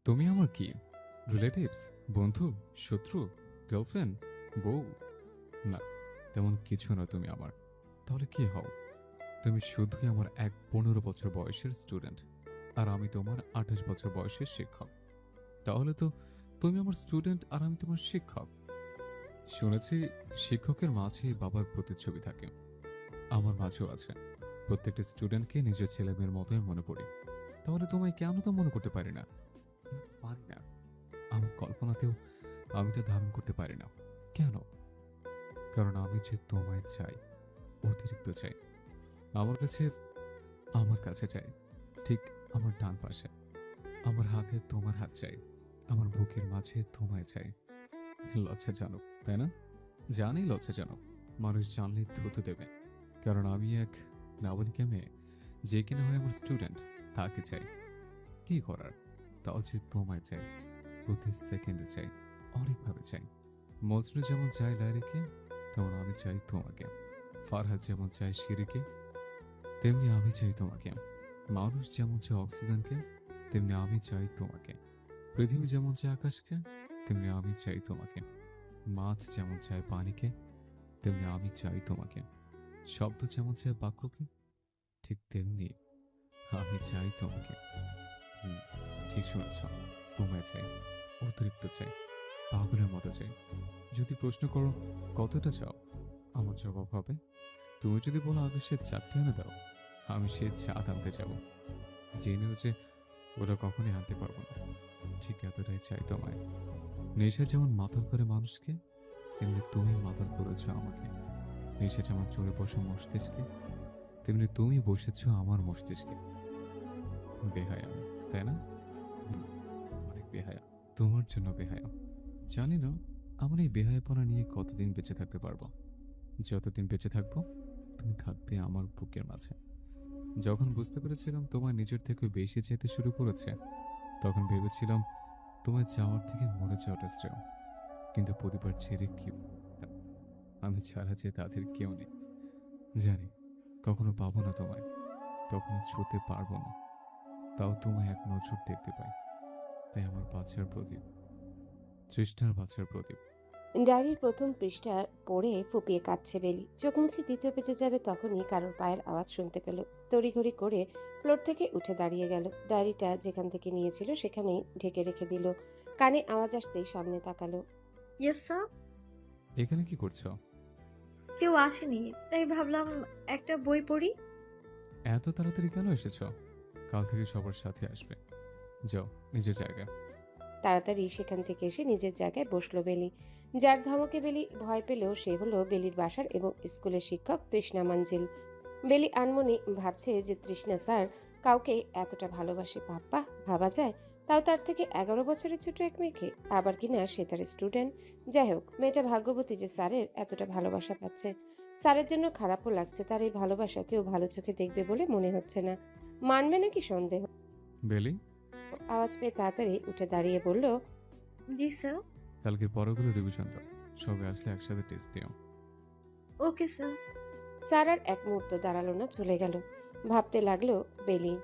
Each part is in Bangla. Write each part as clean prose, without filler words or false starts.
তুমি আমার কি রিলেটিভস, বন্ধু, শত্রু, গার্লফ্রেন্ড, বউ? না, তেমন কিছু না তুমি আমার। তাহলে কি হও? তুমি শুধুই আমার 15 বছর বয়সের স্টুডেন্ট, আর আমি তোমার 28 বছর বয়সের শিক্ষক। তাহলে তো তুমি আমার স্টুডেন্ট আর আমি তোমার শিক্ষক। শুনেছি শিক্ষকের মাঝে বাবার প্রতিচ্ছবি থাকে, আমার মাঝেও আছে। প্রত্যেকটা স্টুডেন্টকে নিজের ছেলে মেয়ের মতোই মনে করি। তাহলে তোমায় কেন তো মনে করতে পারি না? পারি না। আমার কল্পনাতেও আমি তা ধারণ করতে পারি না। কেন? কারণ আমি যে তোমায় চাই, অতিরিক্ত চাই। আমার কাছে চাই, ঠিক আমার ডান পাশে। আমার হাতে তোমার হাত চাই, আমার বুকের মাঝে তোমায় চাই। লজ্জাজনক, তাই না? জানি লজ্জাজনক। মানুষ জানলেই থুতু দেবে। কারণ আমি এক নাবালিকা মেয়ে, যে কিনা হয় আমার স্টুডেন্ট, তাকে চাই। কি করার? তাও যে তোমায় চাই, প্রতি সেকেন্ডে চাই, অনেকভাবে চাই। মজনু যেমন চায় লাইরিকে, তেমন আমি চাই তোমাকে। ফারহাদ যেমন চায় শিরিকে, তেমনি আমি চাই তোমাকে। মানুষ যেমন চায় অক্সিজেনকে, তেমনি আমি চাই তোমাকে। পৃথিবী যেমন চায় আকাশকে, তেমনি আমি চাই তোমাকে। মাছ যেমন চায় পানিকে, তেমনি আমি চাই তোমাকে। শব্দ যেমন চায় বাক্যকে, ঠিক তেমনি আমি চাই তোমাকে। হুম, ঠিক শুনেছ। তোমায় চাই, অতিরিক্ত চাই, পাগলের মতো চাই। যদি প্রশ্ন করো কতটা চাও, আমার জবাব হবে, তুমি যদি বলো আকাশের চারটে এনে দাও, আমি সে চাঁদ আনতে যাব, জেনেও যে ওরা কখনই আনতে পারবো না। ঠিক এতটাই চাই তোমায়। নেশা যেমন মাতাল করে মানুষকে, তেমনি তুমি মাতাল করেছ আমাকে। নেশা যেমন চড়ে বসে মস্তিষ্কে, তেমনি তুমি বসেছ আমার মস্তিষ্কে। বেহায়া আমি, তাই না? হুম, অনেক বেহায়া। তোমার জন্য বেহায়া। জানি না আমার এই বেহায়াপনা নিয়ে কতদিন বেঁচে থাকতে পারবো। যতদিন বেঁচে থাকবো, তুমি থাকবে আমার বুকের মাঝে। যখন বুঝতে পেরেছিলাম তোমার নিজের থেকে বেশি চাইতে শুরু করেছে, তখন ভেবেছিলাম তোমার চাওয়ার থেকে মরে যাওয়াটা শ্রেয়। কিন্তু পরিবার ছেড়ে কি, আমি ছাড়া যে তাদের কেউ নেই। জানি কখনো পাবো না তোমায়, কখনো ছুতে পারবো না। তাও তোমায় এক নজর দেখতে পাই। তাই আমার বাচ্চার প্রদীপ, তৃষ্ণার বাচ্চার প্রদীপ। ডায়েরির প্রথম পৃষ্ঠা পড়ে ফুপিয়ে কাঁদছে বেলি। চোখ মুছে দ্বিতীয় পেজে যাবে তখনই কারোর পায়ের আওয়াজ শুনতে পেল। তড়িঘড়ি করে ফ্লোর থেকে উঠে দাঁড়িয়ে গেল। ডায়েরিটা যেখান থেকে নিয়েছিল সেখানেই ঢেকে রেখে দিল। কানে আওয়াজ আসতেই সামনে তাকালো। Yes sir. এখানে কি করছো? কেউ আসেনি, তাই ভাবলাম একটা বই পড়ি। এত তাড়াতাড়ি কেন এসেছো? কাল থেকে সবার সাথে আসবে। যাও নিজের জায়গায়। তাড়াতাড়ি সেখান থেকে এসে নিজের জায়গায় বসলো বেলি। যার ধমকে বেলি ভয় পেলেও সে হলো বেলির বাসার এবং স্কুলের শিক্ষক তৃষ্ণা মাঞ্জিল। বেলি আনমনে ভাবছে যে তৃষ্ণা স্যার কাউকে এতটা ভালোবাসে, বাপ্পা ভাবা যায়? তাও তার থেকে 11 বছরের ছোট এক মেয়েকে, আবার কিনা সে তার স্টুডেন্ট। যাই হোক, মেয়েটা ভাগ্যবতী যে স্যারের এতটা ভালোবাসা পাচ্ছে। স্যারের জন্য খারাপও লাগছে, তার এই ভালোবাসা কেউ ভালো চোখে দেখবে বলে মনে হচ্ছে না। মানবে নাকি সন্দেহ। বেলি, আওয়াজ পেয়ে তাড়াতাড়ি উঠে দাঁড়িয়ে বলল, জি স্যার। কালকের পড়াগুলো রিভিশন দাও। সবাই আসলে একসাথে টেস্ট দিও। Okay sir. স্যার আর এক মুহূর্ত দাঁড়ালো না, চলে গেল। ভাবতে লাগলো বেলি।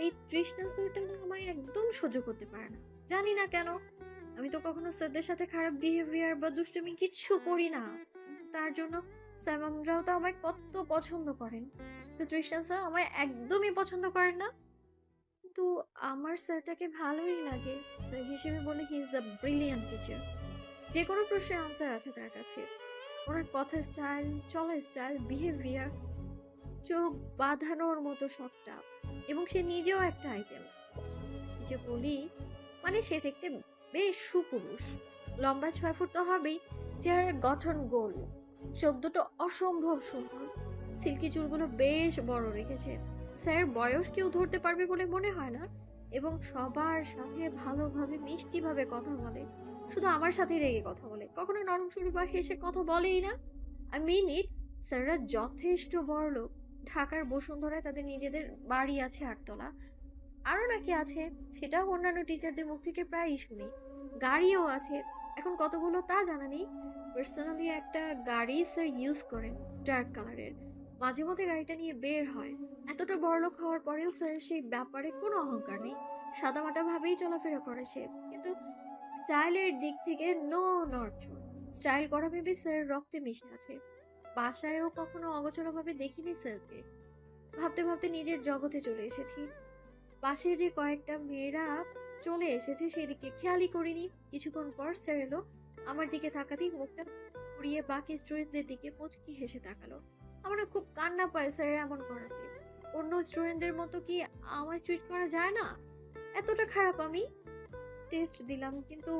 এই তৃষ্ণা স্যারটা না আমায় একদম সহ্য করতে পারে না, জানি না কেন। আমি তো কখনো স্যারদের সাথে খারাপ বিহেভিয়ার বা দুষ্টুমি কিচ্ছু করি না, কিন্তু তার জন্য স্যার ম্যামরাও তো আমায় কত পছন্দ করেন। তো তৃষ্ণা স্যার আমায় একদমই পছন্দ করেন না। কিন্তু আমার স্যারটাকে ভালোই লাগে। স্যার হিসেবে বলে he is a brilliant teacher. যে কোনো প্রশ্নের আনসার আছে তার কাছে। ওনার কথা স্টাইল, চলা স্টাইল, বিহেভিয়ার, চোখ বাঁধানোর মতো সবটা। এবং সে নিজেও একটা আইটেম। যে বলি, মানে সে দেখতে বেশ সুপুরুষ। লম্বা 6 ফুট তো হবেই। চেহারার গঠন গোল, চোখ দুটো অসম্ভব সুন্দর, সিল্কি চুলগুলো বেশ বড় রেখেছে। স্যার বয়স কেউ ধরতে পারবে বলে মনে হয় না। এবং সবার সাথে ভালোভাবে মিষ্টিভাবে কথা বলে। শুধু আমার সাথে রেগে কথা বলে, কখনো নরম সুরে বা হেসে কথা বলেই না। আই মিন ইট। স্যাররা যথেষ্ট বড় লোক। ঢাকার বসুন্ধরায় তাদের নিজেদের বাড়ি আছে 8 তলা। আরও নাকি আছে, সেটাও অন্যান্য টিচারদের মুখ থেকে প্রায়ই শুনি। গাড়িও আছে, এখন কতগুলো তা জানা নেই। পার্সোনালি একটা গাড়ি স্যার ইউজ করেন, ডার্ক কালারের। মাঝে মধ্যে গাড়িটা নিয়ে বের হয়, এতটা বড়লোক হওয়ার পরেও স্যারের সেই ব্যাপারে কোনো অহংকার নেই। সাদামাটা ভাবেই চলাফেরা করে সে, কিন্তু স্টাইলের দিক থেকে নো নড়চড়। স্টাইল করা ভেবে স্যারের রক্তে মিশে আছে। বাসায়ও কখনো অগোচরভাবে দেখিনি স্যারকে। ভাবতে ভাবতে নিজের জগতে চলে এসেছি। পাশে যে কয়েকটা মেয়েরা চলে এসেছে সেদিকে খেয়ালই করিনি। কিছুক্ষণ পর স্যার এলো। আমার দিকে তাকাতেই মুখটা ঘুরিয়ে বাকি স্টুডেন্টদের দিকে মুচকি হেসে তাকালো। আমার না খুব কান্না পায় স্যার এমন করাতে। অন্য স্টুডেন্টদের মতো কি আমায় ট্রিট করা যায় না? এতটা খারাপ আমি? টেস্ট দিলাম কিন্তু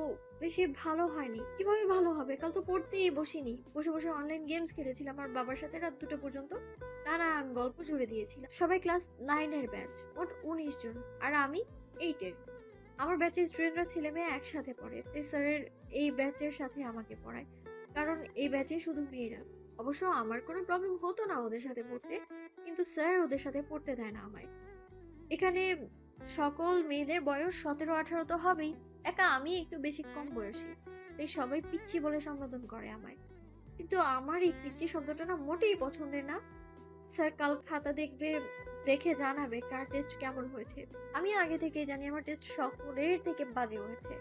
বেশি ভালো হয়নি। কিভাবে ভালো হবে? কাল তো পড়তেই বসিনি। বসে বসে অনলাইন গেমস খেলেছিলাম আর বাবার সাথে রাত 2টা পর্যন্ত নানান গল্প জুড়ে দিয়েছিলাম। সবাই ক্লাস 9 এর ব্যাচ, মোট 19 জন, আর আমি 8 এর। আমার ব্যাচের স্টুডেন্টরা ছেলে মেয়ে একসাথে পড়ে, তাই স্যারের এই ব্যাচের সাথে আমাকে পড়ায়, কারণ এই ব্যাচে শুধু মেয়েরা। অবশ্য আমার কোনো প্রবলেম হতো না ওদের সাথে পড়তে, কিন্তু স্যার ওদের সাথে পড়তে দেয় না আমায়। এখানে সকল মেয়েদের বয়স 17-18 তো হবেই, একা আমি একটু বেশি কম বয়সী, তাই সবাই পিচ্চি বলে সম্বোধন করে আমায়। কিন্তু আমার এই পিচ্চি শব্দটা না মোটেই পছন্দের না। স্যার কাল খাতা দেখবে, দেখে জানাবে কার টেস্ট কেমন হয়েছে। আমি আগে থেকেই জানি আমার টেস্ট সকলের থেকে বাজে হয়েছে।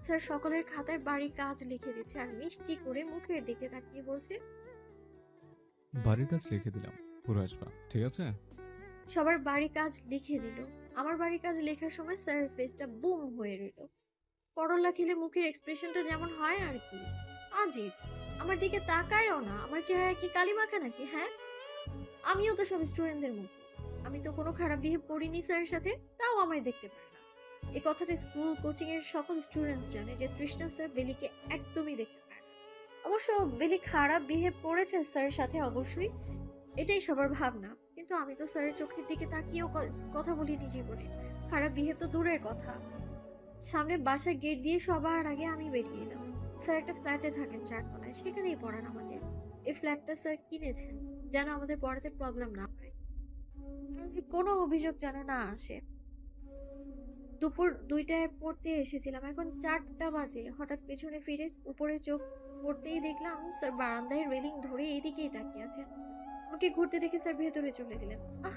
স্যার সকলের খাতায় বাড়ির কাজ লিখে দিচ্ছে আর মিষ্টি করে মুখের দিকে তাকিয়ে বলছে, বাড়ির কাজ লিখে দিলাম, পুরো আসবা, ঠিক আছে? সবার বাড়ি কাজ লিখে দিল। আমার বাড়ির কাজ লেখার সময় স্যারের ফেসটা বুম হয়ে রইল। করলা খেলে মুখের এক্সপ্রেশনটা যেমন হয় আর কি, আজীব। আমার দিকে তাকায়ও না। আমার চেহারা কি কালি মাখা নাকি? হ্যাঁ, আমিও তো সব স্টুডেন্টদের মতো। আমি তো কোনো খারাপ বিহেভ করিনি স্যারের সাথে, তাও আমায় দেখতে পারে না। এই কথাটা স্কুল কোচিং এর সকল স্টুডেন্টস জানে যে তৃষ্ণা স্যার বেলিকে একদমই দেখতে পারে না। অবশ্য বেলি খারাপ বিহেভ করেছে স্যারের সাথে, অবশ্যই এটাই সবার ভাবনা, কিন্তু আমি তো স্যারের চোখের দিকে তাকিয়েও কথা বলিনি জীবনে। খারাপ বিহেভ তো দূরের কথা। সামনে বাসার গেট দিয়ে সবার আগে আমি বেরিয়ে এলাম। স্যার একটা ফ্ল্যাটে থাকেন 4 তলায়, সেখানেই পড়ান আমাদের। এই ফ্ল্যাটটা স্যার কিনেছেন যেন আমাদের পড়াতে প্রবলেম না হয়, আর কোনো অভিযোগ যেন না আসে। দুপুর 2টায় পড়তে এসেছিলাম, এখন 4টা বাজে। হঠাৎ পেছনে ফিরে উপরে চোখ পড়তেই দেখলাম স্যার বারান্দায় রেলিং ধরে এইদিকেই তাকিয়ে আছেন। আমাকে ঘুরতে দেখে স্যার ভেতরে চলে গেলেন। আহ,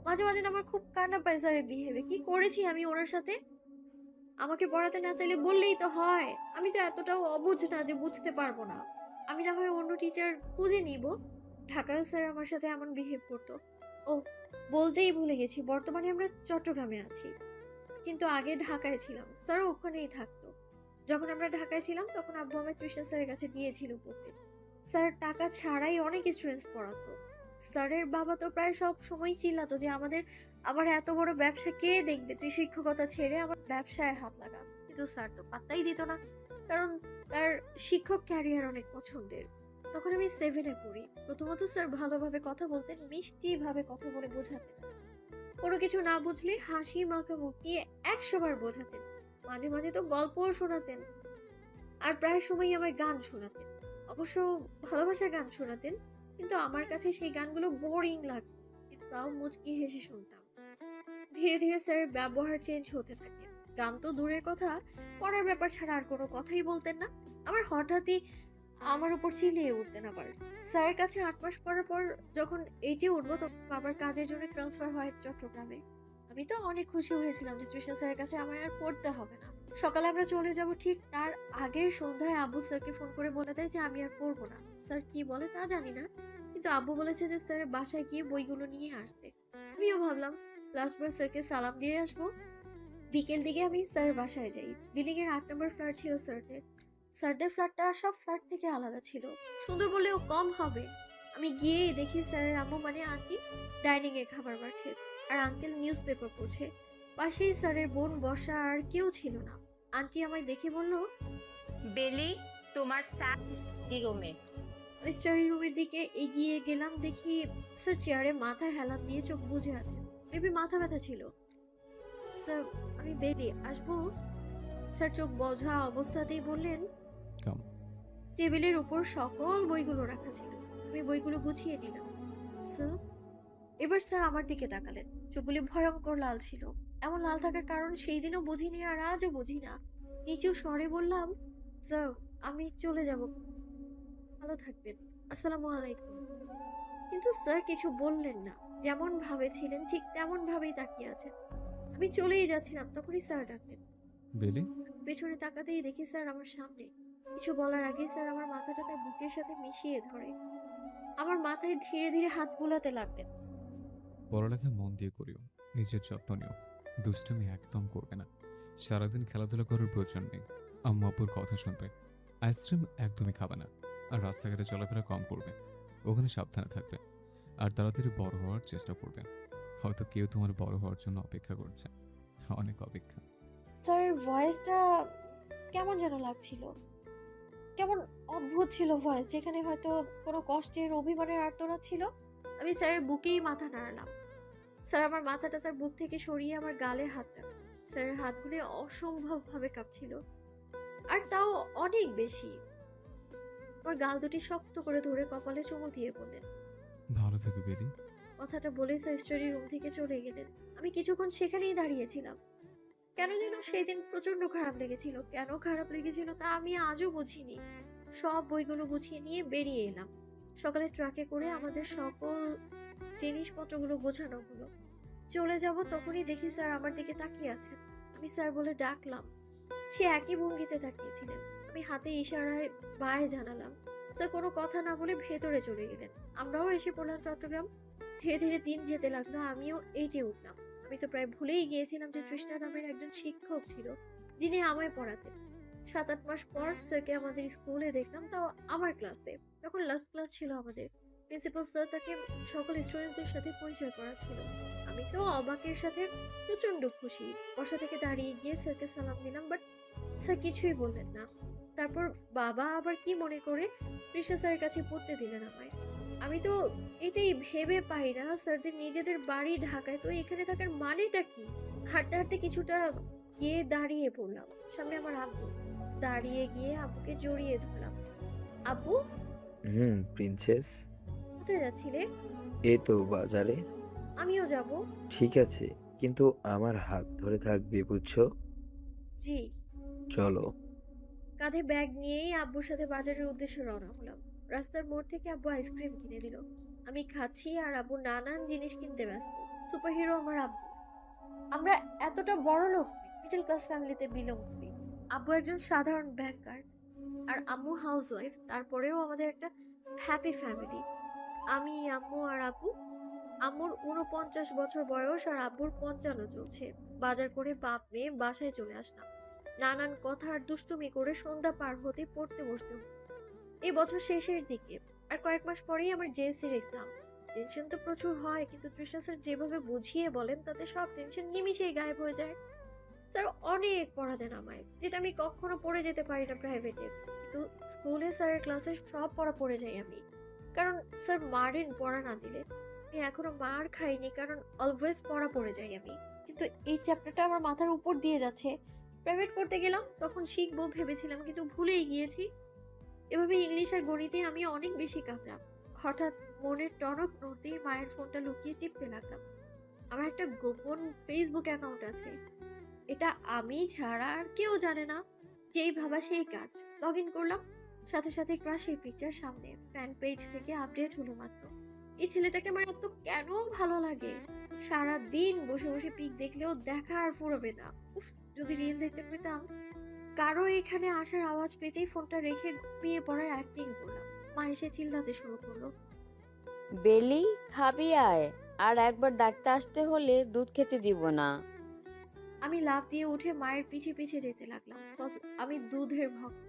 মাঝে মাঝে না আমার খুব কান্না পায় স্যারের বিহেভে। কি করেছি আমি ওনার সাথে? আমাকে পড়াতে না চাইলে বললেই তো হয়। আমি তো এতটাও অবুঝ না যে বুঝতে পারবো না। আমি না হয় অন্য টিচার খুঁজে নিব। ঢাকায় স্যার আমার সাথে এমন বিহেভ করতো। ও, বলতেই ভুলে গেছি, বর্তমানে আমরা চট্টগ্রামে আছি, কিন্তু আগে ঢাকায় ছিলাম। স্যারও ওখানেই থাকতো। যখন আমরা ঢাকায় ছিলাম তখন আব্বু আমায় তৃষ্ণা স্যারের কাছে দিয়েছিল পড়তে। স্যার টাকা ছাড়াই অনেক স্টুডেন্টস পড়াতো। স্যারের বাবা তো প্রায় সব সময় চিল্লাতো যে আবার এত বড় ব্যবসা কে দেখবে, তুই শিক্ষকতা ছেড়ে আমার ব্যবসায় হাত লাগা। কিন্তু স্যার তো পাত্তাই দিত না, কারণ তার শিক্ষক ক্যারিয়ার অনেক পছন্দের। তখন আমি 7-এ পড়ি। প্রথমত স্যার ভালোভাবে কথা বলতেন, মিষ্টি ভাবে কথা বলে বোঝাতেন। কোনো কিছু না বুঝলে হাসি মাখামাখি 100 বার বোঝাতেন। মাঝে মাঝে তো গল্পও শোনাতেন, আর প্রায় সময়ই আমায় গান শোনাতেন। অবশ্য ভালোবাসার গান শোনাতেন, কিন্তু আমার কাছে সেই গানগুলো বোরিং লাগতো, কিন্তু তাও মুচকি হেসে শুনতাম। ধীরে ধীরে স্যারের ব্যবহার চেঞ্জ হতে থাকে। গান তো দূরের কথা, পড়ার ব্যাপার ছাড়া আর কোনো কথাই বলতেন না। আবার হঠাৎই আমার উপর চিল্লিয়ে উঠতেন। আবার স্যারের কাছে 8 মাস পড়ার পর যখন 8-এ উঠবো, তখন বাবার কাজের জন্য ট্রান্সফার হয় চট্টগ্রামে। আমি তো অনেক খুশি হয়েছিলাম যে তৃষ্ণা স্যারের কাছে আমায় আর পড়তে হবে না। সকালে আমরা চলে যাব, ঠিক তার আগের সন্ধ্যায় আব্বু স্যারকে ফোন করে বলে দেয় যে আমি আর পড়বো না। স্যার কি বলে তা জানি না, কিন্তু আব্বু বলেছে যে স্যারের বাসায় গিয়ে বইগুলো নিয়ে আসতে। আমিও ভাবলাম লাস্টবার স্যারকে সালাম দিয়ে আসবো। বিকেল দিকে আমি স্যারের বাসায় যাই। বিল্ডিং এর 8 নম্বর ফ্ল্যাট ছিল স্যারদের। স্যারদের ফ্ল্যাটটা সব ফ্ল্যাট থেকে আলাদা ছিল, সুন্দর বলেও কম হবে। আমি গিয়েই দেখি স্যারের আম্মু মানে আন্টি ডাইনিং এ খাবার বাড়ছে, আর আঙ্কেল নিউজ পেপার পড়ছে। পাশেই স্যারের বোন বসা, আর কেউ ছিল না। আন্টি আমায় দেখে বলল, বেলি, তোমার স্যার স্টাডি রুমে। আমি স্টাডি রুমের দিকে এগিয়ে গেলাম, দেখি স্যার চেয়ারে মাথা হেলান দিয়ে চোখ বুজে আছেন। মেবি মাথা ব্যথা ছিল। স্যার, আমি বেলি, আসবো? স্যার চোখ বোঝা অবস্থাতেই বললেন, কাম। টেবিলের উপর সকল বইগুলো রাখা ছিল। আমি বইগুলো গুছিয়ে নিলাম। স্যার, এবার স্যার আমার দিকে তাকালেন। চোখগুলি ভয়ঙ্কর লাল ছিল। এমন লাল থাকার কারণ সেই দিনও বুঝিনি, আর আজও বুঝি না। নিচু স্বরে বললাম, স্যার আমি চলে যাব, ভালো থাকবেন, আসসালামু আলাইকুম। কিন্তু স্যার কিছু বললেন না। যেমন ভাবে ছিলেন ঠিক তেমন ভাবেই তাকিয়ে আছেন। আমি চলেই যাচ্ছিলাম, তখনই স্যার ডাকলেন। বেলি, পেছনে তাকাতেই দেখি স্যার আমার সামনে। কিছু বলার আগেই স্যার আমার মাথাটা তার বুকের সাথে মিশিয়ে ধরে আমার মাথায় ধীরে ধীরে হাত বুলাতে লাগলেন। পড়ালেখা মন দিয়ে করিও, নিজের যত্ন নিও, দুষ্টুমি একদম করবে না, সারাদিন খেলাধুলা করার প্রয়োজন নেই, আম্মু আব্বুর কথা শুনবে, আইসক্রিম একদমই খাবে না, আর রাস্তাঘাটে চলাফেরা কম করবে, ওখানে সাবধানে থাকবে, আর তাড়াতাড়ি বড় হওয়ার চেষ্টা করবে। হয়তো কেউ তোমার বড় হওয়ার জন্য অপেক্ষা করছে, অনেক অপেক্ষা। স্যারের ভয়েসটা কেমন যেন লাগছিল, কেমন অদ্ভুত ছিল ভয়েস, যেখানে হয়তো কোনো কষ্টের অভিমানের আর্তনাদ ছিল। আমি স্যারের বুকেই মাথা নাড়ালাম। স্যার আমার মাথাটা তার বুক থেকে সরিয়ে আমার গালে হাত রাখলেন। স্যারের হাতগুলো অসম্ভবভাবে কাঁপছিল, আর তাও অনেক বেশি। আমার গাল দুটি শক্ত করে ধরে কপালে চুমু দিয়ে বললেন, ভালো থেকো বেলি। কথাটা বলে স্যার স্টাডি রুম থেকে চলে গেলেন। আমি কিছুক্ষণ সেখানেই দাঁড়িয়েছিলাম। কেন যেন সেই দিন প্রচন্ড খারাপ লেগেছিল। কেন খারাপ লেগেছিল তা আমি আজও বুঝিনি। সব বইগুলো গুছিয়ে নিয়ে বেরিয়ে এলাম। সকালে ট্রাকে করে আমাদের সকল জিনিসপত্রগুলো গোছানো হলো। চলে যাব, তখনই দেখি স্যার আমার দিকে তাকিয়ে আছেন। আমি স্যার বলে ডাকলাম। সে একই ভঙ্গিতে তাকিয়েছিলেন। আমি হাতে ইশারায় বায় জানালাম। স্যার কোনো কথা না বলে ভেতরে চলে গেলেন। আমরাও এসে পড়লাম চট্টগ্রাম। ধীরে ধীরে দিন যেতে লাগলো, আমিও এইটে উঠলাম। আমি তো প্রায় ভুলেই গিয়েছিলাম যে তৃষ্ণা নামের একজন শিক্ষক ছিল, যিনি আমায় পড়াতেন। 7-8 মাস পর স্যারকে আমাদের স্কুলে দেখলাম, তাও আমার ক্লাসে। তখন লাস্ট ক্লাস ছিল আমাদের। প্রিন্সিপাল স্যার তাকে সকল স্টুডেন্টসদের সাথে পরিচয় করা ছিল। আমি তো অবাকের সাথে প্রচন্ড খুশি। বসা থেকে দাঁড়িয়ে গিয়ে স্যারকে সালাম দিলাম, বাট স্যার কিছুই বললেন না। তারপর বাবা আবার কি মনে করে তৃষ্ণা স্যারের কাছে পড়তে দিলেন আমায়। আমি তো এটাই ভেবে পাই না, স্যারদের নিজেদের বাড়ি ঢাকায়, তো এখানে থাকার মানেটা কি? হাঁটতে হাঁটতে কিছুটা গিয়ে দাঁড়িয়ে পড়লাম। সামনে আমার আব্বু। দাঁড়িয়ে গিয়ে আব্বুকে জড়িয়ে ধরলাম। আব্বু, প্রিন্সেস। কোথায় যাচ্ছিলে? এই তো বাজারে। আমিও যাব। ঠিক আছে, কিন্তু আমার হাত ধরে থাকবে, বুঝছো? জি। চলো। কাঁধে ব্যাগ নিয়েই আব্বুর সাথে বাজারের উদ্দেশ্যে রওনা হলাম। রাস্তার মোড় থেকে আব্বু আইসক্রিম কিনে দিল। আমি খাচ্ছি আর আব্বু নানান জিনিস কিনতে ব্যস্ত। সুপারহিরো আমার আব্বু। আমরা এতটা বড় লোক, মিডল ক্লাস ফ্যামিলিতে বিলং করি। আব্বু একজন সাধারণ ব্যাংকার আর আম্মু হাউসওয়াইফ। তারপরেও আমাদের একটা হ্যাপি ফ্যামিলি। আমি, আম্মু আর আব্বু। আম্মুর 49 বছর বয়স আর আব্বুর 55 চলছে। বাজার করে বাপ মেয়ে বাসায় চলে আসলাম। নানান কথা আর দুষ্টুমি করে সন্ধ্যা পার হতে পড়তে বসতে হলো। এই বছর শেষের দিকে, আর কয়েক মাস পরেই আমার জেএসসির এক্সাম। টেনশন তো প্রচুর হয়, কিন্তু তৃষ্ণা স্যার যেভাবে বুঝিয়ে বলেন তাতে সব টেনশন নিমিশেই গায়েব হয়ে যায়। স্যার অনেক পড়া দেন আমায়, যেটা আমি কখনো পড়ে যেতে পারি না প্রাইভেটে। কিন্তু স্কুলে স্যারের ক্লাসে সব পড়া পড়ে যাই আমি, কারণ স্যার মারেন পড়া না দিলে। আমি এখনো মার খাইনি, কারণ অলওয়েজ পড়া পড়ে যাই আমি। কিন্তু এই চ্যাপ্টারটা আমার মাথার উপর দিয়ে যাচ্ছে। প্রাইভেট পড়তে গেলাম, তখন শিখবো ভেবেছিলাম, কিন্তু ভুলেই গিয়েছি। এভাবে ইংলিশ আর গণিতে আমি অনেক বেশি কাঁচা। হঠাৎ মনের টনক নড়তেই মায়ের ফোনটা লুকিয়ে টিপতে লাগলাম। আমার একটা গোপন ফেসবুক অ্যাকাউন্ট আছে, এটা আমি ছাড়া আর কেউ জানে না। যেই ভাবা সেই কাজ। লগ ইন করলাম, সাথে সাথে ক্রাশের পিকচার সামনে। ফ্যান পেজ থেকে আপডেট হলো মাত্র। এই ছেলেটাকে আমার এত কেন ভালো লাগে? সারা দিন বসে বসে পিক দেখলেও দেখা আর ফুরবে না। উফ, যদি রিল দেখতে পেতাম। কারো এখানে আসার আওয়াজ পেতেই ফোনটা রেখে ঘুমিয়ে পড়ার অ্যাক্টিং করলাম। মা এসে চিল্লাতে শুরু করলো। বেলি, খাবি আয়। আর একবার ডাকতে আসতে হলে দুধ খেতে দিব না। আমি লাফ দিয়ে উঠে মায়ের পিছে পিছে যেতে লাগলাম। আমি দুধের ভক্ত।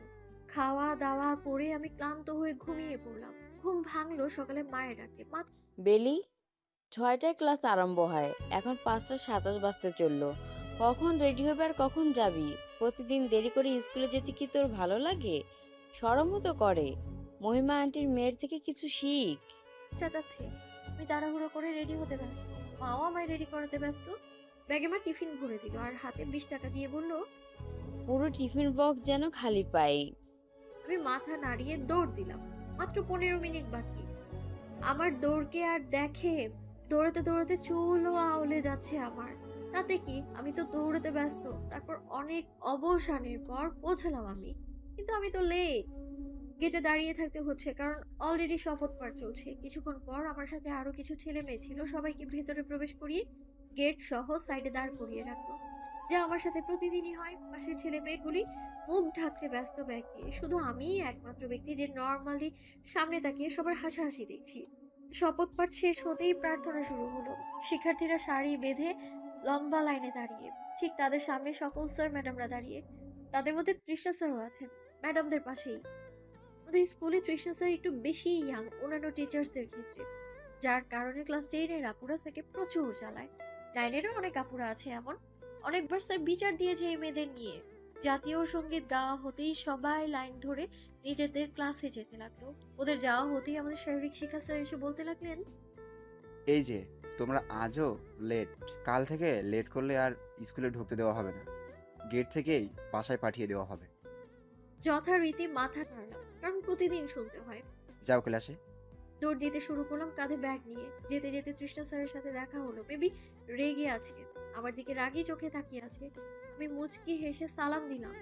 খাওয়া দাওয়া করে আমি ক্লান্ত হয়ে ঘুমিয়ে পড়লাম। ঘুম ভাঙলো সকালে মায়ের ডাকে। মা, বেলি, 6টায় ক্লাস আরম্ভ হয়, এখন 5টা 27 বাজতে চললো। কখন রেডি হবে আর কখন যাবি? প্রতিদিন দেরি করে স্কুলে যেতে কি তোর ভালো লাগে? শরমও তো করে। মহিমা আন্টির মেয়ের থেকে কিছু শিখ। চেঁচাচ্ছে। আমি তাড়াহুড়ো করে রেডি হতে ব্যস্ত। মাও আমায় রেডি করাতে ব্যস্ত। ব্যাগে মা টিফিন ভরে দিল আর হাতে 20 টাকা দিয়ে বলল, পুরো টিফিন বক্স যেন খালি পাই। আমি মাথা নাড়িয়ে দৌড় দিলাম। মাত্র 15 মিনিট বাকি। আমার দৌড়কে আর দেখে। দৌড়াতে দৌড়াতে চুলও আউলে যাচ্ছে আমার। তাতে কি, আমি তো দৌড়াতে ব্যস্ত। তারপর অনেক অবসানের পর পৌঁছালাম আমি, কিন্তু আমি তো লেট। গেটে দাঁড়িয়ে থাকতে হচ্ছে কারণ অলরেডি শপথ পাঠ চলছে। কিছুক্ষণ পর আমার সাথে আরো কিছু ছেলে মেয়ে ছিল, সবাইকে ভেতরে প্রবেশ করিয়ে গেট সহ সাইডে দাঁড় করিয়ে রাখলো, যা আমার সাথে প্রতিদিনই হয়। পাশের ছেলে মেয়েগুলি মুখ ঢাকতে ব্যস্ত ব্যাগ নিয়ে, শুধু আমিই একমাত্র ব্যক্তি যে নর্মালি সামনে তাকিয়ে সবার হাসাহাসি দেখছি। শপথ পাঠ শেষ হতেই প্রার্থনা শুরু হলো। শিক্ষার্থীরা সারি বেঁধে লম্বা লাইনে দাঁড়িয়ে, ঠিক তাদের সামনে সকল স্যার ম্যাডামরা দাঁড়িয়ে। তাদের মধ্যে তৃষ্ণা স্যারও আছেন ম্যাডামদের পাশেই। আমাদের স্কুলে তৃষ্ণা স্যার একটু বেশি ইয়াং অন্যান্য টিচার্সদের ক্ষেত্রে, যার কারণে ক্লাস 10-এর আপুরা স্যারকে প্রচুর জ্বালায়। 9-এরও অনেক আপুরা আছে এমন। অনেকবার স্যার বিচার দিয়েছে এই মেয়েদের নিয়ে। জাতীয় সঙ্গীত গাওয়া হতেই সবাই লাইন ধরে নিজেদের ক্লাসে যেতে লাগলো। ওদের যাওয়া হতেই আমাদের শারীরিক শিক্ষা স্যার এসে বলতে লাগলেন, এই যে তোমরা আজও লেট, কাল থেকে লেট করলে আর স্কুলে ঢুকতে দেওয়া হবে না, গেট থেকেই বাসায় পাঠিয়ে দেওয়া হবে। যথারীতি মাথা নাড়লাম, কারণ প্রতিদিন শুনতে হয়। যাও ক্লাসে। দৌড় দিতে শুরু করলাম কাঁধে ব্যাগ নিয়ে। যেতে যেতে তৃষ্ণা স্যারের সাথে দেখা হলো। বেবি রেগে আছে, আমার দিকে রাগি চোখে তাকিয়ে আছে। আমি মুচকি হেসে সালাম দিলাম।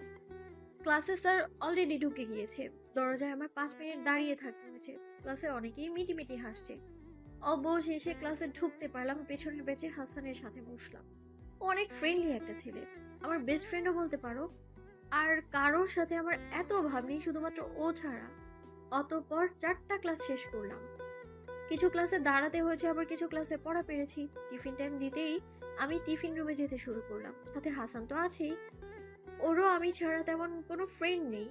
ক্লাসে স্যার অলরেডি ঢুকে গিয়েছে। দরজায় আমার 5 মিনিট দাঁড়িয়ে থাকতে হয়েছে। ক্লাসের অনেকেই মিটিমিটি হাসছে। অবশেষে ক্লাসে ঢুকতে পারলাম। পেছনে বেঁচে হাসানের সাথে বসলাম। ও অনেক ফ্রেন্ডলি একটা ছেলে, আমার বেস্ট ফ্রেন্ডও বলতে পারো। আর কারোর সাথে আমার এত ভাব নেই, শুধুমাত্র ও ছাড়া। অতঃপর 4টা ক্লাস শেষ করলাম। কিছু ক্লাসে দাঁড়াতে হয়েছে, আবার কিছু ক্লাসে পড়া পেরেছি। টিফিন টাইম দিতেই আমি টিফিন রুমে যেতে শুরু করলাম। সাথে হাসান তো আছেই, ওরও আমি ছাড়া তেমন কোনো ফ্রেন্ড নেই,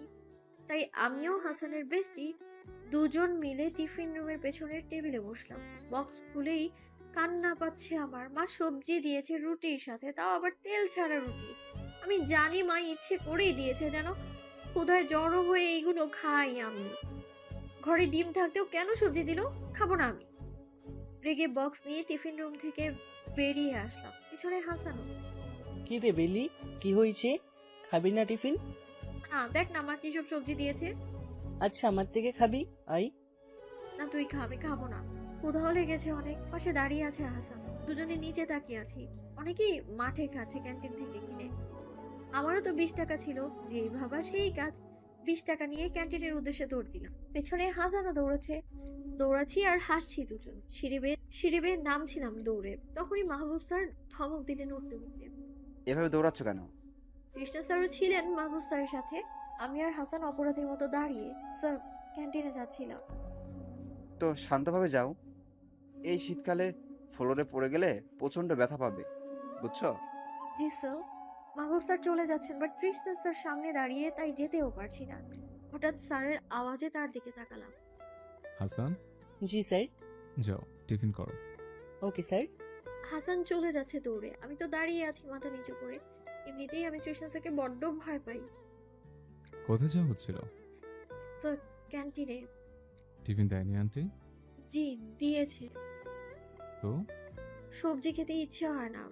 তাই আমিও হাসানের বেস্টি। দুজন মিলে টিফিন রুমের পেছনের টেবিলে বসলাম। বক্স খুলেই কান্না পাচ্ছে আমার। মা সবজি দিয়েছে রুটির সাথে, তাও আবার তেল ছাড়া রুটি। আমি জানি মা ইচ্ছে করেই দিয়েছে, যেন ক্ষুধায় জড়ো হয়ে এইগুলো খাই আমি। ঘরে ডিম থাকতেও কেন সবজি দিল, খাবো না আমি। রেগে বক্স নিয়ে টিফিন রুম থেকে বেরিয়ে আসলাম। পিছনে হাসানো। কি রে বেলি, কি হয়েছে? খাবি না টিফিন? হ্যাঁ দেখ না মা কি সব সবজি দিয়েছে। আচ্ছা, আমার থেকে খাবি? আই। না তুই খা, আমি খাবো না। ক্ষুধাও লেগেছে অনেক। পাশে দাঁড়িয়ে আছে হাসান, দুজনে নিচে তাকিয়ে আছি। অনেকেই মাঠে খাচ্ছে ক্যান্টিন থেকে কিনে। আমারও তো 20 টাকা ছিল, যেই ভাবা সেই কাজ। 20 টাকা নিয়ে ক্যান্টিনের উদ্দেশ্যে দৌড় দিলাম। পেছনে হাসানও দৌড়াচ্ছি আর হাসছি দুজন। সিঁড়ি বেয়ে নামছিলাম দৌড়ে, তখনই মাহবুব স্যার ধমক দিলেন উঠতে উঠতে। এভাবে দৌড়াচ্ছ কেন? কৃষ্ণা স্যারও ছিলেন মাহবুব স্যারের সাথে। আমি আর হাসান অপরাধীর মতো দাঁড়িয়ে। স্যার, ক্যান্টিনে যাচ্ছিলাম। তো শান্তভাবে যাও, এই শীতকালে ফ্লোরে পড়ে গেলে প্রচন্ড ব্যথা পাবে, বুঝছো? জি স্যার। মাহবুব স্যার চলে যাচ্ছেন, বাট কৃষ্ণা স্যার সামনে দাঁড়িয়ে, তাই যেতেও পারছি না। হঠাৎ স্যারের আওয়াজে তার দিকে তাকালাম। হাসান, জি স্যার। যাও টিফিন করো। Okay sir. হাসান চলে যাচ্ছে দৌড়ে। আমি তো দাঁড়িয়ে আছি মাথা নিচু করে। এমনিতেই আমি কৃষ্ণা স্যারকে বড্ড ভয় পাই। কোথায় যাওয়া হচ্ছিল? স্যার, ক্যান্টিনে। টিফিন দেয়নি আন্টি? জি দিয়েছে। তো সবজি খেতে ইচ্ছে হয় না।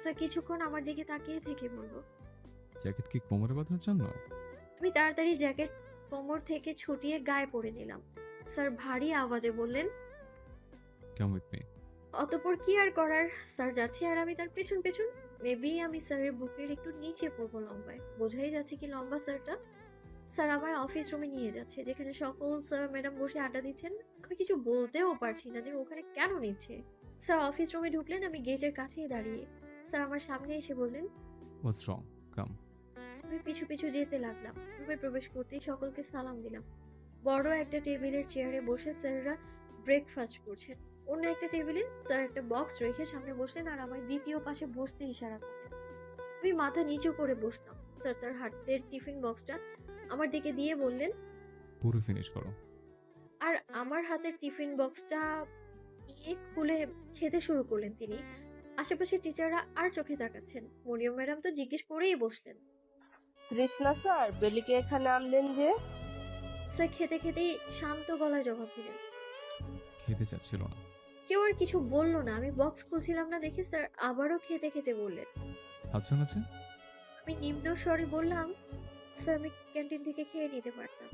স্যার কিছুক্ষণ আমার দিকে তাকিয়ে থেকে বলল, জ্যাকেট কি কোমরে বাঁধার জন্য? আমি তাড়াতাড়ি জ্যাকেট কোমর থেকে ছুটিয়ে গায়ে পরে নিলাম। স্যার ভারী আওয়াজে বললেন, কাম উইথ মি। অতঃপর কি আর করার, স্যার যাচ্ছে আর আমি তার পেছন পেছন। মেবি আমি স্যারের বুকের একটু নিচে পড়বো লম্বায়। বোঝাই যাচ্ছে কি লম্বা স্যারটা। স্যার আমায় অফিস রুমে নিয়ে যাচ্ছে, যেখানে সকল স্যার ম্যাডাম বসে আড্ডা দিচ্ছেন। আমি কিছু বলতেও পারছি না যে ওখানে কেন নিচ্ছে। স্যার অফিস রুমে ঢুকলেন, আমি গেটের কাছেই দাঁড়িয়ে। স্যার আমার সামনে এসে বললেন, হোয়াটস রং, কাম। আমি পিছু পিছু যেতে লাগলাম। রুমে প্রবেশ করতেই সকলকে সালাম দিলাম। বড় একটা টেবিলের চেয়ারে বসে স্যাররা ব্রেকফাস্ট করছেন। অন্য একটা টেবিলে স্যার একটা বক্স রেখে সামনে বসলেন আর আমায় দ্বিতীয় পাশে বসতে ইশারা করলেন। আমি মাথা নিচু করে বসলাম। স্যার তার হাতের টিফিন বক্সটা আমার দিকে দিয়ে বললেন, পুরো ফিনিশ করো। আর আমার হাতের টিফিন বক্সটা নিয়ে খুলে খেতে শুরু করলেন তিনি। আশেপাশে টিচাররা আর চোখে তাকাচ্ছেন। মরিয়ম ম্যাডাম তো জিজ্ঞেস করেই বসলেন, তৃষ্ণা স্যার, বেলিকে এখানে আনলেন যে? স্যার খেতে খেতেই শান্ত গলায় জবাব দিলেন, খেতে চাচ্ছিল না। কেউ আর কিছু বললো না। আমি বক্স খুলছিলাম না দেখে স্যার আবারও খেতে খেতে বললেন। হাতছান আছে? আমি নিম্ন স্বরে বললাম, স্যার আমি ক্যান্টিন থেকে খেয়ে নিতে পারতাম।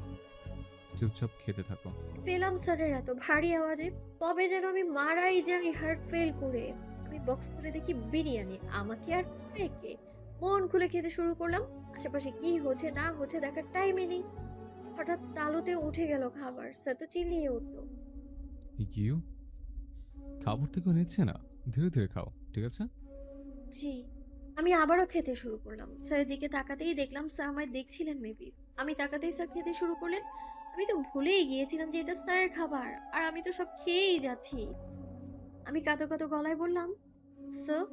চুপচাপ খেতে থাকো। পেলাম স্যারের এত ভারী আওয়াজে, কবে যেন আমি মারাই যাই হার্ট ফেল করে। আমি বক্স খুলে দেখি বিরিয়ানি। আমাকে আর কে মন খুলে খেতে শুরু করলাম। আশেপাশে কি হচ্ছে না হচ্ছে দেখার টাইমে নেই। হঠাৎ তালুতে উঠে গেল খাবার, স্যার তো চিল্লিয়ে উঠলো। ইউ খাবার থেকেও নিচ্ছে না, ধীরে ধীরে খাও, ঠিক আছে? জি। আমি আবারও খেতে শুরু করলাম। স্যারের দিকে তাকাতেই দেখলাম স্যার আমায় দেখছিলেন মেবি। আমি তাকাতেই স্যার খেতে শুরু করলেন। আমি তো ভুলেই গিয়েছিলাম যে এটা স্যারের খাবার, আর আমি তো সব খেয়েই যাচ্ছি। আমি কাঁদো কাঁদো গলায় বললাম, স্যার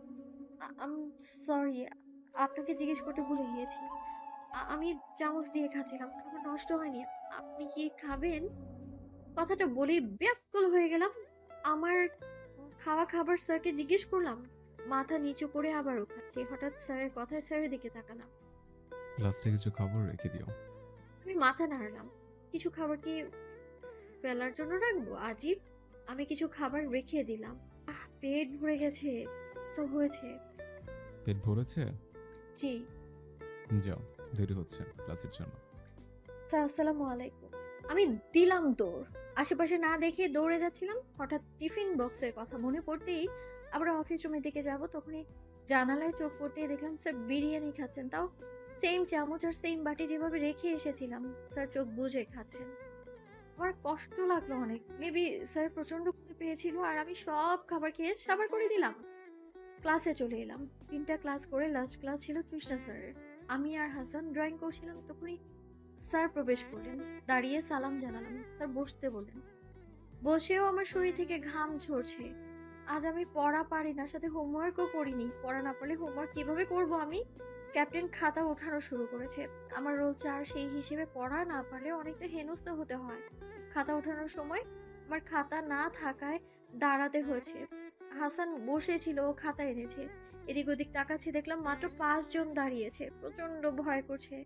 আম সরি, আপনাকে জিজ্ঞেস করতে ভুলে গিয়েছি। আমি চামচ দিয়ে খাচ্ছিলাম, খাবার নষ্ট হয়নি। আপনি কি খাবেন? কথাটা বলেই ব্যাকুল হয়ে গেলাম। আমার খাওয়া খাবার স্যারকে জিজ্ঞেস করলাম। মাথা নিচু করে আবারও খাচ্ছি। হঠাৎ স্যারের কথায় স্যারের দিকে তাকালাম। লাস্টে কিছু খাবার রেখে দিও। আমি মাথা নাড়লাম। কিছু খাবার কি ফেলার জন্য রাখবো? আজীব। আমি কিছু খাবার রেখে দিলাম। পেট ভরে গেছে। সব হয়েছে। পেট ভরেছে? জি যাও, দেরি হচ্ছে ক্লাসের জন্য। স্যার, আসসালামু আলাইকুম। আমি দিলাম দৌড়। আশেপাশে না দেখে দৌড়ে যাচ্ছিলাম। হঠাৎ টিফিন বক্সের কথা মনে পড়তেই আবার অফিস রুমের দিকে যাব, তখনই জানালায় চোখ পড়তেই দেখলাম স্যার বিরিয়ানি খাচ্ছেন, তাও সেম চামচ আর সেম বাটি যেভাবে রেখে এসেছিলাম। স্যার চোখ বুজে খাচ্ছেন। আমার কষ্ট লাগলো অনেক। মেবি স্যার প্রচন্ড ক্ষুধা পেয়েছিল আর আমি সব খাবার খেয়ে সাবার করে দিলাম। ক্লাসে চলে এলাম। 3টা ক্লাস করে লাস্ট ক্লাস ছিল তৃষ্ণা স্যারের। আমি আর হাসান ড্রয়িং করছিলাম, তখনই স্যার প্রবেশ করলেন। দাঁড়িয়ে সালাম জানালাম। স্যার বসতে বললেন। বসেও আমার শরীর থেকে ঘাম ঝরছে। আজ আমি পড়া পারি না, সাথে হোমওয়ার্কও করিনি। পড়া না পারলে হোমওয়ার্ক কিভাবে করব আমি? ক্যাপ্টেন খাতা ওঠানো শুরু করেছে। আমার রোল 4, সেই হিসেবে পড়া না পারলে অনেকটা হেনস্থা হতে হয়। খাতা ওঠানোর সময় আমার খাতা না থাকায় দাঁড়াতে হয়েছে। হাসান বসেছিল, ও খাতা এনেছে। এদিক ওদিক তাকাচ্ছি, দেখলাম মাত্র 5 জন দাঁড়িয়েছে। প্রচন্ড ভয় করছে।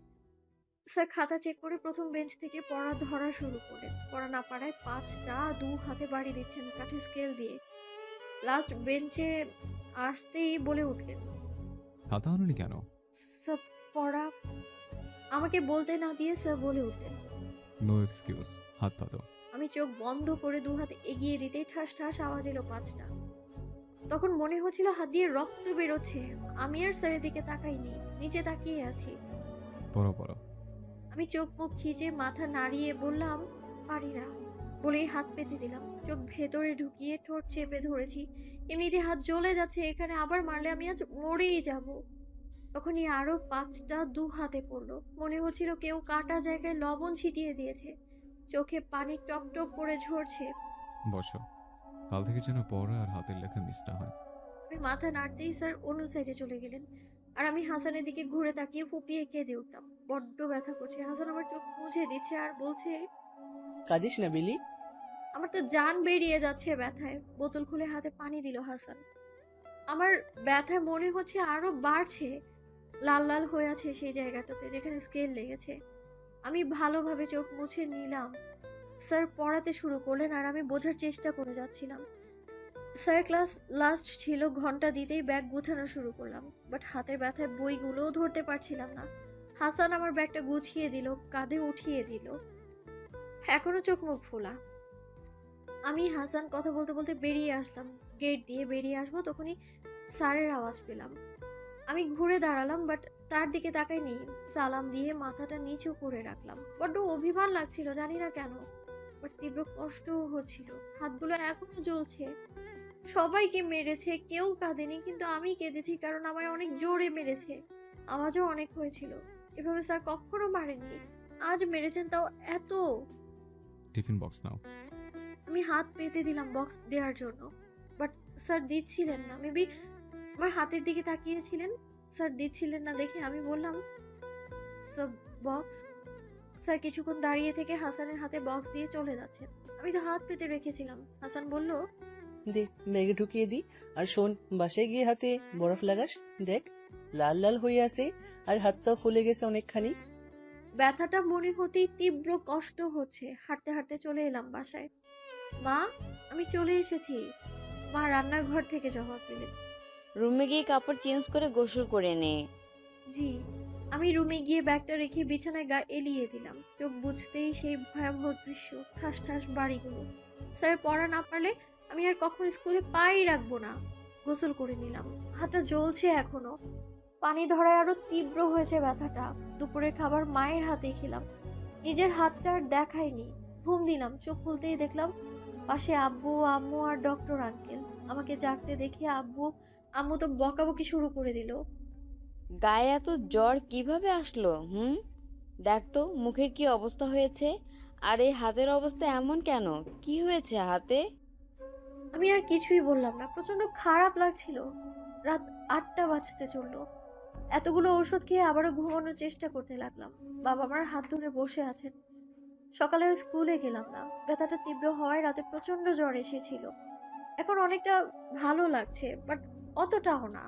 স্যার খাতা চেক করে প্রথম বেঞ্চ থেকে পড়া ধরা শুরু করলেন। পড়া না পারায় 5টা 2 হাতে বাড়ি দিচ্ছেন কাঠি স্কেল দিয়ে। লাস্ট বেঞ্চে আসতেই বলে উঠলেন, খাতা আনোনি কেন? স্যার পড়া। আমাকে বলতে না দিয়ে স্যার বলে উঠলেন। নো এক্সকিউজ, হাত পাতো। আমি চোখ বন্ধ করে 2 হাত এগিয়ে দিতেই ঠাস ঠাস আওয়াজ এলো 5টা। তখন মনে হচ্ছিল হাত দিয়ে রক্ত বেরোচ্ছে। আমি আর স্যারের দিকে তাকাইনি, নিচে তাকিয়ে আছি। পড়ো পড়ো। আমি চোখ মুখ খিচে মাথা নাড়িয়ে বললাম, পারি না বলেই হাত পেতে দিলাম। চোখ ভেতরে ঢুকিয়ে ঠোঁট চেপে ধরেছি। এমনিতে হাত জ্বলে যাচ্ছে, এখানে আবার মারলে আমি আজ মরেই যাব। তখনই আরো 5টা 2 হাতে পড়লো। মনে হচ্ছিল কেউ কাটা জায়গায় লবণ ছিটিয়ে দিয়েছে। চোখে পানি টপ টপ করে ঝরছে। বসো। কাল থেকে যেন পড়া আর হাতের লেখা মিস না হয়। আমি মাথা নাড়তেই স্যার অন্য সাইডে চলে গেলেন, আর আমি হাসানের দিকে ঘুরে তাকিয়ে ফুপিয়ে কেঁদে উঠলাম। বড্ড ব্যথা করছে। হাসান আমার চোখ মুছে দিচ্ছে আর বলছে, কাঁদিস না বেলি। আমার তো জান বেরিয়ে যাচ্ছে ব্যথায়। বোতল খুলে হাতে পানি দিল হাসান। আমার ব্যথা মনে হচ্ছে আরো বাড়ছে। লাল লাল হয়ে আছে সেই জায়গাটাতে যেখানে স্কেল লেগেছে। আমি ভালোভাবে চোখ মুছে নিলাম। স্যার পড়াতে শুরু করলেন আর আমি বোঝার চেষ্টা করে যাচ্ছিলাম। স্যার ক্লাস লাস্ট ছিল, ঘন্টা দিতেই ব্যাগ গুছানো শুরু করলাম। বাট হাতের ব্যথায় বইগুলোও ধরতে পারছিলাম না। হাসান আমার ব্যাগটা গুছিয়ে দিল, কাঁধে উঠিয়ে দিল। এখনো চোখ মুখ ফোলা। আমি হাসান কথা বলতে বলতে বেরিয়ে আসলাম। গেট দিয়ে বেরিয়ে আসবো, তখনই স্যারের আওয়াজ পেলাম। আমি ঘুরে দাঁড়ালাম, বাট তার দিকে তাকাইনি। সালাম দিয়ে মাথাটা নিচু করে রাখলাম। বড্ড অভিমান লাগছিল, জানি না কেন, বাট তীব্র কষ্টও হচ্ছিল। হাতগুলো এখনো জ্বলছে। সবাইকে মেরেছে, কেউ কাঁদেনি, কিন্তু আমি কেঁদেছি কারণ আমায় অনেক জোরে মেরেছে। আওয়াজও অনেক হয়েছিল। এভাবে স্যার কখনো মারেননি, আজ মেরেছেন, তাও এত। টিফিন বক্স নাও। আমি হাত পেতে দিলাম বক্স দেওয়ার জন্য, বাট স্যার দিচ্ছিলেন না। মেবি আমার হাতের দিকে তাকিয়েছিলেন। স্যার দিচ্ছিলেন না দেখে আমি বললাম, স্যার বক্স। স্যার কিছুক্ষণ দাঁড়িয়ে থেকে হাসানের হাতে বক্স দিয়ে চলে যাচ্ছেন। আমি তো হাত পেতে রেখেছিলাম। হাসান বলল, দে ব্যাগে ঢুকিয়ে দি। আর শোন, বাসায় গিয়ে হাতে বরফ লাগাস। দেখ লাল লাল হয়ে আছে, আর হাতটাও ফুলে গেছে অনেকখানি। ব্যথাটা মনে হতেই তীব্র কষ্ট হচ্ছে। হাঁটতে হাঁটতে চলে এলাম বাসায়। মা, আমি চলে এসেছি। মা রান্নাঘর থেকে জবাব দিলেন, রুমে গিয়ে কাপড় চেঞ্জ করে গোসল করে নে। জি। আমি রুমে গিয়ে ব্যাগটা রেখে বিছানায় গা এলিয়ে দিলাম। চোখ বুঝতেই সেই ভয়াবহ দৃশ্য, ঠাস ঠাস বাড়িগুলো। স্যার পড়া না পারলে আমি আর কখনো স্কুলে পাই রাখবো না। গোসল করে নিলাম। হাতটা জ্বলছে এখনো। পানি ধরায় আরো তীব্র হয়েছে ব্যথাটা। দুপুরের খাবার মায়ের হাতে খেলাম। নিজের হাতটা আর দেখাইনি। ঘুম দিলাম, চোখ খুলতেই দেখলাম পাশে আব্বু, আম্মু আর ডক্টর আঙ্কেল। আমাকে জাগতে দেখে আম্মু তো বকাবকি শুরু করে দিল। গায়ে এত জ্বর কিভাবে আসলো? দেখ তো মুখের কি অবস্থা হয়েছে, আর এই হাতের অবস্থা এমন কেন? কি হয়েছে হাতে? আমি আর কিছুই বললাম না, প্রচন্ড খারাপ লাগছিল। রাত 8টা বাজতে চললো। এতগুলো ওষুধ খেয়ে আবারও ঘুমানোর চেষ্টা করতে লাগলাম। বাবা আমার হাত ধরে বসে আছেন। সকালে আর স্কুলে গেলাম না, ব্যথাটা তীব্র হওয়ায় রাতে প্রচন্ড জ্বর এসেছিল। এখন অনেকটা ভালো লাগছে, বাট অতটাও না।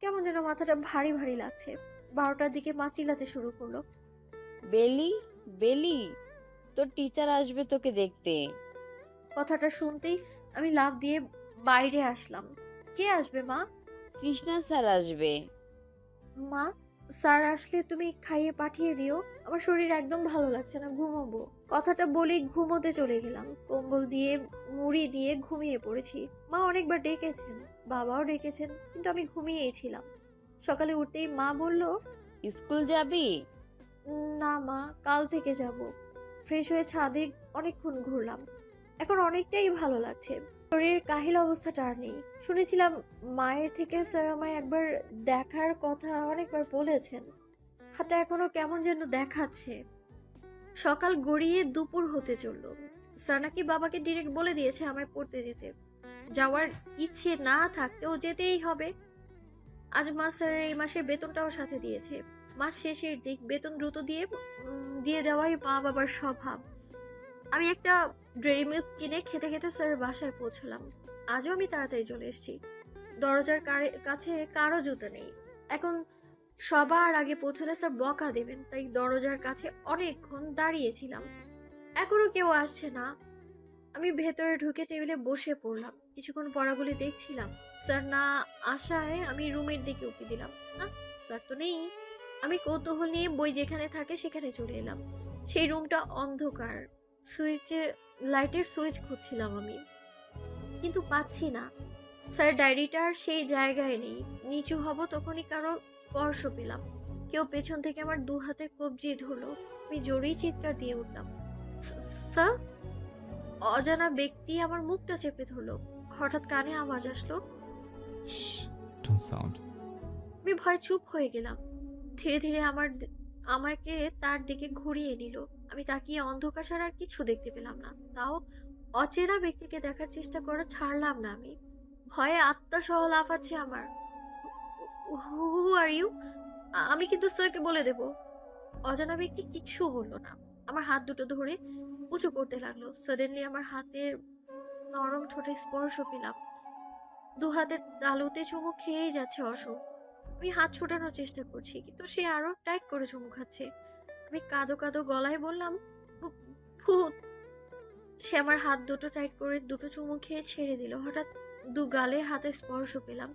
কেমন যেন মাথাটা ভারী ভারী লাগছে। 12টার দিকে মা চিল্লাতে শুরু করলো। বেলি, বেলি, তোর টিচার আসবে তোকে দেখতে। কথাটা শুনতেই আমি লাফ দিয়ে বাইরে আসলাম। কে আসবে মা? কৃষ্ণা স্যার আসবে। মা, স্যার আসলে তুমি খাইয়ে পাঠিয়ে দিও, আমার শরীর একদম ভালো লাগছে না, ঘুমাবো। কথাটা বলেই ঘুমোতে চলে গেলাম। কম্বল দিয়ে মুড়ি দিয়ে ঘুমিয়ে পড়েছি। মা অনেকবার ডেকেছেন, বাবাও ডেকেছেন, কিন্তু আমি ঘুমিয়েই ছিলাম। সকালে উঠতেই মা বলল, স্কুল যাবি? না মা, কাল থেকে যাব। ফ্রেশ হয়ে ছাদে অনেকক্ষণ ঘুরলাম, এখন অনেকটাই ভালো লাগছে। শরীরের কাহিল অবস্থাটা আর নেই। শুনেছিলাম মায়ের থেকে স্যার আমায় একবার দেখার কথা অনেকবার বলেছেন। হাতটা এখনো কেমন যেন দেখাচ্ছে। সকাল গড়িয়ে দুপুর হতে চললো। স্যার নাকি বাবাকে ডিরেক্ট বলে দিয়েছে আমায় পড়তে যেতে। যাওয়ার ইচ্ছে না থাকতেও যেতেই হবে। আজ মা স্যারের এই মাসের বেতনটাও সাথে দিয়েছে। মাস শেষের দিক বেতন দ্রুত দিয়ে দেওয়াই মা বাবার স্বভাব। আমি একটা ডেইরি মিল্ক কিনে খেতে খেতে স্যারের বাসায় পৌঁছলাম। আজও আমি তাড়াতাড়ি চলে এসেছি। দরজার কাছে কারো জুতো নেই। এখন সবার আগে পৌঁছলে স্যার বকা দেবেন, তাই দরজার কাছে অনেকক্ষণ দাঁড়িয়েছিলাম। এখনো কেউ আসছে না। আমি ভেতরে ঢুকে টেবিলে বসে পড়লাম। কিছুক্ষণ পড়াগুলি দেখছিলাম। স্যার না আসায় আমি রুমের দিকে উঁকি দিলাম। না, স্যার তো নেই। আমি কৌতূহল নিয়ে বই যেখানে থাকে সেখানে চলে এলাম। সেই রুমটা অন্ধকার। লাইটের সুইচ খুঁজছিলাম আমি, কিন্তু পাচ্ছি না। স্যার ডায়েরিটা আর সেই জায়গায় নেই। নিচু হব তখনই কারো স্পর্শ পেলাম। কেউ পেছন থেকে আমার 2 হাতের কবজি ধরলো। আমি জোরেই চিৎকার দিয়ে উঠলাম, স্যার! অজানা ব্যক্তি আমার মুখটা চেপে ধরলো। হঠাৎ কানে আওয়াজ আসলো। Don't sound. আমি ভয় চুপ হয়ে গেলাম। ধীরে ধীরে আমাকে তার দিকে ঘুরিয়ে নিল। আমি তাকিয়ে অন্ধকার ছাড়া আর কিছু দেখতে পেলাম না। তাও অচেনা ব্যক্তিকে দেখার চেষ্টা করা ছাড়লাম না আমি। ভয়ে আত্মা সহ লাফাচ্ছে আমার। হু আর ইউ? আমি কিন্তু স্যারকে বলে দেব। অজানা ব্যক্তি কিচ্ছু বললো না। আমার হাত দুটো ধরে উঁচু করতে লাগলো। সাডেনলি আমার হাতের নরম ঠোঁটে স্পর্শ পেলাম। 2 হাতের তালুতে চুমু খেয়েই যাচ্ছে অশোক। আমি হাত ছোটানোর চেষ্টা করছি, কিন্তু সে আরো টাইট করে চুমু খাচ্ছে। আমি কাঁদো কাঁদো গলায় বললাম, ভূত। সে আমার হাত দুটো টাইট করে দুটো চুমু খেয়ে ছেড়ে দিল। হঠাৎ 2 গালে হাতে স্পর্শ পেলাম।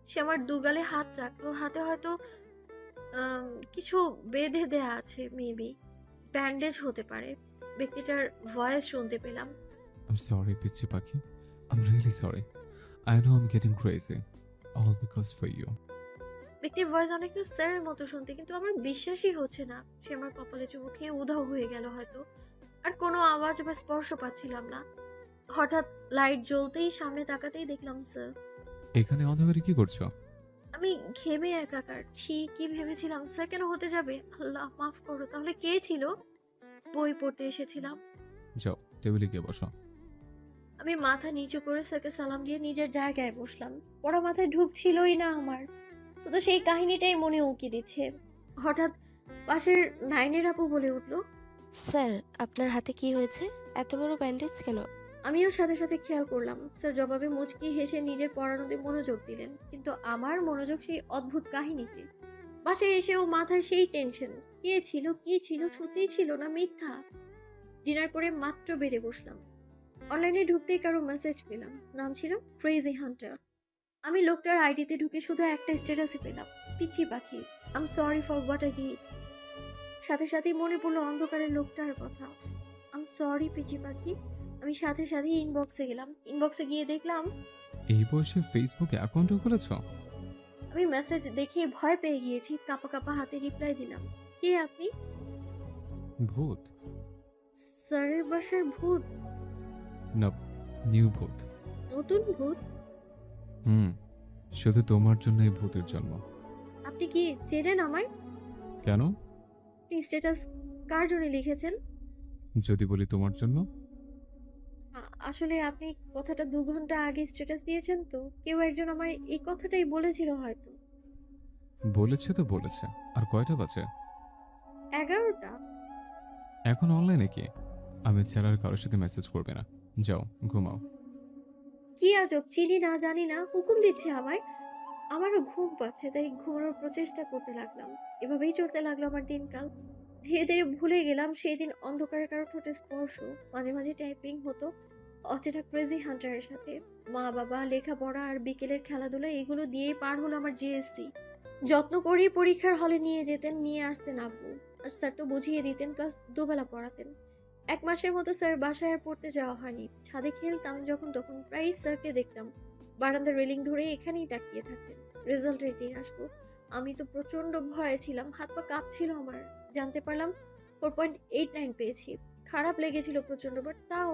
সে আমার 2 গালে হাত রাখলো। হাতে হয়তো কিছু বেঁধে দেয়া আছে, মেবি ব্যান্ডেজ হতে পারে। ব্যক্তিটার ভয়েস শুনতে পেলাম। I'm sorry, পিচ্চি পাখি. I'm really sorry. I know I'm getting crazy. All because for you. ব্যক্তির ভয়েস অনেকটা স্যারের মতো শুনতে, কিন্তু আমার বিশ্বাসই হচ্ছে না। সে আমার কপালে চুমু খেয়ে উধাও হয়ে গেল হয়তো। আর কোনো আওয়াজ বা স্পর্শ পাচ্ছিলাম না। হঠাৎ লাইট জ্বলতেই সামনে তাকাতেই দেখলাম স্যার। এখানে অন্ধকারে কি করছো? আমি ঘেমে একাকার। কি ভেবেছিলাম স্যার কেন হতে যাবে? আল্লাহ মাফ করো। তাহলে কে ছিল? বই পড়তে এসেছিলাম। যাও, টেবিলে গিয়ে বসো। আমি মাথা নিচু করে স্যারকে সালাম দিয়ে নিজের জায়গায় বসলাম। পড়া মাথায় ঢুকছিলই না আমার, শুধু সেই কাহিনীটাই মনে উকি দিচ্ছে। হঠাৎ পাশের 9-এর আপু বলে উঠল, স্যার আপনার হাতে কি হয়েছে? এত বড় ব্যান্ডেজ কেন? আমিও সাথে সাথে খেয়াল করলাম। স্যার জবাবে মুচকি হেসে নিজের পড়ানোতে মনোযোগ দিলেন, কিন্তু আমার মনোযোগ সেই অদ্ভুত কাহিনীতে। বাসায় এসেও মাথায় সেই টেনশন। কে ছিল, কি ছিল, সত্যিই ছিল না মিথ্যা? ডিনার করে মাত্র বেড়ে বসলাম। অনলাইনে ঢুকতেই কারো মেসেজ পেলাম। নাম ছিল ক্রেজি হান্টার। আমি লোকটার আইডিতে ঢুকে শুধু একটা স্ট্যাটাসই পেলাম, পিচ্চি পাখি, I am sorry for what I did. সাথে সাথেই মনে পড়লো অন্ধকারের লোকটার কথা। আই এম সরি পিচ্চি পাখি। আমি সাথে সাথেই ইনবক্সে গেলাম। ইনবক্সে গিয়ে দেখলাম এই বয়সে ফেসবুক অ্যাকাউন্টও খুলেছো? আমি মেসেজ দেখে ভয় পেয়ে গিয়েছি। কাঁপা কাঁপা হাতে রিপ্লাই দিলাম, কে আপনি? ভূত? স্যারের বাসার ভূত? না, নিউ ভূত। নতুন ভূত? হুম, শুধু তোমার জন্য এই ভূতের জন্ম। আপনি কি চেনেন আমায়? কেন? আপনি স্ট্যাটাস কার জন্য লিখেছেন? যদি বলি তোমার জন্য? আসলে আপনি কথাটা 2 ঘন্টা আগে স্ট্যাটাস দিয়েছেন তো, কেউ একজন আমায় এই কথাটাই বলেছিল হয়তো। বলেছে তো বলেছে, আর কয়টা বাজে? 11টা। এখন অনলাইনে কি? আমি ছাড়া আর কারোর সাথে মেসেজ করবে না, যাও ঘুমাও। কি আজব, চিনি না জানি না হুকুম দিচ্ছে আমায়। আমারও ঘুম পাচ্ছে, তাই ঘুমানোর প্রচেষ্টা করতে লাগলাম। এভাবেই চলতে লাগলো আমার দিনকাল। ধীরে ধীরে ভুলে গেলাম সেই দিন অন্ধকারে কারো ঠোঁটে স্পর্শ। মাঝে মাঝে টাইপিং হতো অচেনা ক্রেজি হান্টারের সাথে। মা বাবা, লেখাপড়া আর বিকেলের খেলাধুলা, এগুলো দিয়েই পার হলো আমার জিএসসি। যত্ন করেই পরীক্ষার হলে নিয়ে যেতেন, নিয়ে আসতেন আব্বু। আর স্যার তো বুঝিয়ে দিতেন, প্লাস দুবেলা পড়াতেন। 1 মাসের মতো স্যার বাসায় আর পড়তে যাওয়া হয়নি। ছাদে খেলতাম যখন তখন, প্রায়ই স্যারকে দেখতাম বারান্দার রেলিং ধরে এখানেই তাকিয়ে থাকতেন। রেজাল্টের দিন আসতো, আমি তো প্রচন্ড ভয়ে ছিলাম, হাত পা কাঁপছিল আমার। জানতে পারলাম 4.89 পেয়েছি। খারাপ লেগেছিল প্রচন্ড, বাট তাও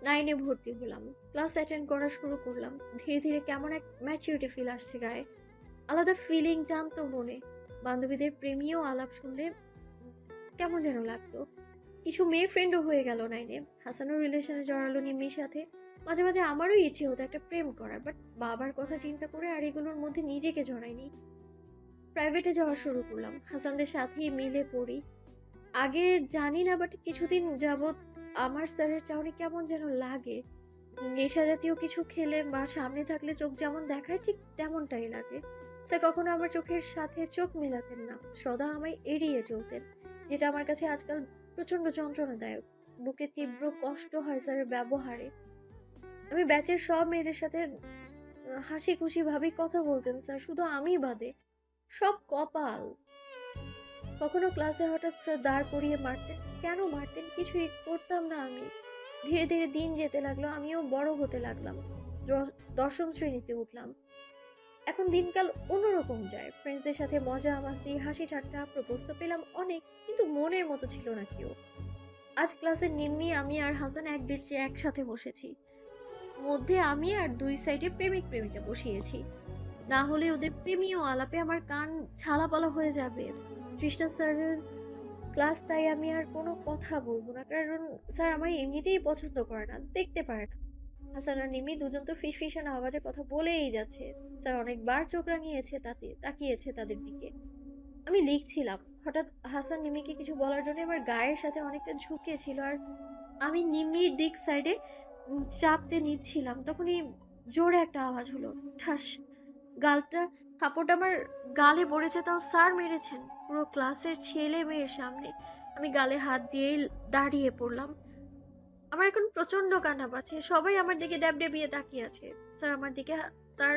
9-এ ভর্তি হলাম। ক্লাস অ্যাটেন্ড করা শুরু করলাম। ধীরে ধীরে কেমন এক ম্যাচিউরিটি ফিল আসছে গায়ে, আলাদা ফিলিং টানতো মনে। বান্ধবীদের প্রেমীয় আলাপ শুনলে কেমন যেন লাগতো। কিছু মেয়ে ফ্রেন্ডও হয়ে গেল 9-এ। হাসানও রিলেশনে জড়ালো নিম্মির সাথে। মাঝে মাঝে আমারও ইচ্ছে হতো একটা প্রেম করার, বাট বাবার কথা চিন্তা করে আর এগুলোর মধ্যে নিজেকে জড়াইনি। প্রাইভেটে যাওয়া শুরু করলাম, হাসানদের সাথেই মিলে পড়ি। আগে জানি না, বাট কিছুদিন যাবৎ আমার স্যারের চাউনি কেমন যেন লাগে। নেশা জাতীয় কিছু খেলে বা সামনে থাকলে চোখ যেমন দেখায় ঠিক তেমনটাই লাগে। স্যার কখনো আমার চোখের সাথে চোখ মেলাতেন না, সদা আমায় এড়িয়ে চলতেন, যেটা আমার কাছে আজকাল প্রচন্ড যন্ত্রণাদায়ক। বুকে তীব্র কষ্ট হয় স্যারের ব্যবহারে। আমি ব্যাচের সব মেয়েদের সাথে হাসি খুশি ভাবেই কথা বলতেন স্যার, শুধু আমি বাদে। সব কপাল। কখনো ক্লাসে হঠাৎ স্যার দাঁড় করিয়ে মারতেন। কেন মারতেন কিছুই করতাম না আমি। ধীরে ধীরে দিন যেতে লাগলো, আমিও বড় হতে লাগলাম। 10ম শ্রেণীতে উঠলাম। এখন দিনকাল অন্যরকম যায়। ফ্রেন্ডসদের সাথে মজা মাস্তি, হাসি ঠাট্টা, প্রপোজ তো পেলাম অনেক, কিন্তু মনের মতো ছিল না কেউ। আজ ক্লাসের নিম্মি, আমি আর হাসান এক বেঞ্চে একসাথে বসেছি। মধ্যে আমি আর 2 সাইডে প্রেমিক প্রেমিকা বসিয়েছি। না হলে ওদের প্রেমীয় আলাপে আমার কান ছালাপালা হয়ে যাবে। তৃষ্ণা স্যারের ক্লাস, তাই আমি আর কোনো কথা বলবো না, কারণ স্যার আমায় এমনিতেই পছন্দ করে না, দেখতে পারে না। হাসান আর নিমি দুজন তো ফিসফিসানো আওয়াজে কথা বলেই যাচ্ছে। স্যার অনেকবার চোখ রাঙিয়েছে, তাকিয়েছে তাদের দিকে। আমি লিখছিলাম, হঠাৎ হাসান নিমিকে কিছু বলার জন্য আমার গায়ের সাথে অনেকটা ঝুঁকেছিল, আর আমি নিমির দিক সাইডে চাপতে নিচ্ছিলাম। তখনই জোরে একটা আওয়াজ হলো, ঠাস। গালটা থাপড়টা আমার গালে পড়েছে, তাও স্যার মেরেছেন পুরো ক্লাসের ছেলে মেয়ের সামনে। আমি গালে হাত দিয়ে দাঁড়িয়ে পড়লাম। আমার এখন প্রচন্ড কান্না পাচ্ছে। সবাই আমার দিকে ড্যাবডেবিয়ে তাকিয়ে আছে। স্যার আমার দিকে তার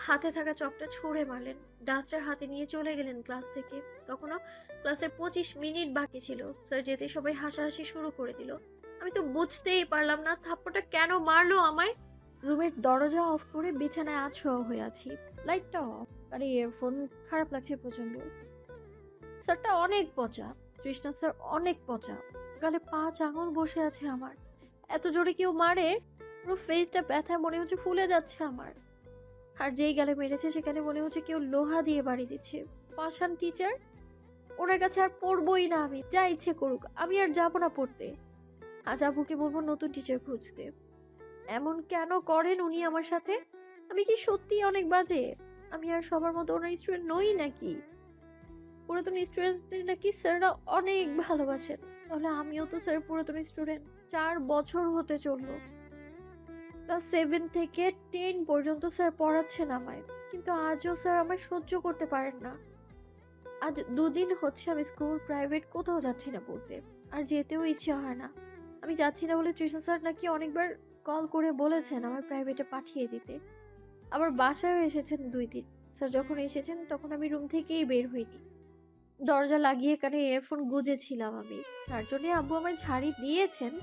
হাতে থাকা চকটা ছুঁড়ে মারলেন, ডাস্টার হাতে নিয়ে চলে গেলেন ক্লাস থেকে। তখনও ক্লাসের 25 মিনিট বাকি ছিল। স্যার যেতে সবাই হাসাহাসি শুরু করে দিল। আমি তো বুঝতেই পারলাম না থাপ্পড়টা কেন মারলো আমায়। রুমের দরজা অফ করে বিছানায় আছড়া হয়ে আছি, লাইটটা অফ, আর ইয়ারফোন খারাপ লাগছে প্রচন্ড। স্যারটা অনেক পচা, তৃষ্ণা স্যার অনেক পচা। গালে 5 আঙুল বসে আছে আমার। এত জোরে কেউ মারে, পুরো ফেসটা ব্যথায় মনে হচ্ছে ফুলে যাচ্ছে আমার। আর যেই গালে মেরেছে সেখানে মনে হচ্ছে কেউ লোহা দিয়ে বাড়ি দিচ্ছে। পাষাণ টিচার, ওনার কাছে আর পড়বই না আমি, যা ইচ্ছে করুক, আমি আর যাবো না পড়তে। আজ আবুকে বলবো নতুন টিচার খুঁজতে। এমন কেন করেন উনি আমার সাথে? আমি কি সত্যি অনেক বাজে? আমি আর সবার মতো ওনার স্টুডেন্ট নই নাকি? পুরাতন স্টুডেন্টদের নাকি স্যাররা অনেক ভালোবাসেন, তাহলে আমিও তো স্যার পুরাতন স্টুডেন্ট। 4 বছর হতে চললো। ক্লাস 7 থেকে 10 পর্যন্ত স্যার পড়াচ্ছেন আমায়, কিন্তু আজও স্যার আমায় সহ্য করতে পারেন না। আজ 2 দিন হচ্ছে আমি স্কুল প্রাইভেট কোথাও যাচ্ছি না পড়তে, আর যেতেও ইচ্ছে হয় না। আমি যাচ্ছি না বলে তৃষ্ণা স্যার নাকি অনেকবার কল করে বলেছেন আমার প্রাইভেটে পাঠিয়ে দিতে। আবার বাসায়ও এসেছেন 2 দিন। স্যার যখন এসেছেন তখন আমি রুম থেকেই বের হইনি। দরজা লাগিয়ে কানে ইয়ারফোন গুজেছিলাম আমি। তার জন্য আব্বু আমায় ঝাড়ি দিয়েছেন।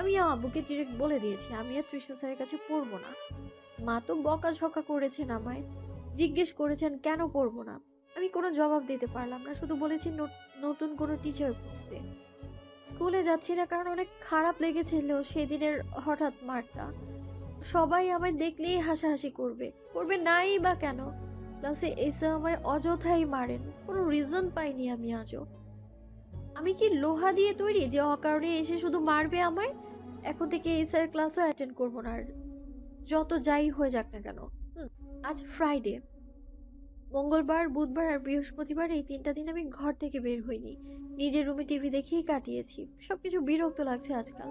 আমি আব্বুকে ডিরেক্ট বলে দিয়েছি আমি আর তৃষ্ণা স্যারের কাছে পড়বো না। মা তো বকাঝকা করেছেন আমায়, জিজ্ঞেস করেছেন কেন পড়বো না। আমি কোনো জবাব দিতে পারলাম না, শুধু বলেছি নতুন কোনো টিচার খুঁজতে। স্কুলে যাচ্ছি না কারণ অনেক খারাপ লেগেছিল সেদিনের হঠাৎ মারটা। সবাই আমায় দেখলেই হাসাহাসি করবে নাই বা কেন? ক্লাসে এসে আমায় অযথাই মারেন, কোনো রিজন পাইনি আমি আজও। আমি কি লোহা দিয়ে তৈরি যে অকারণে এসে শুধু মারবে আমায়? এখন থেকে এই স্যার ক্লাসও অ্যাটেন্ড করবো না আর, যত যাই হয়ে যাক না কেন। আজ ফ্রাইডে, মঙ্গলবার, বুধবার আর বৃহস্পতিবার এই 3টা দিন আমি ঘর থেকে বের হইনি। নিজের রুমে টিভি দেখেই কাটিয়েছি। সবকিছু বিরক্ত লাগছে আজকাল।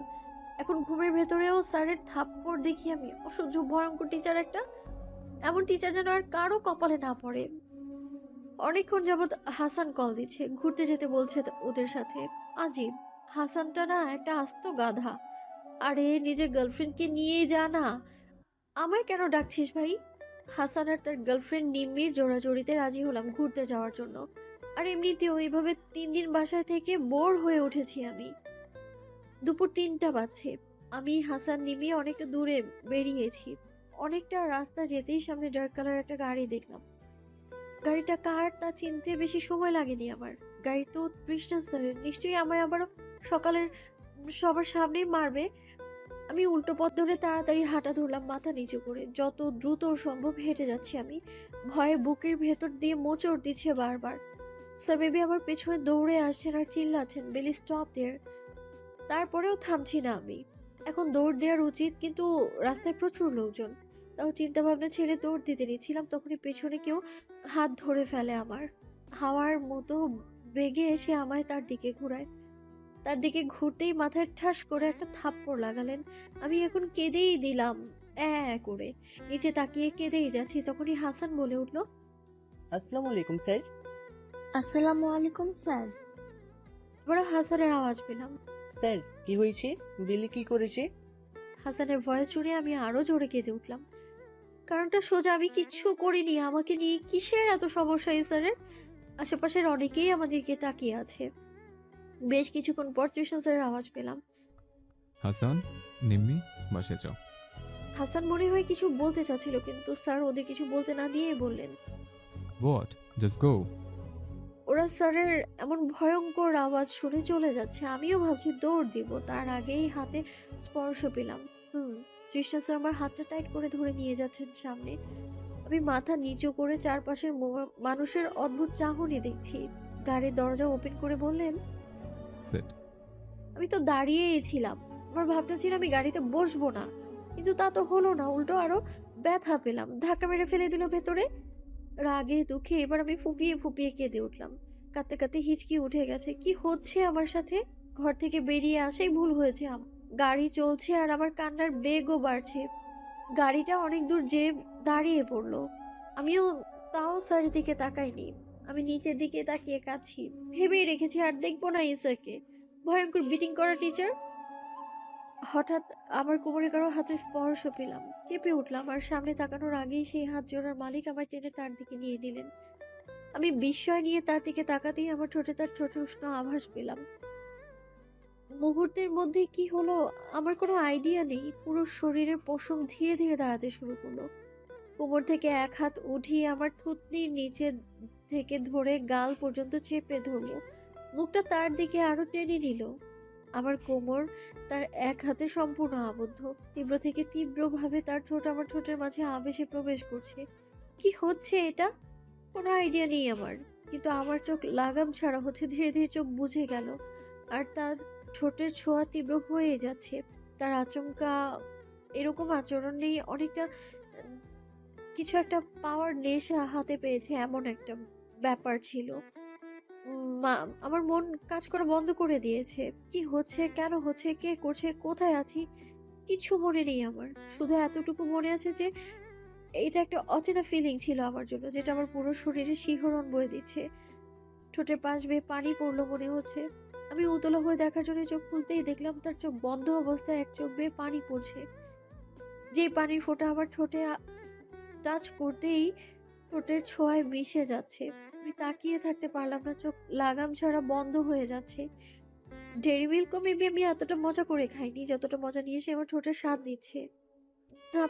এখন ঘুমের ভেতরেও স্যারের থাপ্পড় দেখি আমি। অসহ্য ভয়ঙ্কর টিচার একটা। এমন টিচার যেন আর কারো কপালে না পড়ে। অনেকক্ষণ যাবৎ হাসান কল দিচ্ছে, ঘুরতে যেতে বলছে ওদের সাথে। আজীব, হাসানটা না একটা আস্ত গাধা। আরে নিজের গার্লফ্রেন্ডকে নিয়ে যা না, আমায় কেন ডাকছিস ভাই? হাসান আর তার গার্লফ্রেন্ড নিম্মির জোড়াজোড়িতে রাজি হলাম ঘুরতে যাওয়ার জন্য। আর এমনিতেও এইভাবে 3 দিন বাসায় থেকে বোর হয়ে উঠেছি আমি। দুপুর 3টা বাজছে। আমি, হাসান, নিমি অনেকটা দূরে বেরিয়েছি। অনেকটা রাস্তা যেতেই সামনে ডার্ক কালার একটা গাড়ি দেখলাম। গাড়িটা কার তা চিনতে বেশি সময় লাগেনি আমার। গাড়ি তো তৃষ্ণা স্যারের। নিশ্চয়ই আমায় আবারও সকালের সবার সামনেই মারবে। আমি উল্টো পথ ধরে তাড়াতাড়ি হাঁটা ধরলাম মাথা নিচু করে। যত দ্রুত সম্ভব হেঁটে যাচ্ছি আমি। ভয়ে বুকের ভেতর দিয়ে মোচড় দিচ্ছে বারবার। স্যার বেবি আমার পেছনে দৌড়ে আসছেন আর চিল্লাচ্ছেন, বেলি স্টপ দেয়ার। তারপরেও থামছি না আমি। এখন দৌড় দেওয়ার উচিত, কিন্তু রাস্তায় প্রচুর লোকজন। তাও চিন্তা ভাবনা ছেড়ে দৌড় দিতে নিচ্ছিলাম, তখনই পেছনে কেউ হাত ধরে ফেলে আমার। হাওয়ার মতো বেগে এসে আমায় তার দিকে ঘুরায়। তার দিকে ঘুরতেই মাথায় ঠাস করে একটা থাপ্পড় লাগালেন। আমি এখন কেঁদেই দিলাম করে। নিচে তাকিয়ে কেঁদেই যাচ্ছি, তখনই হাসান বলে উঠল, আসসালামু আলাইকুম স্যার। আসসালামু আলাইকুম স্যার। এবার হাসানের আওয়াজ পেলাম। স্যার কি হয়েছে? বিলি কি করেছে? হাসানের ভয়েস শুনে আমি আরো জোরে কেঁদে উঠলাম। কারণটা সোজা, আমি কিচ্ছু করিনি। আমাকে নিয়ে কিসের এত সমস্যা এই স্যারের? আশেপাশের অনেকেই আমাদেরকে তাকিয়ে আছে। বেশ কিছুক্ষণ পর টিউশন স্যারের আওয়াজ পেলাম। হাসান, নিম্মি, বাসায় যাও। হাসান মনে হয় কিছু বলতে চাচ্ছিল, কিন্তু স্যার ওদের কিছু বলতে না দিয়েই বললেন, হোয়াট, জাস্ট গো। ওরা স্যারের এমন ভয়ঙ্কর আওয়াজ শুনে চলে যাচ্ছে। আমিও ভাবছি দৌড় দিব, তার আগেই হাতে স্পর্শ পেলাম। তৃষ্ণা স্যার আমার হাতটা টাইট করে ধরে নিয়ে যাচ্ছেন সামনে। আমি মাথা নিচু করে চারপাশের মানুষের অদ্ভুত চাহনি দেখছি। গাড়ির দরজা ওপেন করে বললেন, সিট। আমি তো দাঁড়িয়েই ছিলাম। আমার ভাবনা ছিল আমি গাড়িতে বসবো না, কিন্তু তা তো হলো না। উল্টো আরো ব্যথা পেলাম। ধাক্কা মেরে ফেলে দিল ভেতরে। রাগে দুঃখে এবার আমি ফুপিয়ে ফুপিয়ে কেঁদে উঠলাম। কাঁদতে কাঁদতে হিচকি উঠে গেছে। কি হচ্ছে আমার সাথে? ঘর থেকে বেরিয়ে আসাই ভুল হয়েছে আমার। গাড়ি চলছে আর আমার কান্নার বেগও বাড়ছে। গাড়িটা অনেক দূর যেয়ে দাঁড়িয়ে পড়লো। আমিও তাও স্যারের দিকে তাকাইনি। আমি নিচের দিকে তাকিয়ে কাঁদছি। ভেবেই রেখেছি আর দেখবো না এই স্যারকে। ভয়ঙ্কর বিটিং করা টিচার। হঠাৎ আমার কোমরে কারো হাতে স্পর্শ পেলাম। কেঁপে উঠলাম আর সামনে তাকানোর আগেই সেই হাত জোড়ার মালিক আমায় টেনে তার দিকে নিয়ে নিলেন। আমি বিস্ময় নিয়ে তার দিকে তাকাতেই আমার ঠোঁটে তার ঠোঁটের উষ্ণ আভাস পেলাম। মুহূর্তের মধ্যে কি হলো আমার কোনো আইডিয়া নেই। পুরো শরীরের পশম ধীরে ধীরে দাঁড়াতে শুরু করলো। কোমর থেকে এক হাত উঠিয়ে আমার থুতনির নিচে থেকে ধরে গাল পর্যন্ত চেপে ধরলো। মুখটা তার দিকে আরো টেনে নিল। আমার কোমর তার এক হাতে সম্পূর্ণ আবদ্ধ। তীব্র থেকে তীব্রভাবে তার ঠোঁট আমার ঠোঁটের মাঝে আবেশে প্রবেশ করছে। কি হচ্ছে এটা? কোনো আইডিয়া নেই আমার, কিন্তু আমার চোখ লাগাম ছাড়া হচ্ছে। ধীরে ধীরে চোখ বুজে গেল আর তার ঠোঁটের ছোঁয়া তীব্র হয়ে যাচ্ছে। তার আচমকা এরকম আচরণ নেই, অনেকটা কিছু একটা পাওয়ার নেশা হাতে পেয়েছে এমন একটা ব্যাপার ছিল। আমার মন কাজ করা বন্ধ করে দিয়েছে। কি হচ্ছে, কেন হচ্ছে, কে করছে, কোথায় আছি, কিছু মনে নেই আমার। শুধু এতটুকু মনে আছে যে এটা একটা অচেনা ফিলিং ছিল আমার জন্য, যেটা আমার পুরো শরীরে শিহরণ বয়ে দিচ্ছে। ঠোঁটের পাশ বেয়ে পানি পড়লো মনে হচ্ছে। আমি উতলা হয়ে দেখার জন্য চোখ খুলতেই দেখলাম তার চোখ বন্ধ অবস্থায় এক চোখ বেয়ে পানি পড়ছে। যেই পানির ফোঁটা আমার ঠোঁটে টাচ করতেই ঠোঁটের ছোঁয়ায় মিশে যাচ্ছে। আমি তাকিয়ে থাকতে পারলাম না, চোখ লাগাম ছাড়া বন্ধ হয়ে যাচ্ছে। ডেরি মিল্কও মেবি আমি এতটা মজা করে খাইনি যতটা মজা নিয়ে সে আমার ঠোঁটের স্বাদ নিচ্ছে।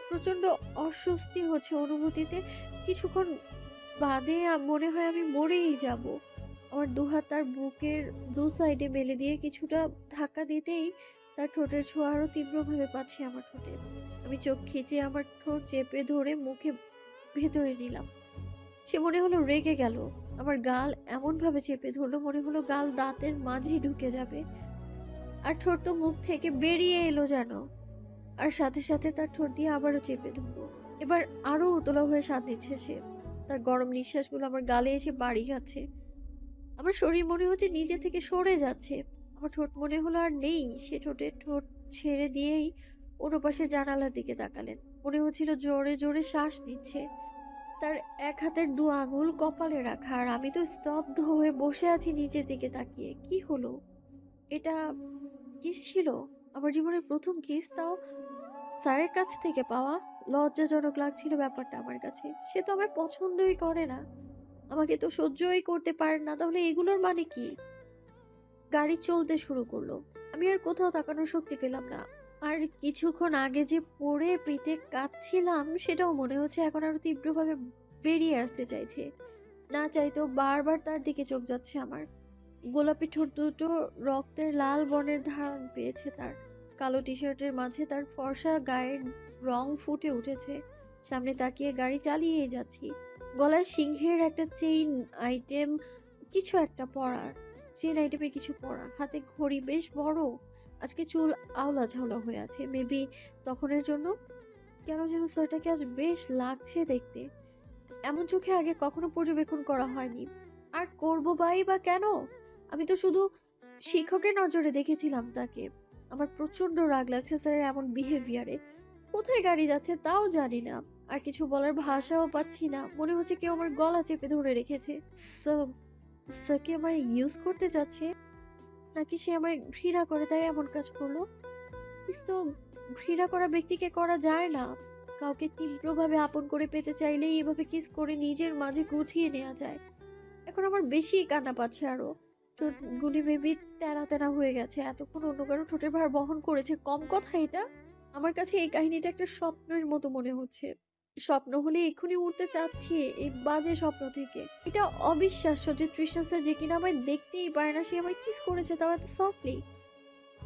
প্রচন্ড অস্বস্তি হচ্ছে অনুভূতিতে। কিছুক্ষণ বাদে মনে হয় আমি মরেই যাব। আমার দুহাত তার বুকের দু সাইডে মেলে দিয়ে কিছুটা ধাক্কা দিতেই তার ঠোঁটের ছোঁয়া আরো তীব্রভাবে পাচ্ছে আমার ঠোঁটে। আমি চোখ খিচে আমার ঠোঁট চেপে ধরে মুখে ভেতরে নিলাম। সে মনে হলো রেগে গেল। আমার গাল এমনভাবে চেপে ধরলো মনে হলো গাল দাঁতের মাঝেই ঢুকে যাবে। আর ঠোঁট তো মুখ থেকে বেরিয়ে এলো যেন। আর সাথে সাথে তার ঠোঁট দিয়ে আবারও চেপে ধরলো। এবার আরো উতলা হয়ে স্বাদ নিচ্ছে সে। তার গরম নিঃশ্বাসগুলো আমার গালে এসে বাড়ি খাচ্ছে। আমার শরীর মনে হচ্ছে নিজে থেকে সরে যাচ্ছে। আমার ঠোঁট মনে হলো আর নেই। সে ঠোঁটে ঠোঁট ছেড়ে দিয়েই অন্য পাশে জানালার দিকে তাকালেন। মনে হচ্ছিল জোরে জোরে শ্বাস নিচ্ছে। তার এক হাতের দু আঙুল কপালে রাখা, আর আমি তো স্তব্ধ হয়ে বসে আছি নিচের দিকে তাকিয়ে। কি হলো? এটা কিস ছিল? আমার জীবনের প্রথম কিস, তাও স্যারের কাছ থেকে পাওয়া। লজ্জাজনক লাগছিল ব্যাপারটা আমার কাছে। সে তো আমায় পছন্দই করে না, আমাকে তো সহ্যই করতে পারে না। তাহলে এগুলোর মানে কি? গাড়ি চলতে শুরু করলো। আমি আর কোথাও তাকানোর শক্তি পেলাম না। আর কিছুক্ষণ আগে যে পড়ে পেটে কাঁদছিলাম সেটাও মনে হচ্ছে এখন আরো তীব্রভাবে বেরিয়ে আসতে চাইছে। না চাইতেও বারবার তার দিকে চোখ যাচ্ছে আমার। গোলাপি ঠোঁট দুটো রক্তের লাল বর্ণের ধারণ পেয়েছে তার। কালো টি শার্টের মাঝে তার ফর্সা গায়ের রং ফুটে উঠেছে। সামনে তাকিয়ে গাড়ি চালিয়েই যাচ্ছি। গলায় সিংহের একটা চেইন আইটেম কিছু একটা পরা, চেইন আইটেমের কিছু পরা, হাতে ঘড়ি বেশ বড়। আজকে চুল আওলা ঝাওলা হয়ে আছে, মেবি তখনের জন্য। কেন যেন স্যারটাকে আজ বেশ লাগছে দেখতে। এমন চোখে আগে কখনো পর্যবেক্ষণ করা হয়নি। আর করবো বা কেন? আমি তো শুধু শিক্ষকের নজরে দেখেছিলাম তাকে। আমার প্রচন্ড রাগ লাগছে স্যারের এমন বিহেভিয়ারে। কোথায় গাড়ি যাচ্ছে তাও জানি না, আর কিছু বলার ভাষাও পাচ্ছি না। মনে হচ্ছে কেউ আমার গলা চেপে ধরে রেখেছে। স্যার কি আমায় ইউজ করতে চাচ্ছে, নাকি সে আমায় ঘৃণা করে তাই এমন কাজ করলো? কিন্তু ঘৃণা করা ব্যক্তিকে করা যায় না। কাউকে তীব্রভাবে আপন করে পেতে চাইলেই এভাবে কিস করে নিজের মাঝে গুছিয়ে নেওয়া যায়। এখন আমার বেশি কান্না পাচ্ছে আরো। ঠোঁটগুলি বেবি তেরা তেরা হয়ে গেছে। এতক্ষণ অন্য কারো ঠোঁটের ভার বহন করেছে, কম কথা এটা? আমার কাছে এই কাহিনীটা একটা স্বপ্নের মতো মনে হচ্ছে। স্বপ্ন হলে এক্ষুনি উঠতে চাচ্ছি এই বাজে স্বপ্ন থেকে। এটা অবিশ্বাস্য যে তৃষ্ণা স্যার, যে কিনা আমায় দেখতেই পারে না, সে আমায় কিস করেছে, তাও এত সফটলি।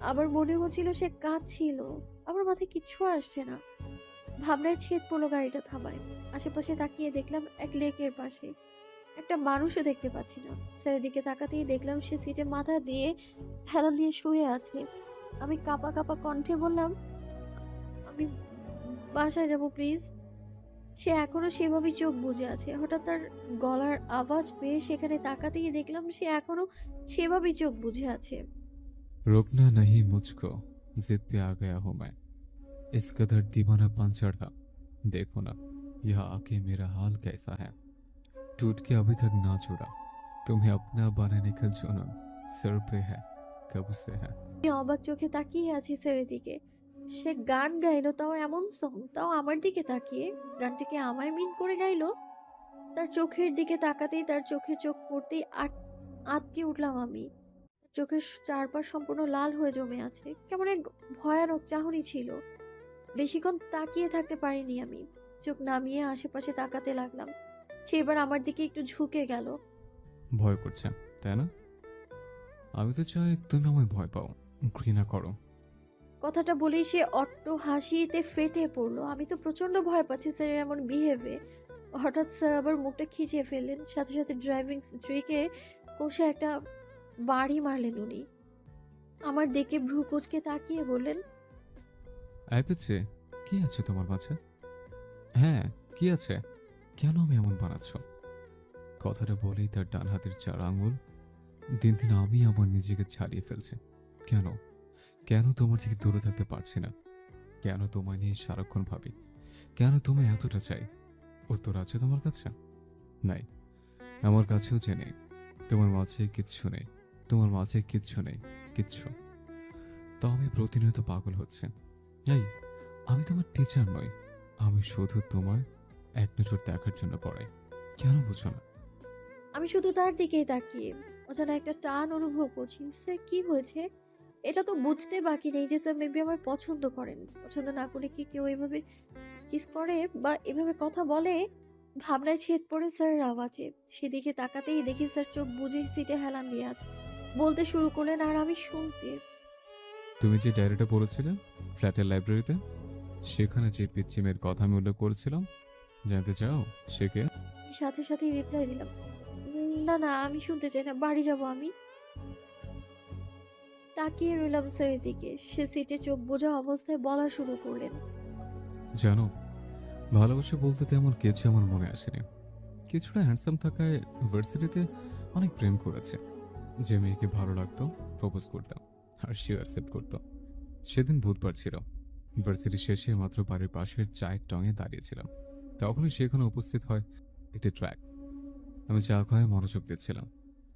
আবার মনে হচ্ছিল সে কাঁদছিল। আমার মাথায় কিচ্ছু আসছে না। ভাবনায় ছেদ পড়লো গাড়িটা থামায়। আশেপাশে তাকিয়ে দেখলাম এক লেকের পাশে একটা মানুষও দেখতে পাচ্ছি না। স্যারের দিকে তাকাতেই দেখলাম সে সিটে মাথা দিয়ে হেলান দিয়ে শুয়ে আছে। আমি কাঁপা কাঁপা কণ্ঠে বললাম, আমি বাসায় যাব প্লিজ। সে এখনো সেভাবেই চোখ বুজে আছে। হঠাৎ তার গলার আওয়াজ পেয়ে সেখানে তাকাতেই দেখলাম সে এখনো সেভাবেই চোখ বুজে আছে। रोकना नहीं मुझको, जिद पे आ गया हूं मैं, इस कदर दीवानापन चढ़ा, देखो ना यहाँ आके मेरा हाल कैसा है, टूट के अभी तक ना जुड़ा, तुम्हें अपना बनाने का जुनून सिर पे है, कब से है। আমি অবাক চোখে তাকিয়ে আছি স্যারের দিকে। সে গান গাইলো, তাও এমন সং, তাও আমার দিকে তাকিয়ে। গানটাকে আমায় মিন করে গাইলো। তার চোখের দিকে তাকাতেই, তার চোখে চোখ পড়তেই আটকে উঠলাম আমি। চোখের চারপাশ সম্পূর্ণ লাল হয়ে জমে আছে। কেমন এক ভয়ানক চাহনি ছিল। বেশিক্ষণ তাকিয়ে থাকতে পারিনি আমি। চোখ নামিয়ে আশেপাশে তাকাতে লাগলাম। সে এবার আমার দিকে একটু ঝুঁকে গেল। ভয় করছে তাই না? আমি তো চাই তুমি আমায় ভয় পাও, ঘৃণা করো। কথাটা বলেই সে অট্ট হাসিতে ফেটে পড়লো। আমি তো প্রচন্ড ভয় পাচ্ছি স্যারের এমন বিহেভে। হঠাৎ স্যার আবার মুখটা খিচিয়ে ফেললেন, সাথে সাথে ড্রাইভিং স্ট্রিকে কষে একটা বাড়ি মারলেন উনি। আমার দিকে ভ্রু কুঁচকে তাকিয়ে বললেন, আইপেছে কি আছে তোমার মাঝে? হ্যাঁ কি আছে? কেন আমি এমন বানাচ্ছ? কথাটা বলেই তার ডান হাতের 4 আঙুল দিন দিন আমি আমার নিজেকে ছাড়িয়ে ফেলছি। কেন কেন তোমার থেকে দূরে থাকতে পারছি না? কেন তোমায় নিয়ে সারাক্ষণ ভাবি? কেন তোমায় এতটা চাই? উত্তর আছে তোমার কাছে? নাই, আমার কাছেও যে নেই। তোমার মাঝে কিচ্ছু নেই, তোমার মাঝে কিচ্ছু নেই, কিচ্ছু। তাও আমি প্রতিনিয়ত পাগল হচ্ছে। এই আমি তোমার টিচার নই, আমি শুধু তোমার এক নজর দেখার জন্য পড়াই। কেন বুঝো না? আমি শুধু তার দিকেই তাকিয়ে অজানা একটা টান অনুভব করছি। স্যার কি হয়েছে? এটা তো বুঝতে বাকি নেই যে স্যার মেবি আমায় পছন্দ করেন। পছন্দ না করে কি কেউ এভাবে কিস করে বা এভাবে কথা বলে? ভাবনায় ছেদ পড়ে স্যারের আওয়াজে। সেদিকে তাকাতেই দেখি স্যার চোখ বুজে সিটে হেলান দিয়ে আছে। বলতে শুরু করলেন আর আমি শুনতে। তুমি যে ডায়েরিটা পড়েছিলে ফ্ল্যাটের লাইব্রেরিতে, সেখানে যে পিচ্চি মেয়ের কথা আমি উল্লেখ করেছিলাম, জানতে চাও সে কে? সাথে সাথেই রিপ্লাই দিলাম, না না আমি শুনতে চাই না, বাড়ি যাব আমি।" তাকিয়ে রইলাম স্যারের দিকে। সে সিটে চোখ বোঝা অবস্থায় বলা শুরু করলেন, জানো, ভালোবাসা বলতে তেমন কিছু আমার মনে আসেনি। কিছুটা হ্যান্ডসাম থাকায় ভার্সিটিতে অনেক প্রেম করেছে। যে মেয়েকে ভালো লাগতো প্রপোজ করতাম, আর সেও অ্যাকসেপ্ট করতো। সেদিন বুধবার ছিল, ভার্সিটি শেষে মাত্র বাড়ির পাশের চায়ের টঙে দাঁড়িয়েছিলাম। তখনই সেখানে উপস্থিত হয় একটি ট্র্যাক। আমি চা খাওয়ায় মনোযোগ দিচ্ছিলাম,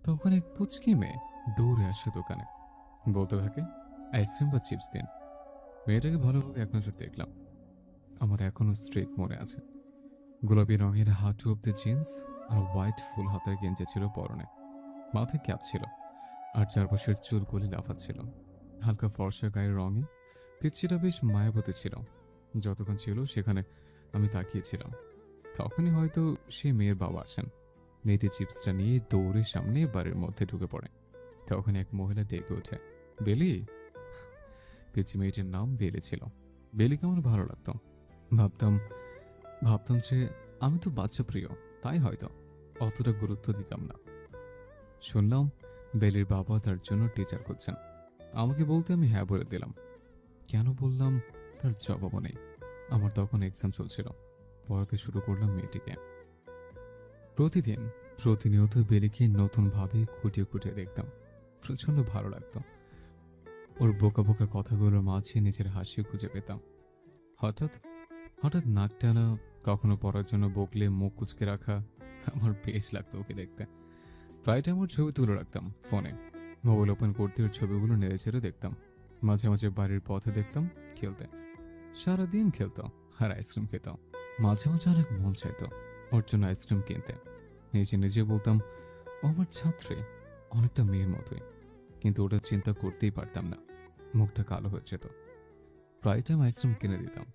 তখন এক পুচকি মেয়ে দৌড়ে আসে দোকানে, বলতে থাকে আইসক্রিম বা চিপস দিন। মেয়েটাকে ভালোভাবে এক নজর দেখলাম। আমার এখনো স্ট্রেট মনে আছে। গোলাপি রঙের হাঁটু অব্দি জিন্স আর হোয়াইট ফুল হাতের গেঞ্জি ছিল পরনে, মাথায় ক্যাপ ছিল, আর চারপাশের চুলগুলি লাফাচ্ছিল। হালকা ফর্সা গায়ের রঙে পিচ্ছিটা বেশ মায়াবতী ছিল। যতক্ষণ ছিল সেখানে আমি তাকিয়েছিলাম। তখনই হয়তো সে মেয়ের বাবা আসেন। মেয়েটি চিপসটা নিয়ে দৌড়ে সামনে বাড়ির মধ্যে ঢুকে পড়ে। তখন এক মহিলা ডেকে ওঠে, বেলি। পিচ্ছি মেয়েটির নাম বেলি ছিল। বেলিকে আমার ভালো লাগতো। ভাবতাম ভাবতাম যে আমি তো বাচ্চা প্রিয়, তাই হয়তো অতটা গুরুত্ব দিতাম না। শুনলাম বেলির বাবা তার জন্য টিচার খুঁজছেন। আমাকে বলতে আমি হ্যাঁ বলে দিলাম। কেন বললাম তার জবাবও নেই। আমার তখন এক্সাম চলছিল। পড়াতে শুরু করলাম মেয়েটিকে। প্রতিনিয়ত বেলিকে নতুনভাবে খুঁটিয়ে খুঁটিয়ে দেখতাম। প্রচন্ড ভালো লাগতো। ওর বোকা বোকা কথাগুলোর মাঝে নিজের হাসি খুঁজে পেতাম। হঠাৎ হঠাৎ নাক টানা, কখনো পড়ার জন্য বকলে মুখ কুচকে রাখা, আমার বেশ লাগতো ওকে দেখতে। প্রায় টাইম ওর ছবি তুলে রাখতাম ফোনে। মোবাইল ওপেন করতে ওর ছবিগুলো নেড়ে চেড়ে দেখতাম। মাঝে মাঝে বাড়ির পথে দেখতাম খেলতে। সারাদিন খেলতো আর আইসক্রিম খেত। মাঝে মাঝে অনেক মন চাইতো ওর জন্য আইসক্রিম কিনতে। নিজে নিজে বলতাম ও আমার ছাত্রী, অনেকটা মেয়ের মতোই। কিন্তু ওটা চিন্তা করতেই পারতাম না, মুখটা কালো হয়ে যেত। প্রায় টাইম আইসক্রিম কিনে দিতাম,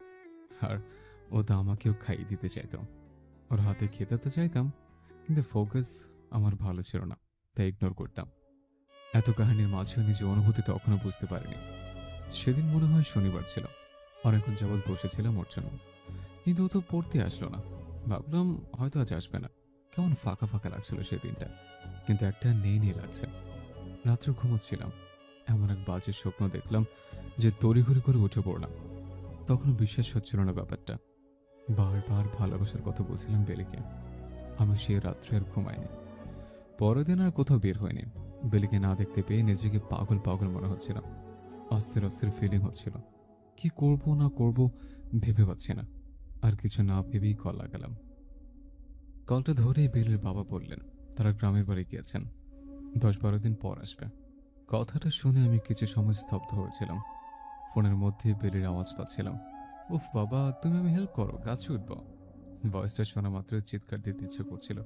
আর ও তা আমাকেও খাইয়ে দিতে চাইতো। ওর হাতে খেতে তো চাইতাম, কিন্তু ফোকাস আমার ভালো ছিল না, তাই ইগনোর করতাম। এত কাহিনীর মাঝেও নিজের অনুভূতি তখনও বুঝতে পারিনি। সেদিন মনে হয় শনিবার ছিল। অনেকক্ষণ যাবৎ বসেছিলাম ওর জন্য, কিন্তু ও তো পড়তে আসলো না। ভাবলাম হয়তো আজ আসবে না। কেমন ফাঁকা ফাঁকা লাগছিল সেই দিনটা, কিন্তু একটা নেই লাগছে। রাত্রে ঘুমোচ্ছিলাম, এমন এক বাজে স্বপ্ন দেখলাম যে তড়িঘড়ি করে উঠে পড়লাম। তখনও বিশ্বাস হচ্ছিল না ব্যাপারটা। বারবার ভালোবাসার কথা বলছিলাম বেলিকে। আমি সে রাত্রে আর ঘুমাইনি। পরের দিন আর কোথাও বের হয়নি। বেলিকে না দেখতে পেয়ে নিজেকে পাগল পাগল মনে হচ্ছিল। অস্থির অস্থির ফিলিং হচ্ছিল। কি করব না করব ভেবে পাচ্ছি না। আর কিছু না ভেবেই কল লাগালাম। কলটা ধরেই বেলির বাবা বললেন তারা গ্রামের বাড়ি গিয়েছেন, 10-12 দিন পর আসবে। কথাটা শুনে আমি কিছু সময় স্তব্ধ হয়েছিলাম। ফোনের মধ্যে বেলির আওয়াজ পাচ্ছিলাম, উফ বাবা তুমি আমি হেল্প করো, গাছে উঠব। ভয়েসটা শোনা মাত্র চিৎকার দিতে ইচ্ছে করছিল।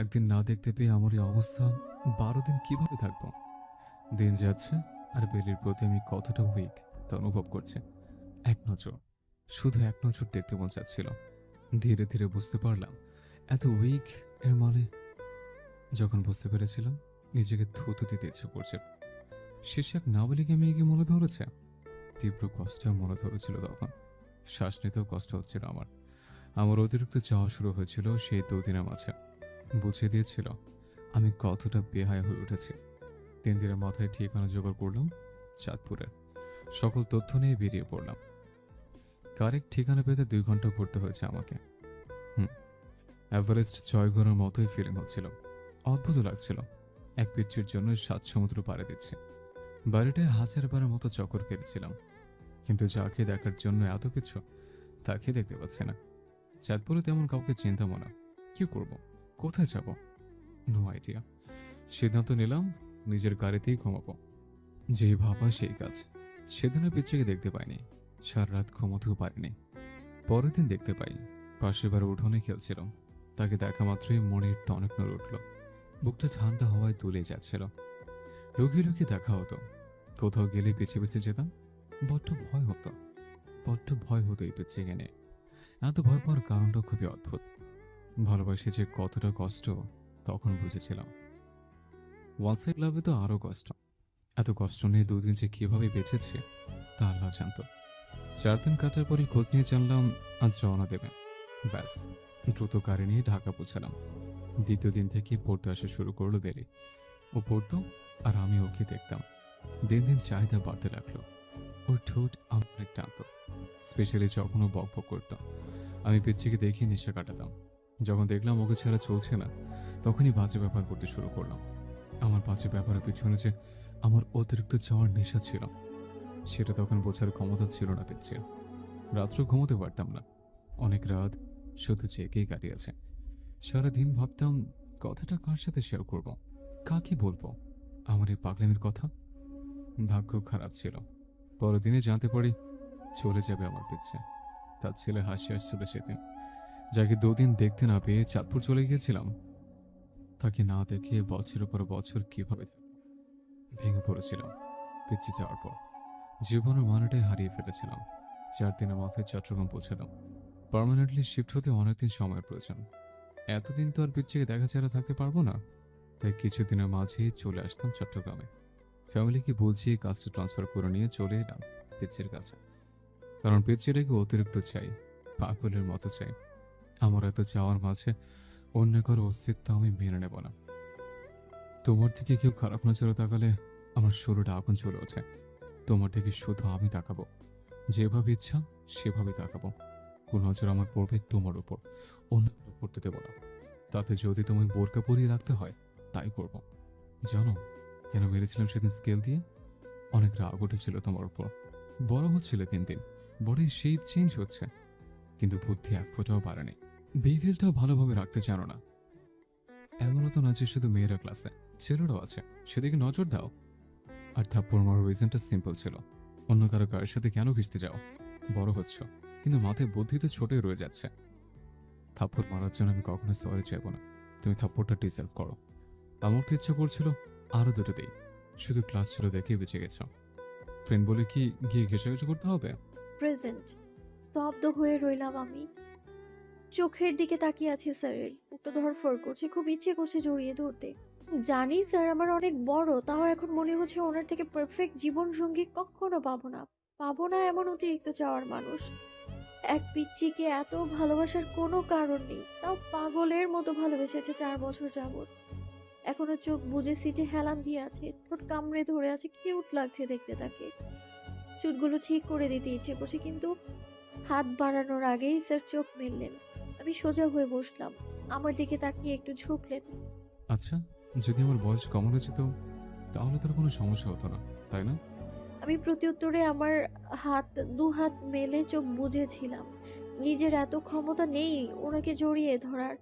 একদিন না দেখতে পেয়ে আমার এই অবস্থা 12 দিন কিভাবে থাকবো? দিন যাচ্ছে আর বেলির প্রতি আমি কতটা উইক তা অনুভব করছে। এক নজর, শুধু এক নজর দেখতে মন চাচ্ছিল। ধীরে ধীরে বুঝতে পারলাম এত উইক এর মানে। যখন বুঝতে পেরেছিলাম নিজেকে থুতু দিতে ইচ্ছে করছিল। শেষে এক নাবালিকা মেয়েকে মনে ধরেছে। তীব্র কষ্ট মনে ধরেছিল তখন। শ্বাস নিতেও কষ্ট হচ্ছিল আমার। আমার অতিরিক্ত চাওয়া শুরু হয়েছিল সেই 2 দিনের মাঝে। বুঝিয়ে দিয়েছিল আমি কতটা বেহায়া হয়ে উঠেছি। 3 দিনের মাথায় ঠিকানা জোগাড় করলাম চাঁদপুরের। সকল তথ্য নিয়ে বেরিয়ে পড়লাম। কারেক্ট ঠিকানা পেতে 2 ঘন্টা ঘুরতে হয়েছে আমাকে। এভারেস্ট জয়গড়ের মতোই ফিলিং হচ্ছিল। অদ্ভুত লাগছিল। এক পিচ্ছির জন্য 7 সমুদ্র পাড়ে দিচ্ছে। বাড়িটায় 1000 মতো চক্কর কেটেছিলাম, কিন্তু যাকে দেখার জন্য এত কিছু তাকে দেখতে পাচ্ছি না। চাঁদপুরে তেমন কাউকে চিন্তামো না। কি করব, কোথায় যাব, নো আইডিয়া। সিদ্ধান্ত নিলাম নিজের গাড়িতেই ঘুমাবো। যেই ভাবা সেই কাজ। সেদিনও পিচ্ছিকে দেখতে পাইনি, সারা রাত ঘুমোতেও পারিনি। পরের দিন দেখতে পাই পাশের বাড়ি উঠোনে খেলছিলাম। তাকে দেখা মাত্রই মনের টনক নড়ে উঠল। বুকটা ঠান্ডা হওয়ায় তুলে যাচ্ছিল। লুকিয়ে লুকিয়ে দেখা হতো। কোথাও গেলে পিছিয়ে পিছিয়ে যেতাম। বড্ড ভয় হতো এই পিছিয়ে গেলে। এত ভয় পাওয়ার কারণটা খুবই অদ্ভুত। ভালোবাসি যে কতটা কষ্ট তখন বুঝেছিলাম। ওয়ান সাইড লাভে তো আরও কষ্ট। এত কষ্ট নিয়ে দুদিন যে কিভাবে বেঁচেছে তা আল্লাহ জানত। 4 দিন কাটার পরই খোঁজ নিয়ে জানলাম আজ রওনা দেবে। ব্যাস, দ্রুত গাড়ি নিয়ে ঢাকা পৌঁছালাম। দ্বিতীয় দিন থেকে পড়তে আসা শুরু করলো বেলি। ও পড়তো আর আমি ওকে দেখতাম। দিন দিন চাহিদা বাড়তে লাগলো। ওর ঠোঁট আমার টানত, স্পেশালি যখন ও বক বক করতো। আমি পিচ্ছিকে দেখিয়ে নেশা কাটাতাম। যখন দেখলাম ওকে ছাড়া চলছে না, তখনই বাজে ব্যাপার করতে শুরু করলাম। আমার বাজে ব্যাপারের পিছনে যে আমার অতিরিক্ত চাওয়ার নেশা ছিল, সেটা তখন বোঝার ক্ষমতা ছিল না পিচ্ছির। রাত্র ঘুমোতে পারতাম না। অনেক রাত শুধু জেগেই কাটিয়েছে। সারাদিন ভাবতাম কথাটা কার সাথে শেয়ার করব, কাকে বলবো আমার এই পাগলামির কথা। ভাগ্য খারাপ ছিল, পরের দিনে জানতে পারি চলে যাবে আমার পিচ্ছে। তার ছেলে হাসি আসছিল সেদিন, যাকে 2 দিন দেখতে না পেয়ে চাঁদপুর চলে গিয়েছিলাম। তাকে না দেখে বছরের পর বছর কিভাবে ভেঙে পড়েছিলাম পিচ্ছি যাওয়ার পর। জীবনের মানেটাই হারিয়ে ফেলেছিলাম। 4 দিনের মাথায় চট্টগ্রাম পৌঁছালাম। পার্মানেন্টলি শিফট হতে অনেকদিন সময়ের প্রয়োজন। এতদিন তো আর পিচ্ছিকে দেখা ছাড়া থাকতে পারবো না, তাই কিছুদিনের মাঝেই চলে আসতাম চট্টগ্রামে। ফ্যামিলিকে বুঝিয়ে কাজটা ট্রান্সফার করে নিয়ে চলে এলাম পিচ্ছির কাছে। কারণ পিচ্ছিটাকে অতিরিক্ত চাই, পাগলের মতো চাই। আমার এত চাওয়ার মাঝে অন্য কারো অস্তিত্ব আমি মেনে নেব না। তোমার দিকে কেউ খারাপ নজরে তাকালে আমার শরীরটা আগুন চলে ওঠে। তোমার দিকে শুধু আমি তাকাবো, যেভাবে ইচ্ছা সেভাবে তাকাবো। কোন নজর আমার পড়বে তোমার উপর, অন্য কারো পড়তে দেবো না। তাতে যদি তোমায় বোরকা পরিয়ে রাখতে হয় তাই করব। জানো কেন মেরেছিলাম সেদিন স্কেল দিয়ে? অনেক রাগ উঠেছিল তোমার উপর। বড় হচ্ছিল দিন দিন, বডি শেপ চেঞ্জ হচ্ছে, কিন্তু বুদ্ধি এক ফোঁটাও বাড়েনি। বিহেভিয়ারটাও ভালোভাবে রাখতে জানো না। এমনও তো না যে শুধু মেয়েরা ক্লাসে, ছেলেরাও আছে, সেদিকে নজর দাও। আর থাপ্পড় মারার রিজনটা সিম্পল ছিল, অন্য কারো গায়ের সাথে কেন ঘিসতে যাও? বড় হচ্ছ, কিন্তু মাথায় বুদ্ধি তো ছোটই রয়ে যাচ্ছে। থাপ্পড় মারার জন্য আমি কখনো সরি চাইবো না। তুমি থাপ্পড়টা ডিজার্ভ করো। আমার তো ইচ্ছা করছিল আরো 2টো দেই, শুধু ক্লাস ছিল দেখেই বেঁচে গেছ। ফ্রেন্ড বলে কি গিয়ে ঘেঁষাঘেঁষি করতে হবে? প্রেজেন্ট স্তব্ধ হয়ে রইলাম আমি। চোখের দিকে তাকিয়ে আছি স্যারের। বুকটা ধড়ফড় করছে, খুব ইচ্ছে করছে জড়িয়ে ধরতে। জানি স্যার আমার অনেক বড়, তাও এখন মনে হচ্ছে ওনার থেকে পারফেক্ট জীবন সঙ্গী কখনো পাবো না। পাবো না এমন অতিরিক্ত চাওয়ার মানুষ। এক পিচ্চিকে এত ভালোবাসার কোনো কারণ নেই, তাও পাগলের মতো ভালোবেসেছে 4 বছর যাবত। এখনো চোখ বুজে সিটে হেলান দিয়ে আছে, ঠোঁট কামড়ে ধরে আছে, কিউট লাগছে দেখতে তাকে। চুটগুলো ঠিক করে দিতে ইচ্ছে করছে, কিন্তু হাত বাড়ানোর আগেই স্যার চোখ মেললেন। আমি সোজা হয়ে বসলাম, আমার দিকে তাকিয়ে একটু ঝুঁকলেন। আচ্ছা, যদি আমার বয়স কম হয়ে যেত তাহলে তোর কোনো সমস্যা হতো না, তাই না? আমি প্রত্যুত্তরে আমার দু হাত মেলে চোখ বুজেছিলাম। নিজের এত ক্ষমতা নেই ওনাকে জড়িয়ে ধরার।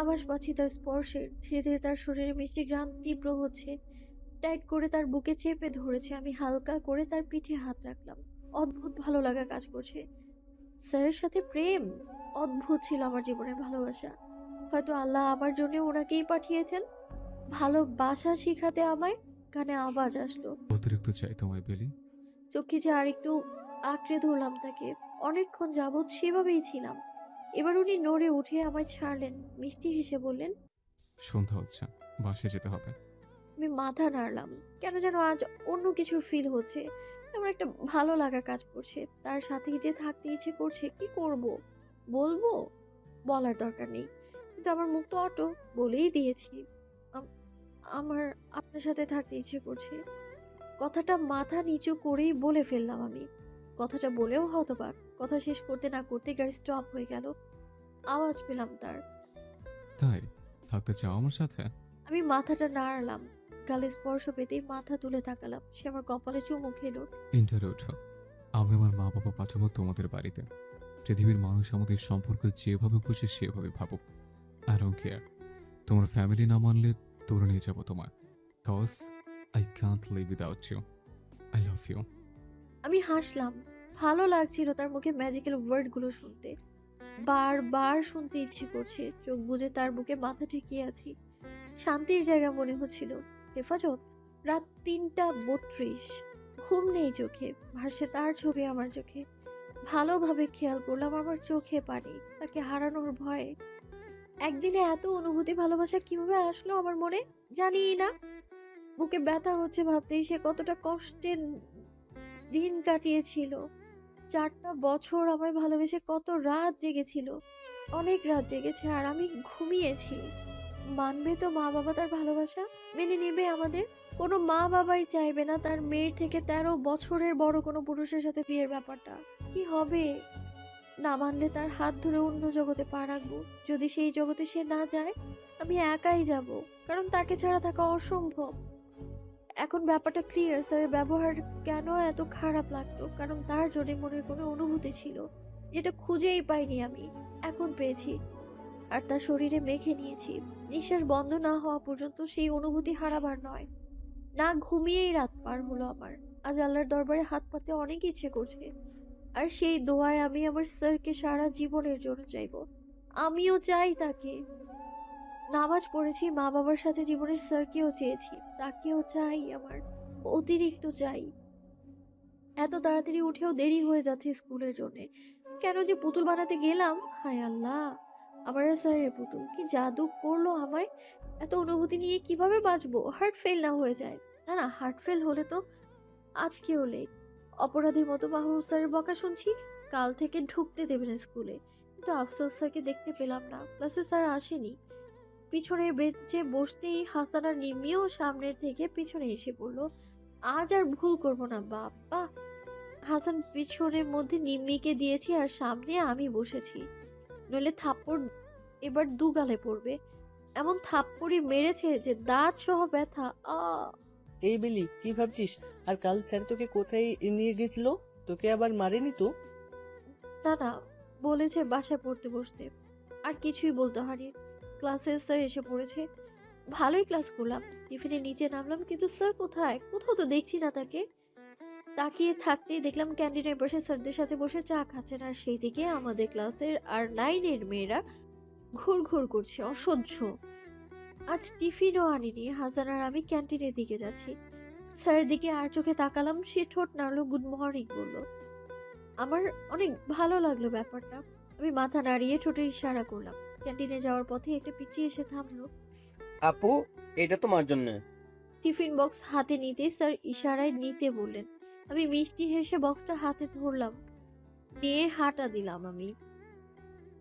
আভাস পাচ্ছি তার স্পর্শের। ধীরে ধীরে তার শরীরে মিষ্টি ঘ্রাণ তীব্র হচ্ছে। টাইট করে তার বুকে চেপে ধরেছে। আমি হালকা করে তার পিঠে হাত রাখলাম। অদ্ভুত ভালো লাগা কাজ করছে। স্যারের সাথে প্রেম, অদ্ভুত ছিল আমার জীবনের ভালোবাসা। হয়তো আল্লাহ আমার জন্য ওনাকেই পাঠিয়েছেন ভালোবাসা শিখাতে আমায়। কানে আওয়াজ আসলো। অতিরিক্ত চাই তোমায় বেলি। চোখে যে আর একটু আঁকড়ে ধরলাম তাকে। অনেকক্ষণ যাবৎ সেভাবেই ছিলাম। এবার উনি নড়ে উঠে আমায় ছাড়লেন, মিষ্টি হেসে বললেন, সন্ধ্যা হচ্ছে, বাসে যেতে হবে। আমি মাথা নাড়লাম। কেন যেন আজ অন্য কিছুর ফিল হচ্ছে। এমন একটা ভালো লাগা কাজ করছে। তার সাথে যে থাকতে ইচ্ছে করছে। কি করব? বলবো? বলার দরকার নেই, কিন্তু আমার মুখ তো অটো, বলেই দিয়েছি। আম- আমার আপনার সাথে থাকতে ইচ্ছে করছে। কথাটা মাথা নিচু করেই বলে ফেললাম আমি। কথাটা বলেও হতবাক। কথা শেষ করতে না করতে গাড়ি স্টপ হয়ে গেল। আওয়াজ পেলাম তার। তাই থাকতে চাও আমার সাথে? আমি মাথাটা নাড়লাম। গালে স্পর্শ পেতেই মাথা তুলে তাকালাম। সে আমার কপালে চুমু খেলো। ইন্টারে ওঠো, আমি আমার মা বাবা পাঠাবো তোমাদের বাড়িতে। পৃথিবীর মানুষ আমাদের সম্পর্ক যেভাবে খুশি সেভাবে ভাবুক। I don't care. তোমার ফ্যামিলি না মানলে তোরে নিয়ে যাবো তোমার। Cause I can't live without you. I love you. আমি হাসলাম। ভালো লাগছিল তার মুখে ম্যাজিক্যাল ওয়ার্ডগুলো শুনতে। বারবার শুনতে ইচ্ছে করছে। চোখ বুজে তার বুকে মাথা ঠেকিয়ে আছি। শান্তির জায়গা মনে হচ্ছিল। হেফাজত। রাত 3:32। ঘুম নেই চোখে, ভাসছে তার ছবি আমার চোখে। ভালোভাবে খেয়াল করলাম আমার চোখে পানি। তাকে হারানোর ভয়ে। একদিনে এত অনুভূতি ভালোবাসা কিভাবে আসলো আমার মনে জানি না। বুকে ব্যথা হচ্ছে ভাবতেই সে কতটা কষ্টের দিন কাটিয়েছিল। 4টা বছর আমায় ভালোবেসে কত রাত জেগেছিল, অনেক রাত জেগেছে, আর আমি ঘুমিয়েছি। মানবে তো মা বাবা তার ভালোবাসা? মেনে নেবে আমাদের? কোনো মা বাবাই চাইবে না তার মেয়ের থেকে 13 বছরের বড় কোনো পুরুষের সাথে বিয়ের ব্যাপারটা। কি হবে? না মানলে তার হাত ধরে অন্য জগতে পা রাখবো। যদি সেই জগতে সে না যায়, আমি একাই যাব, কারণ তাকে ছাড়া থাকা অসম্ভব। এখন ব্যাপারটা ক্লিয়ার। স্যারের ব্যবহার কেন এত খারাপ লাগতো, কারণ তার জন্য মনের কোনো অনুভূতি ছিল যেটা খুঁজেই পাইনি আমি, এখন পেয়েছি। আর তার শরীরে মেখে নিয়েছি। নিঃশ্বাস বন্ধ না হওয়া পর্যন্ত সেই অনুভূতি হারাবার নয়। না ঘুমিয়েই রাত পার হলো আমার। আজ আল্লাহর দরবারে হাত পাতে অনেক ইচ্ছে করছে, আর সেই দোয়ায় আমি আমার স্যারকে সারা জীবনের জন্য চাইবো। আমিও চাই তাকে। নামাজ পড়েছি, মা বাবার সাথে জীবনের স্যারকেও চেয়েছি, তাকেও চাই আমার, অতিরিক্ত চাই। এত তাড়াতাড়ি উঠেও দেরি হয়ে যাচ্ছে স্কুলের জন্য। কেন যে পুতুল বানাতে গেলাম, হায় আল্লাহ! আমার আর স্যারের পুতুল কি জাদু করলো আমায়। এত অনুভূতি নিয়ে কিভাবে বাঁচবো? হার্ট ফেল না হয়ে যায়? না না, হার্ট ফেল হলে তো আজকেও লেট। অপরাধীর মতো মাহবুব স্যারের বকা শুনছি, কাল থেকে ঢুকতে দেবে না স্কুলে। কিন্তু আফসোস স্যারকে দেখতে পেলাম না, ক্লাসে স্যার আসেনি। পিছনের বেঞ্চে বসতেই হাসান আর নিম্মিও সামনের থেকে পিছনে এসে পড়লো। আজ আর ভুল করবো না বাবা। হাসান পিছনের মধ্যে নিম্মিকে দিয়েছি, আর সামনে আমি বসেছি। নইলে থাপ্পড় এবার দুগালে পড়বে। এমন থাপ্পড়ই মেরেছে যে দাঁত সহ ব্যথা। এই বেলি, কি ভাবছিস? আর কাল স্যার তোকে কোথায় নিয়ে গেছিল? তোকে আবার মারেনি তো? না না, বলেছে বাসায় পড়তে বসতে। আর কিছুই বলতে হয়নি। ক্লাসে স্যার এসে পড়েছে। ভালোই ক্লাস করলাম, টিফিনে নিচে নামলাম, কিন্তু স্যার কোথায়? কোথাও তো দেখছি না তাকে। তাকিয়ে থাকতেই দেখলাম ক্যান্টিনের পাশে স্যারদের সাথে বসে চা খাচ্ছেন, আর সেই দিকে আমাদের ক্লাসের আর 9-এর মেয়েরা ঘুরঘুর করছে, অসহ্য। আজ টিফিনও আনিনি। হাসান আর আমি ক্যান্টিনের দিকে যাচ্ছি। স্যারের দিকে আর চোখে তাকালাম, সে ঠোঁট নাড়লো, গুড মর্নিং বলল। আমার অনেক ভালো লাগলো ব্যাপারটা। আমি মাথা নাড়িয়ে ঠোঁটে ইশারা করলাম। ক্যান্টিনে যাওয়ার পথে একটা পিচ্চি এসে থামলো। আপু, এটা তোমার জন্য। টিফিন বক্স হাতে নিতে স্যার ইশারায় নিতে বললেন। আমি মিষ্টি হেসে বক্সটা হাতে ধরলাম, নিয়ে হাঁটা দিলাম। আমি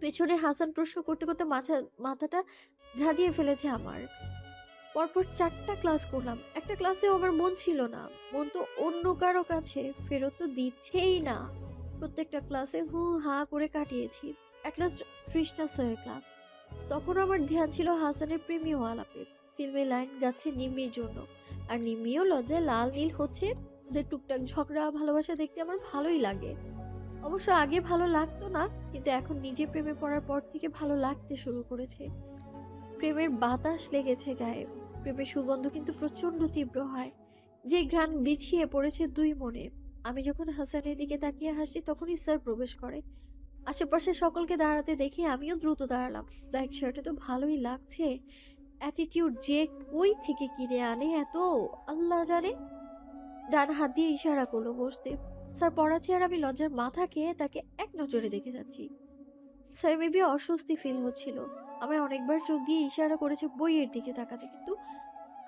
পেছনে হাসান প্রশ্ন করতে করতে মাথাটা ঝাঁঝিয়ে ফেলেছে আমার। পরপর 4টা ক্লাস করলাম, একটা ক্লাসেও আমার মন ছিল না। মন তো অন্য কারো কাছে, ফেরত তো দিচ্ছেই না। প্রত্যেকটা ক্লাসে হু হা করে কাটিয়েছি। অ্যাট লাস্ট তৃষ্ণা স্যারের ক্লাস। তখন আমার ধ্যান ছিল হাসানের প্রেমীয় আলাপে। ফিল্মে লাইন গাচ্ছে নিম্মির জন্য, আর নিম্মিও লজ্জায় লাল নীল হচ্ছে। ওদের টুকটাক ঝগড়া ভালোবাসা দেখতে আমার ভালোই লাগে। অবশ্য আগে ভালো লাগতো না, কিন্তু এখন নিজে প্রেমে পড়ার পর থেকে ভালো লাগতে শুরু করেছে। প্রেমের বাতাস লেগেছে গায়ে। প্রেমের সুগন্ধ কিন্তু প্রচন্ড তীব্র হয়, যে ঘ্রাণ বিছিয়ে পড়েছে দুই মনে। আমি যখন হাসানের দিকে তাকিয়ে হাসি, তখনই স্যার প্রবেশ করে। আশেপাশে সকলকে দাঁড়াতে দেখে আমিও দ্রুত দাঁড়ালাম। ব্ল্যাক শার্টে তো ভালোই লাগছে। অ্যাটিটিউড যে কই থেকে কিনে আনে এত, আল্লাহ জানে। ডান হাত দিয়ে ইশারা করলো বসতে। স্যার পড়াচ্ছে, আর আমি লজ্জার মাথা খেয়ে তাকে এক নজরে দেখে যাচ্ছি। স্যার মেবি অস্বস্তি ফিল হচ্ছিল। আমায় অনেকবার চোখ দিয়ে ইশারা করেছে বইয়ের দিকে তাকাতে, কিন্তু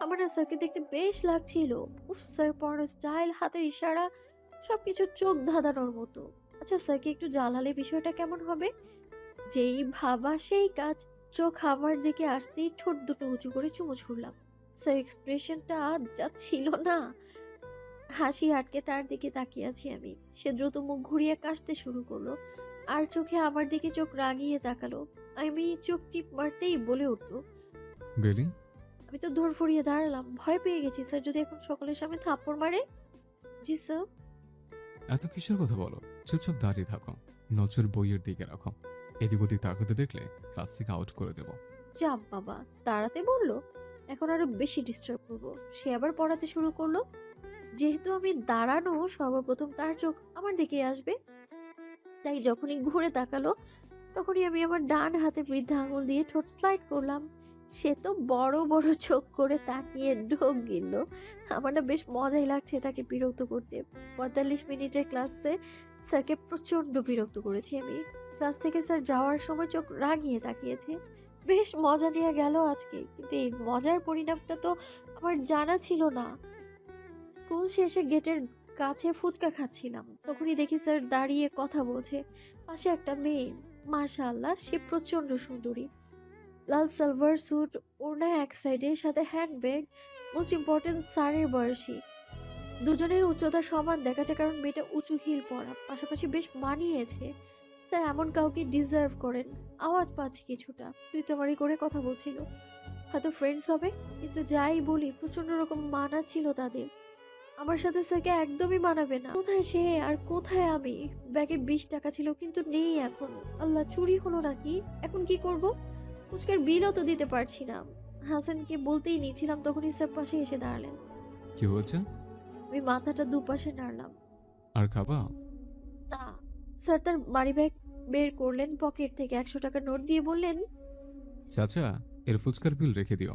আমার না স্যারকে দেখতে বেশ লাগছিল। উফ, স্যার পড়ানোর স্টাইল, হাতের ইশারা, সবকিছু চোখ ধাঁধানোর মতো। আচ্ছা, স্যারকে একটু জানালে বিষয়টা কেমন হবে? যেই ভাবা সেই কাজ। চোখ আমার দিকে আসতেই ঠোঁট দুটো উঁচু করে চুমু ছুড়লাম। স্যার এক্সপ্রেশনটা যা ছিল না, হাসি আটকে তার দিকে তাকিয়ে আছি আমি। সে দ্রুত মুখ ঘুরিয়ে কাশতে শুরু করলো, আর চোখে আমার দিকে চোখ রাগিয়ে তাকালো। আমি চোখ টিপ মারতেই বলে উঠলো, বেলি, আমি তো ধরফড়িয়ে দাঁড়ালাম, ভয় পেয়ে গেছি। স্যার যদি এখন সকলের সামনে থাপ্পড় মারে? জি স্যার। এত কিসের কথা বলো? চুপচাপ দাঁড়িয়ে থাকো, নজর বইয়ের দিকে রাখো। এদিক ওদিক তাকাতে দেখলে ক্লাস থেকে আউট করে দেবো। চাপ বাবা, দাঁড়াতে বললো। এখন আরো বেশি ডিস্টার্ব করবো। সে আবার পড়াতে শুরু করলো। যেহেতু আমি দাঁড়ানো, সর্বপ্রথম তার চোখ আমার দিকে আসবে, তাই যখনই ঘুরে তাকালো তখনই আমি আমার ডান হাতে বৃদ্ধা আঙুল দিয়ে ঠোঁট স্লাইড করলাম। সে তো বড় বড় চোখ করে তাকিয়ে ঢোক গিলল। আমার না বেশ মজাই লাগছে তাকে বিরক্ত করতে। 45 মিনিটের ক্লাসে স্যারকে প্রচন্ড বিরক্ত করেছি আমি। ক্লাস থেকে স্যার যাওয়ার সময় চোখ রাগিয়ে তাকিয়েছে। বেশ মজা নিয়ে গেল আজকে, কিন্তু এই মজার পরিণামটা তো আমার জানা ছিল না। স্কুল শেষে গেটের কাছে ফুচকা খাচ্ছিলাম, তখনই দেখি স্যার দাঁড়িয়ে কথা বলছে। পাশে একটা মেয়ে, মাশাআল্লাহ সে প্রচন্ড সুন্দরী। লাল সালভার স্যুট, ওড়না এক সাইডে, সাথে হ্যান্ডব্যাগ। মোস্ট ইম্পর্টেন্ট, স্যারের বয়সী। দুজনের উচ্চতা সমান দেখাচ্ছে, কারণ মেয়েটা উঁচু হিল পরা, পাশাপাশি বেশ মানিয়েছে। স্যার এমন কাউকে ডিজার্ভ করেন। আওয়াজ পাচ্ছি কিছুটা, তুই তোমারই করে কথা বলছিল। হয়তো ফ্রেন্ডস হবে, কিন্তু যাই বলি প্রচন্ড রকম মানা ছিল তাদের। আমার সাথে স্যারকে একদমই মানাবে না। কোথায় সে আর কোথায় আমি? ব্যাগে 20 টাকা ছিল, কিন্তু নেই এখন। আল্লাহ, চুরি হলো নাকি? এখন কি করব? ফুচকার বিলও তো দিতে পারছি না। হাসানকে বলতেই নিয়েছিলাম, তখনই স্যার পাশে এসে দাঁড়ালেন। কি হয়েছে? আমি মাথাটা দুপাশে নাড়লাম। আর খাবা? তা স্যার তার মানি ব্যাগ বের করলেন, পকেট থেকে 100 টাকার নোট দিয়ে বললেন, চাচা, এর ফুচকার বিল রেখে দিও।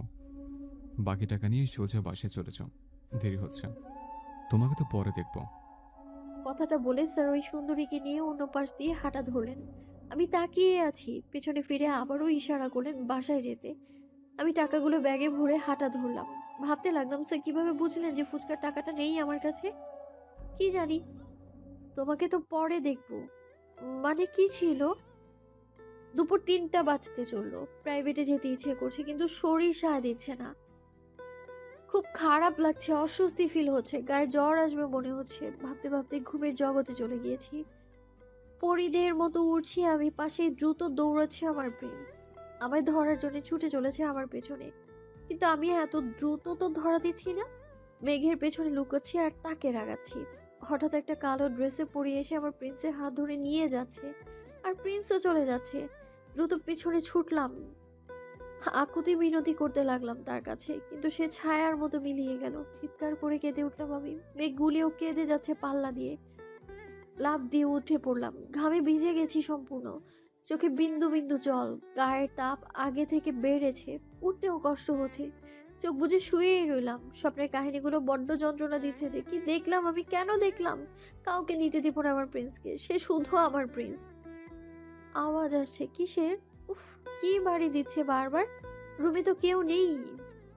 বাকি টাকা নিয়ে সোজা বাসে চলে যাও, দেরি হচ্ছে। তোমাকে তো পরে দেখবো। কথাটা বলে স্যার ওই সুন্দরীকে নিয়ে অন্য পাশ দিয়ে হাঁটা ধরলেন। আমি তাকিয়ে আছি, পেছনে ফিরে আবারও ইশারা করলেন বাসায় যেতে। আমি টাকাগুলো ব্যাগে ভরে হাঁটা ধরলাম। ভাবতে লাগলাম, স্যার কিভাবে বুঝলেন যে ফুচকার টাকাটা নেই আমার কাছে? কি জানি। তোমাকে তো পরে দেখবো মানে কি ছিল? দুপুর 3টা বাজতে চললো। প্রাইভেটে যেতে ইচ্ছে করছে, কিন্তু শরীর সায় দিচ্ছে না। খুব খারাপ লাগছে, অস্বস্তি ফিল হচ্ছে, গায়ে জ্বর আসবে মনে হচ্ছে। ভাবতে ভাবতে ঘুমের জগতে চলে গিয়েছি। পরিদের মতো উড়ছি আমি, পাশেই দ্রুত দৌড়াচ্ছে আমার প্রিন্স। আমায় ধরার জন্য ছুটে চলেছে আমার পেছনে, কিন্তু আমি এত দ্রুত তো ধরা দিচ্ছি না। মেঘের পেছনে লুকোচ্ছি আর তাকে রাগাচ্ছি। হঠাৎ একটা কালো ড্রেসে পরিয়ে এসে আমার প্রিন্সের হাত ধরে নিয়ে যাচ্ছে, আর প্রিন্সও চলে যাচ্ছে। দ্রুত পেছনে ছুটলাম, আকুতি মিনতি করতে লাগলাম তার কাছে, কিন্তু সে ছায়ার মতো মিলিয়ে গেল। চিৎকার করে কেঁদে উঠলাম আমি। মেঘ গুলিও কেঁদে যাচ্ছে পাল্লা দিয়ে। লাফ দিয়ে উঠে পড়লাম, ঘামে ভিজে গেছি সম্পূর্ণ। চোখে বিন্দু বিন্দু জল, গায়ের তাপ আগে থেকে বেড়েছে, উঠতেও কষ্ট হচ্ছে। চোখ বুজে শুয়েই রইলাম। স্বপ্নের কাহিনীগুলো বড্ড যন্ত্রণা দিচ্ছে যে কি দেখলাম আমি, কেন দেখলাম? কাউকে নিতে দিব না আমার প্রিন্সকে, সে শুধু আমার প্রিন্স। আওয়াজ আসছে কিসের? উফ, কি বাড়ি দিচ্ছে বারবার। রুমে তো কেউ নেই।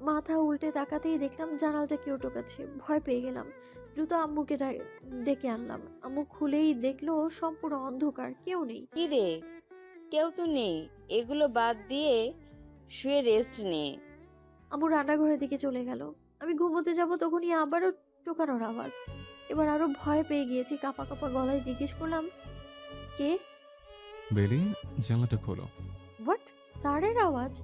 মাথা উল্টে তাকাতেই দেখলাম জানালাটা কেউ টোকাচ্ছে। ভয় পেয়ে গেলাম। দ্রুত আম্মুকে ডেকে আনলাম। আম্মু খুলেই দেখলো সম্পূর্ণ অন্ধকার, কেউ নেই। কি রে, কেউ তো নেই? এগুলো বাদ দিয়ে শুয়ে রেস্ট নে। আম্মু রান্নাঘরের দিকে চলে গেল। আমি ঘুমোতে যাব, তখনই আবারও টোকানোর আওয়াজ। এবার আরো ভয় পেয়ে গিয়েছি। কাঁপা কাঁপা গলায় জিজ্ঞেস করলাম, কে? বেলি, জানলাটা খোলো। হোয়াট? স্যারের আওয়াজ।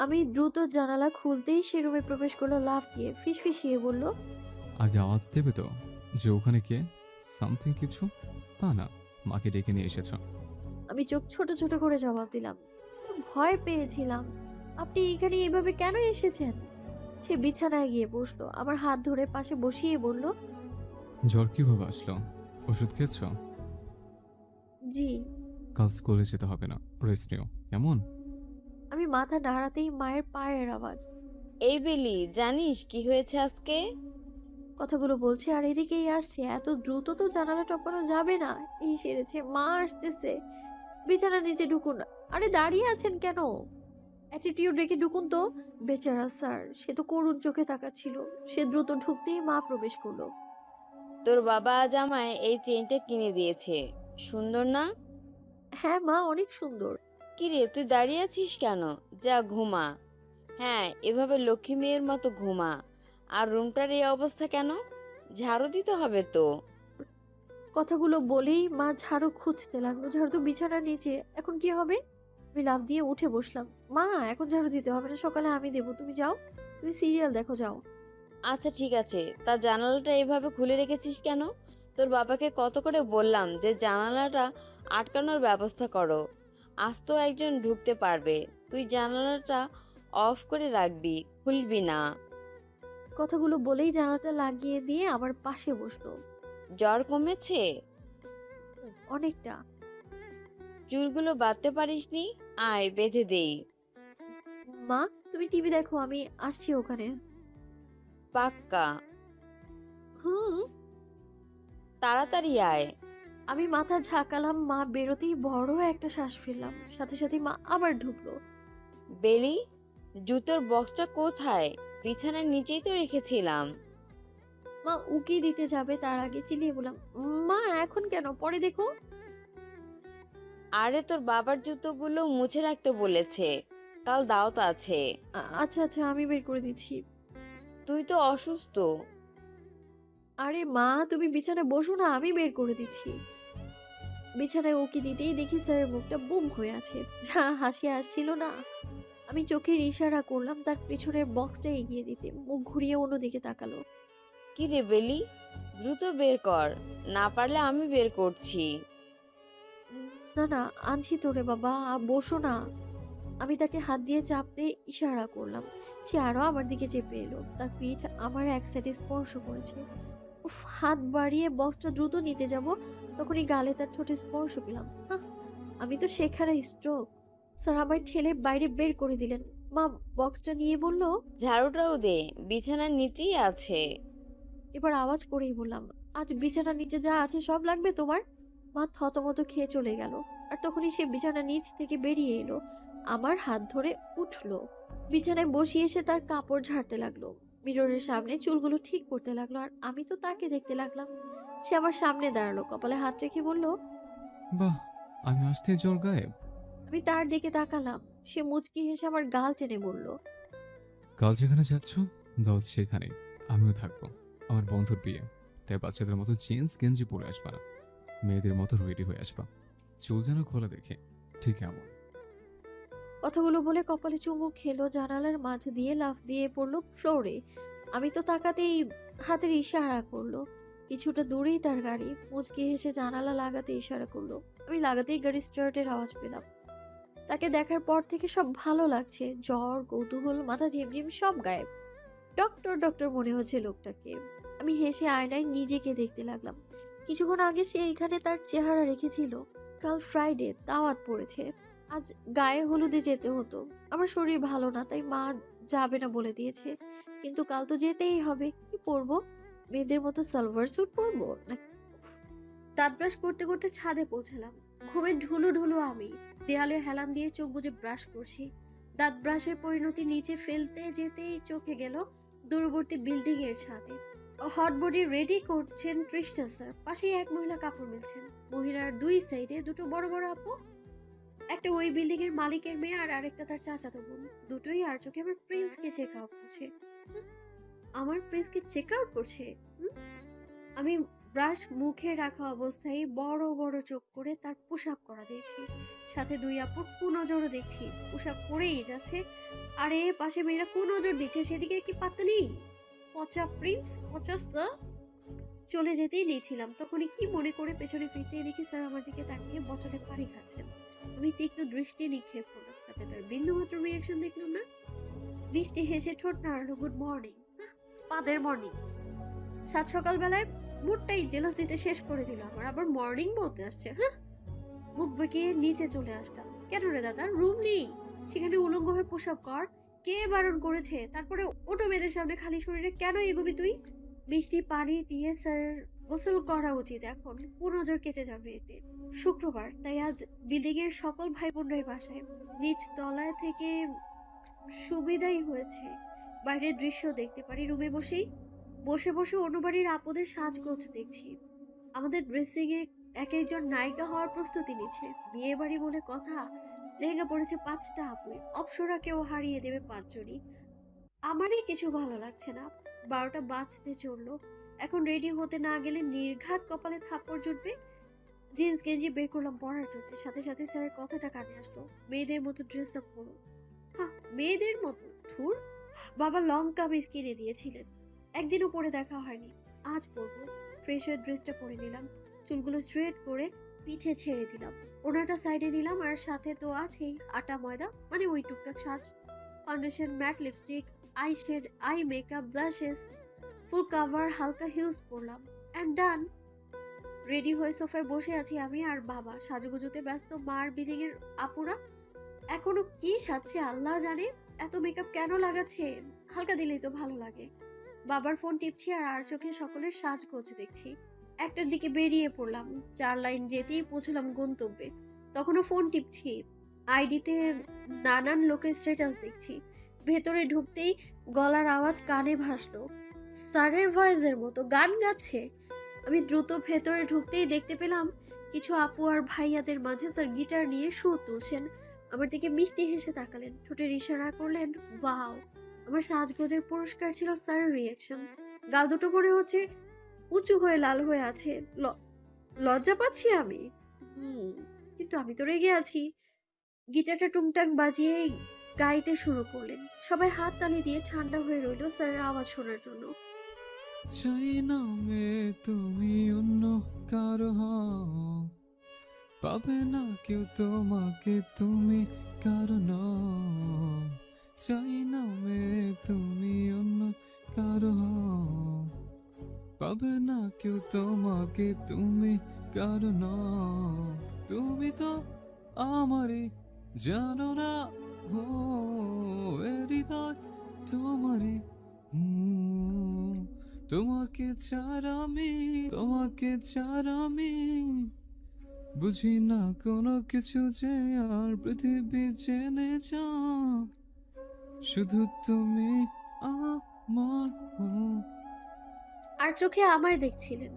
আমি দ্রুত জানালা খুলতেই সে রুমে প্রবেশ করলো লাফ দিয়ে। ফিসফিসিয়ে বলল, আগে আওয়াজ দেবে তো যে ওখানে কে? সামথিং কিছু? তা না, মাকে ডেকে নিয়ে এসেছ। আমি চোখ ছোট ছোট করে জবাব দিলাম, তো ভয় পেয়েছিলাম। আপনি এখানে এভাবে কেন এসেছেন? সে বিছানায় গিয়ে বসলো, আমার হাত ধরে পাশে বসিয়ে বলল, জ্বর কিভাবে আসলো? ওষুধ খেয়েছ? জি। কাল স্কুলে যেতে হবে না, রেস্ট নিও, কেমন? আমি মাথা নাড়াতেই মায়ের পায়ের আওয়াজ। এই বেলি, জানিস কি হয়েছে আজকে? কথাগুলো বলছে আর এদিকেই আসছে। এত দ্রুত তো জানালা টপকানো যাবে না। এই সেরেছে, মা আসতেছে। বিছানার নিচে ঢুকুন। আরে দাঁড়িয়ে আছেন কেন? অ্যাটিটিউড রেখে ঢুকুন তো। বেচারা স্যার, সে তো করুণ চোখে তাকাচ্ছিল। সে দ্রুত ঢুকতেই মা প্রবেশ করলো। তোর বাবা আজ আমায় এই চেইনটা কিনে দিয়েছে, সুন্দর না? হ্যাঁ মা, অনেক সুন্দর। কিরে, তুই দাঁড়িয়ে আছিস কেন? যা ঘুমা। হ্যাঁ, এভাবে লক্ষ্মী মেয়ের মতো ঘুমা। আর রুমটার এই অবস্থা কেন? ঝাড়ু দিতে হবে তো। কথাগুলো বলেই মা ঝাড়ু খুঁজতে লাগলো। ঝাড়ু তো বিছানার নিচে, এখন কি হবে? আমি লাফ দিয়ে উঠে বসলাম। মা, এখন ঝাড়ু দিতে হবে না, সকালে আমি দেবো। তুমি যাও, তুমি সিরিয়াল দেখো, যাও। আচ্ছা ঠিক আছে, তা জানালাটা এভাবে খুলে রেখেছিস কেন? তোর বাবাকে কত করে বললাম যে জানালাটা আটকানোর ব্যবস্থা করো। আজ তো একজন ঢুকতে পারবে, তুই জানালাটা অফ করে রাখবি, খুলবি না। কথাগুলো বলেই জানালাটা লাগিয়ে দিয়ে আমার পাশে বসলো। জ্বর কমেছে? অনেকটা। চুলগুলো বাঁধতে পারিসনি? আয় বেঁধে দেই। মা, তুমি টিভি দেখো, আমি আসছি ওখানে। পাক্কা? হুম। তাড়াতাড়ি আয়। আমি মাথা ঝাঁকালাম। মা বেরোতেই বড় একটা শ্বাস ফেললাম। সাথে সাথে মা আবার ঢুকলো। বেলি, জুতোর বক্সটা কোথায়? বিছানার নিচেই তো রেখেছিলাম। মা উকি দিতে যাবে তার আগে চিল্লিয়ে বললাম, মা এখন কেন, পরে দেখো। আরে তোর বাবার জুতোগুলো মুছে রাখতে বলেছে, কাল দাওয়াত আছে। আচ্ছা আচ্ছা, আমি বের করে দিচ্ছি। তুই তো অসুস্থ। আরে মা, তুমি বিছানায় বসো না, আমি বের করে দিচ্ছি। বিছানায় উকি দিতেই দেখি স্যারের মুখটা বুম হয়ে আছে, যা হাসি আসছিল না। আমি চোখের ইশারা করলাম তার পেছনের বক্সটা এগিয়ে দিতে, মুখ ঘুরিয়ে অন্যদিকে তাকালো। কি রে বেলি, দ্রুত বের কর, না পারলে আমি বের করছি। না না, আনছি তোরে বাবা, বসো না। আমি তাকে হাত দিয়ে চাপতে ইশারা করলাম। সে আরো আমার দিকে চেপে এলো, তার পিঠ আমার এক সাইডে স্পর্শ করেছে। উফ, হাত বাড়িয়ে বক্সটা দ্রুত নিতে যাব, তখনই গালে তার ঠোঁটে স্পর্শ পেলাম। আমি তো সেখানে স্ট্রোক। স্যার আমার ঠেলে বাইরে বের করে দিলেন। মা বক্সটা নিয়ে বলল, ঝাড়ুটাও দে, বিছানার নিচেই আছে। এবার আওয়াজ করেই বললাম, আজ বিছানার নিচে যা আছে সব লাগবে তোমার? মা থতমত খেয়ে চলে গেল, আর তখনই সে বিছানার নিচ থেকে বেরিয়ে এলো, আমার হাত ধরে উঠলো, বিছানায় বসিয়ে এসে তার কাপড় ঝাড়তে লাগলো, মিররের সামনে চুলগুলো ঠিক করতে লাগলো, আর আমি তো তাকে দেখতে লাগলাম। সে আমার সামনে দাঁড়ালো, কপালে হাত রেখে বলল, বাহ, আমি আসতে জোর গায়েব। আমি তার দিকে তাকালাম। সে মুচকি হেসে আমার গাল টেনে বলল, কাল যেখানে যাচ্ছ দাওয়াত সেখানে আমিও থাকবো। আমার বন্ধুর বিয়ে, তাই বাচ্চাদের মতো জিন্স গেঞ্জি পরে আসবা না, মেয়েদের মতো রেডি হয়ে আসবা, চুল যেন খোলা দেখে, ঠিক এমন। কথাগুলো বলে কপালে চুমু খেলো, জানালার মাঝ দিয়ে লাফ দিয়ে পড়লো ফ্লোরে। আমি তো তাকাতেই হাতের ইশারা করলো, কিছুটা দূরেই তার গাড়ি। মুচকি হেসে জানালা লাগাতে ইশারা করলো, আমি লাগাতেই গাড়ি স্টার্টের আওয়াজ পেলাম। তাকে দেখার পর থেকে সব ভালো লাগছে, জ্বর, কৌতূহল, মাথা ঝিমঝিম সব গায়েব। ডক্টর ডক্টর মনে হচ্ছে লোকটাকে। আমি হেসে আয়নায় নিজেকে দেখতে লাগলাম। কিছুক্ষণ আগে সে এখানে তার চেহারা রেখেছিল। কাল ফ্রাইডে, দাওয়াত পড়েছে, আজ গায়ে হলুদে যেতে হতো। আমার শরীর ভালো না, তাই মা যাবে না বলে দিয়েছে, কিন্তু কাল তো যেতেই হবে। কি পরবো? মেয়েদের মতো সালোয়ার স্যুট পরবো না? দাঁত ব্রাশ করতে করতে ছাদে পৌঁছালাম। ঘুমে ঢুলু ঢুলু আমি দেয়ালে হেলান দিয়ে চোখ বুজে ব্রাশ করছি। দাঁত ব্রাশের পরিণতি নিচে ফেলতে যেতেই চোখে গেল দূরবর্তী বিল্ডিং এর ছাদে। হট বডি রেডি করছেন তৃষ্ণা স্যার, পাশেই এক মহিলা কাপড় মিলছেন। মহিলার দুই সাইডে দুটো বড় বড় আপু, একটা ওই বিল্ডিং এর মালিকের মেয়ে আর আরেকটা তার চাচাতো বোন। দুটোই আর চোখে আমার প্রিন্সকে চেক আউট করছে। আমার প্রিন্সকে চেক আউট করছে। আমি ব্রাশ মুখে রাখা অবস্থায় বড় বড় চোখ করে তার পোশাক করা দেখছি, সাথে দুই আপুর কুনজরও দেখছি, পোশাক পরেই যাচ্ছে। আরে পাশে মেয়েরা কুনজর দিচ্ছে, সেদিকে কি পাত্তা নেই? পচা প্রিন্স, পচা স্যার। চলে যেতেই নিয়েছিলাম, তখনই কি মনে করে পেছনে ফিরতে দেখি স্যার আমার দিকে তাকিয়ে বটলে পানি খাচ্ছেন। আমি তীক্ষ্ণ দৃষ্টি নিক্ষেপ করলাম, তাতে তার বিন্দুমাত্র রিয়াকশন দেখলাম না। মিষ্টি হেসে ঠোঁট নাড়ালো, গুড মর্নিং। পাদের মর্নিং। সাত সকালবেলায় মুডটাই জেলাসিতে শেষ করে দিল আমার, আবার মর্নিং বলতে আসছে। মুখ বেঁকিয়ে নিচে চলে আসলাম। কেন রে দাদা, রুম নেই? সেখানে উলঙ্গ হয়ে পোশাক কর, কে বারণ করেছে? তারপরে ওটো মেয়েদের সামনে খালি শরীরে কেন এগোবি তুই? মিষ্টি পানি দিয়ে স্যার গোসল করা উচিত, এখন কুনজর কেটে যাবে এতে। শুক্রবার, তাই আজ বিল্ডিং এর সকল ভাই বোনরাই বাসায়। নিচ তলায় থেকে সুবিধাই হয়েছে, বাইরের দৃশ্য দেখতে পারি রুমে বসেই। বসে বসে অন্য বাড়ির আপদের সাজগোজ দেখছি। আমাদের ড্রেসিং এ এক একজন নায়িকা হওয়ার প্রস্তুতি নিচ্ছে। বিয়ে বাড়ি বলে কথা, লেহেঙ্গা পড়েছে 5টা আপুই, অপসরাকেও হারিয়ে দেবে 5 জনই। আমারই কিছু ভালো লাগছে না। 12টা বাজতে চললো, এখন রেডি হতে না গেলে নির্ঘাত কপালে থাপ্পড় জুটবে। জিন্স গেঞ্জি বের করলাম পরার জন্য, সাথে সাথে স্যারের কথাটা কানে আসলো, মেয়েদের মতো ড্রেস আপ করো। মেয়েদের মতো? ধুর, বাবা লং কামিজ কিনে দিয়েছিলেন, একদিনও পরে দেখা হয়নি, আজ পরবো। ফ্রেশ হয়ে ড্রেসটা পরে নিলাম, চুলগুলো স্ট্রেট করে পিঠে ছেড়ে দিলাম, ওনাটা সাইডে নিলাম, আর সাথে তো আছেই আটা ময়দা, মানে ওই টুকটাক সাজ। Foundation, matte lipstick, eye shade, eye makeup, blushes, full cover, হালকা হিলস পরলাম, অ্যান্ড ডান। রেডি হয়ে সোফায় বসে আছি আমি আর বাবা, সাজুগুজুতে ব্যস্ত মার বিল্ডিং এর আপুরা। এখনো কি সাজছে আল্লাহ জানে, এত মেকআপ কেন লাগাচ্ছে? হালকা দিলেই তো ভালো লাগে। বাবার ফোন টিপছি আর চোখে সকলের সাজগোজ দেখছি। একটার দিকে বেরিয়ে পড়লাম, 4 লাইন যেতেই পৌঁছলাম গন্তব্যে, তখনও ফোন টিপছি। আইডিতে নানান লোকের স্ট্যাটাস দেখছি। ভেতরে ঢুকতেই গলার আওয়াজ কানে ভাসলো, স্যারের ভয়েসের মতো গান গাচ্ছে। আমি দ্রুত ভেতরে ঢুকতেই দেখতে পেলাম কিছু আপু আর ভাইয়াদের মাঝে স্যার গিটার নিয়ে সুর তুলছেন। আমার দিকে মিষ্টি হেসে তাকালেন, ঠোঁটের ইশারা করলেন ওয়াও। আমার সাজগোজের পুরস্কার ছিল স্যারের রিয়াকশন। গাল দুটো মনে হচ্ছে উঁচু হয়ে লাল হয়ে আছে। লজ্জা পাচ্ছি আমি। কিন্তু আমি তো রেগে আছি। গিটারটা টুংটাং বাজিয়ে গাইতে শুরু করলেন। সবাই হাত তালি দিয়ে ঠান্ডা হয়ে রইল স্যারের আওয়াজ শোনার জন্য। চাই না মে তুমি অন্য কারো হও, পাবে না কেউ তোমাকে তুমি কারো নও। চাই না মে তুমি অন্য কারো হও, পাবে না কেউ তোমাকে তুমি কারো নও। তুমি তো আমারই জানো না, ও এ হৃদয় তোমারই। তোমাকে ছাড়া আমি বুঝি না কোনো কিছু, যে আর পৃথিবী জেনে যা শুধু তুমি আমার। আর চোখে আমায় দেখছিলেন।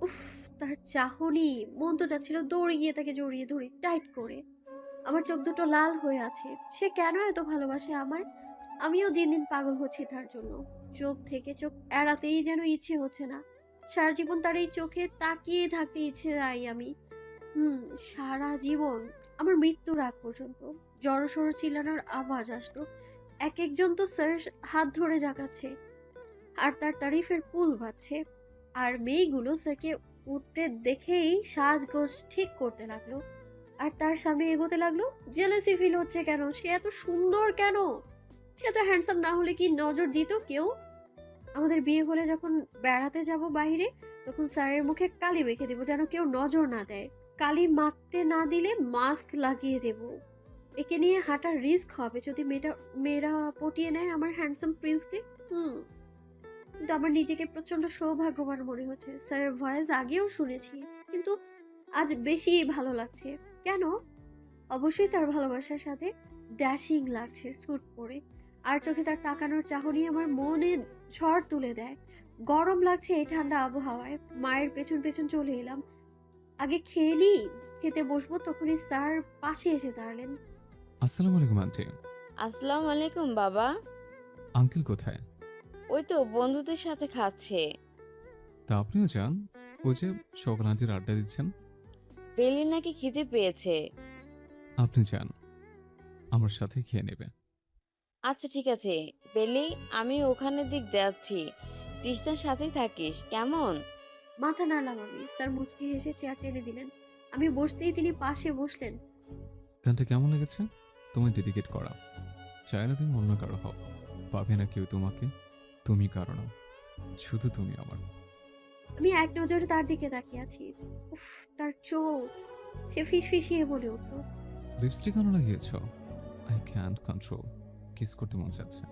উফ, তার চাহনি, মন তো যাচ্ছিল দৌড়ে গিয়ে তাকে জড়িয়ে ধরি টাইট করে। আমার চোখ দুটো লাল হয়ে আছে। সে কেন এত ভালোবাসে আমায়? আমিও দিন দিন পাগল হচ্ছি তার জন্য। চোখ থেকে চোখ এড়াতেই যেন ইচ্ছে হচ্ছে না। সারা জীবন তার এই চোখে তাকিয়ে থাকতে ইচ্ছে যায় আমি। সারা জীবন, আমার মৃত্যুর আগ পর্যন্ত। জড়সড় চিল্লানোর আওয়াজ আসলো। এক একজন তো স্যার হাত ধরে জাগাচ্ছে আর তার তারিফের পুল বাজছে। আর মেয়েগুলো স্যারকে উঠতে দেখেই সাজগোজ ঠিক করতে লাগলো আর তার সামনে এগোতে লাগলো। জেলাসি ফিল হচ্ছে কেন? সে এত সুন্দর কেন? সে এত হ্যান্ডসাম না হলে কি নজর দিত কেউ? আমাদের বিয়ে হলে যখন বেড়াতে যাব বাইরে, তখন স্যারের মুখে কালি মেখে দেবো যেন কেউ নজর না দেয়। কালি মাখতে না দিলে মাস্ক লাগিয়ে দেব। একে নিয়ে হাঁটার রিস্ক হবে যদি মেয়েরা পটিয়ে নেয় আমার হ্যান্ডসাম প্রিন্সকে। কিন্তু আমার নিজেকে প্রচন্ড সৌভাগ্যবান মনে হচ্ছে। স্যারের ভয়েস আগেও শুনেছি, কিন্তু আজ বেশি ভালো লাগছে। কেন? অবশ্যই তার ভালোবাসার সাথে ড্যাশিং লাগছে স্যুট পরে। আর চোখে তার তাকানোর চাহনি আমার মনে ঝড় তুলে দেয়। গরম লাগছে এই ঠান্ডা আবহাওয়ায়। মায়ের পেছন পেছন চলে এলাম। আগে খেয়ে নি, খেতে বসবো তখনই স্যার পাশে এসে দাঁড়ালেন। আসসালামু আলাইকুম আন্টি। আসসালামু আলাইকুম বাবা। আঙ্কেল কোথায়? ওই তো বন্ধুদের সাথে খাচ্ছে। তা আপনিও যান, ওই যে সকল আন্টির আড্ডা দিচ্ছেন। বেলি নাকি খিদে পেয়েছে। আপনি যান, আমার সাথে খেয়ে নেবে। আচ্ছা ঠিক আছে বেলি, আমি ওখানের দিক যাচ্ছি, তৃষ্ণার সাথেই থাকিস কেমন? মাথা নাড়লাম আমি। স্যার মুচকি হেসে চেয়ার টেনে দিলেন। আমি বসতেই তিনি পাশে বসলেন। গানটা কেমন লেগেছে? তোমায় ডেডিকেট করা। চাইলে তুমি অন্য কারো হও, পাবে না কেউ তোমাকে তুমি কারো নও, শুধু তুমি আমার। আমি এক নজরে তার দিকে তাকিয়ে আছি। উফ, তার চোখ। সে ফিসফিসিয়ে বলে উঠল, লিপস্টিক কেন লাগিয়েছ? আই ক্যান্ট কন্ট্রোল, কিস করতে মন চাচ্ছে।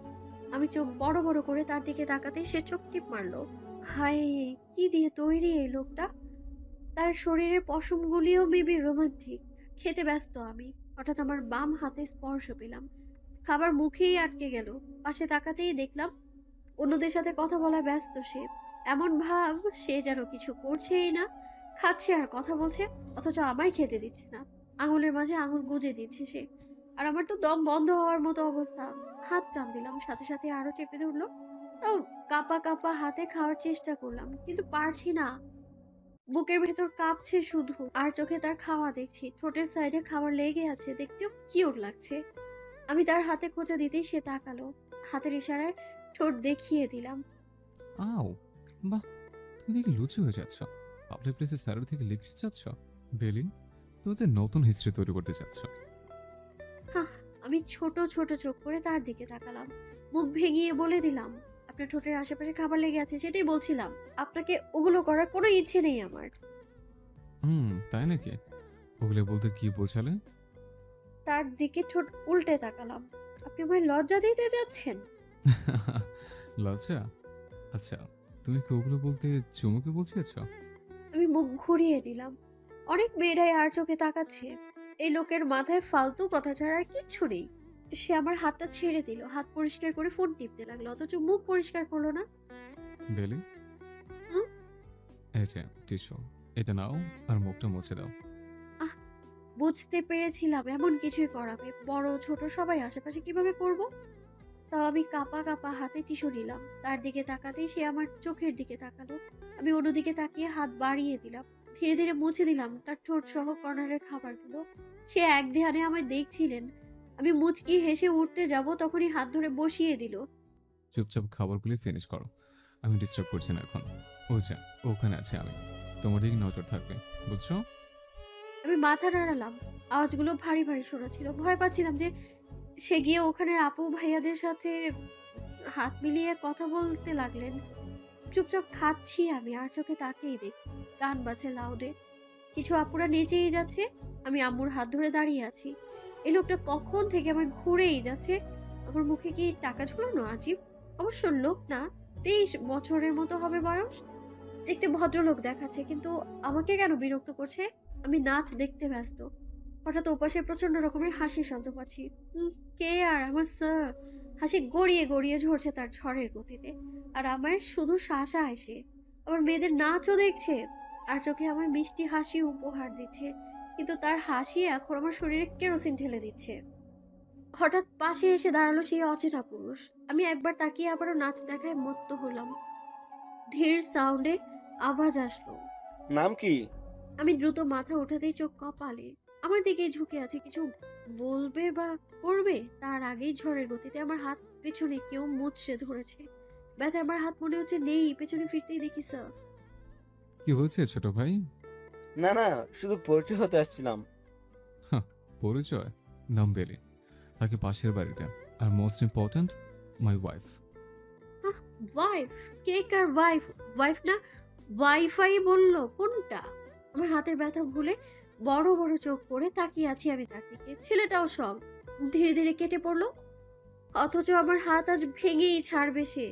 আমি চোখ বড় বড় করে তার দিকে তাকাতে সে চোখ টিপ মারলো। হায়, কি দিয়ে তৈরি এই লোকটা? তার শরীরের পশমগুলিও মেবি রোমান্টিক। খেতে ব্যস্ত আমি। হঠাৎ আমার বাম হাতে স্পর্শ পেলাম। খাবার মুখেই আটকে গেল। পাশে তাকাতেই দেখলাম অন্যদের সাথে কথা বলা ব্যস্ত সে। এমন ভাব সে যেন কিছু করছেই না, খাচ্ছে আর কথা বলছে, অথচ আমায় খেতে দিচ্ছে না। আঙুলের মাঝে আঙুল গুজে দিচ্ছে সে। আর আমার তো দম বন্ধ হওয়ার মতো অবস্থা। হাত টান দিলাম, সাথে সাথে আরো চেপে ধরলো। তাও কাঁপা কাঁপা হাতে খাওয়ার চেষ্টা করলাম, কিন্তু পারছি না। বুকের ভেতর কাঁপছে শুধু। আর চোখে তার খাওয়া দেখছি। ঠোঁটের সাইডে খাবার লেগে আছে, দেখতেও কিউট লাগছে। আমি তার হাতে খোঁচা দিতেই সে তাকালো। হাতের ইশারায় ঠোঁট দেখিয়ে দিলাম। আও, বাহ, তুমি দেখি লুচি হয়ে যাচ্ছ। পাবলিক প্লেসে স্যারের থেকে লিপস্টিক চাচ্ছ? বেলি, তুমি তো নতুন হিস্ট্রি তৈরি করতে চাচ্ছ। আমি ছোট ছোট চোখ করে তার দিকে তাকালাম। মুখ ভেঙিয়ে বলে দিলাম, আপনার ঠোঁটের আশেপাশে খাবার লেগে আছে, সেটাই বলছিলাম। আপনাকে ওগুলো করার কোনো ইচ্ছে নেই আমার। তাই নাকি? ওগুলো বলতে কি বোঝালে? তার দিকে ঠোঁট উল্টে তাকালাম। আপনি আমায় লজ্জা দিতে যাচ্ছেন? লজ্জা? আচ্ছা, তুমি কি ওগুলো বলতে চুমুকে বলছিয়েছ? আমি মুখ ঘুরিয়ে নিলাম। অনেক মেয়েরাই আর চোখে তাকাচ্ছে। এই লোকের মাথায় ফালতু কথা ছাড়া আর কিচ্ছু নেই। সে আমার হাতটা ছেড়ে দিল, হাত পরিষ্কার করে ফোন টিপতে লাগলো, অথচ মুখ পরিষ্কার করলো না। বেলি, হুম? এই যে টিস্যু, এটা নাও আর মুখটা মুছে দাও। বুঝতে পেরেছিলাম এমন কিছুই করাবে, বড় ছোট সবাই আশেপাশে কিভাবে করব। তাও আমি কাঁপা কাঁপা হাতে টিস্যু নিলাম, তার দিকে তাকাতেই সে আমার চোখের দিকে তাকালো। আমি অন্যদিকে তাকিয়ে হাত বাড়িয়ে দিলাম, ধীরে ধীরে মুছে দিলাম তার ঠোঁট সহ কর্নারের খাবারগুলো। সে এক ধ্যানে আমায় দেখছিলেন। আমি মুচকি হেসে উঠতে যাব, তখনই হাত ধরে বসিয়ে দিল। চুপচাপ খাবারগুলি ফিনিশ করো, আমি ডিস্টার্ব করছি না এখন। ওই যে ওখানে আছে আমি, তোমার দিকে নজর থাকবে, বুঝছো? আমি মাথা নাড়ালাম, আওয়াজগুলো ভারী ভারী শোনাচ্ছিল। ভয় পাচ্ছিলাম যে সে গিয়ে ওখানের আপু ভাইয়াদের সাথে হাত মিলিয়ে কথা বলতে লাগলেন। চুপচাপ খাচ্ছি আমি, আর চোখে তাকিয়েই দেখছি। গান বাজছে লাউডে, কিছু আপুরা নেচেই যাচ্ছে। আমি আম্মুর হাত ধরে দাঁড়িয়ে আছি। এই লোকটা কখন থেকে আমার ঘুরেই যাচ্ছে। আমার মুখে কি টাকা ঝুলানো? আজীব। অবশ্য লোক না, 23 বছরের মতো হবে বয়স। দেখতে ভদ্রলোক দেখাচ্ছে, কিন্তু আমাকে কেন বিরক্ত করছে? আমি নাচ দেখতে ব্যস্ত। হঠাৎ ওপাশে প্রচন্ড রকমের হাসির শব্দ পাচ্ছি। কে? আর আমার স্যার। হাসি গড়িয়ে গড়িয়ে ঝরছে তার ঝড়ের গতিতে, আর আমার শুধু শাসা এসে আবার মেয়েদের নাচও দেখছে, আর চোখে আমার মিষ্টি হাসি উপহার দিচ্ছে। কিন্তু তার হাসি এখন আমার শরীরে কেরোসিন ঢেলে দিচ্ছে। হঠাৎ পাশে এসে দাঁড়ালো সেই অচেনা পুরুষ। আমি একবার তাকিয়ে আবারও নাচ দেখায় মত্ত হলাম। ধীর সাউন্ডে আওয়াজ আসলো, নাম কি? আমি দ্রুত মাথা উঠাতেই চোখ কপালে। আমার দিকে ঝুঁকে আছে, কিছু বলবে বা করবে তার আগেই ঝড়ের গতিতে আমার হাত পেছনে কেউ মুচড়ে ধরেছে। ব্যথা আমার হাত মনে হচ্ছে নেই, পেছনে ফিরতেই দেখি স্যার। কি হয়েছে ছোট ভাই? না না, শুধু পরিচয় হতে আসছিলাম। হ্যাঁ, পরিচয়? নাম বেলি, তাকে পাশের বাড়িতে, আর most important my wife. Wife? কে কার ওয়াইফ? ওয়াইফ না ওয়াইফাই বললো, কোনটা? আমার হাতের ব্যথা ভুলে বড় বড় চোখ করে তাকিয়ে আছি আমি তার দিকে। ছেলেটাও সব ধীরে ধীরে কেটে পড়লো, অথচ আমার হাত আজ ভেঙেই ছাড়বে সে।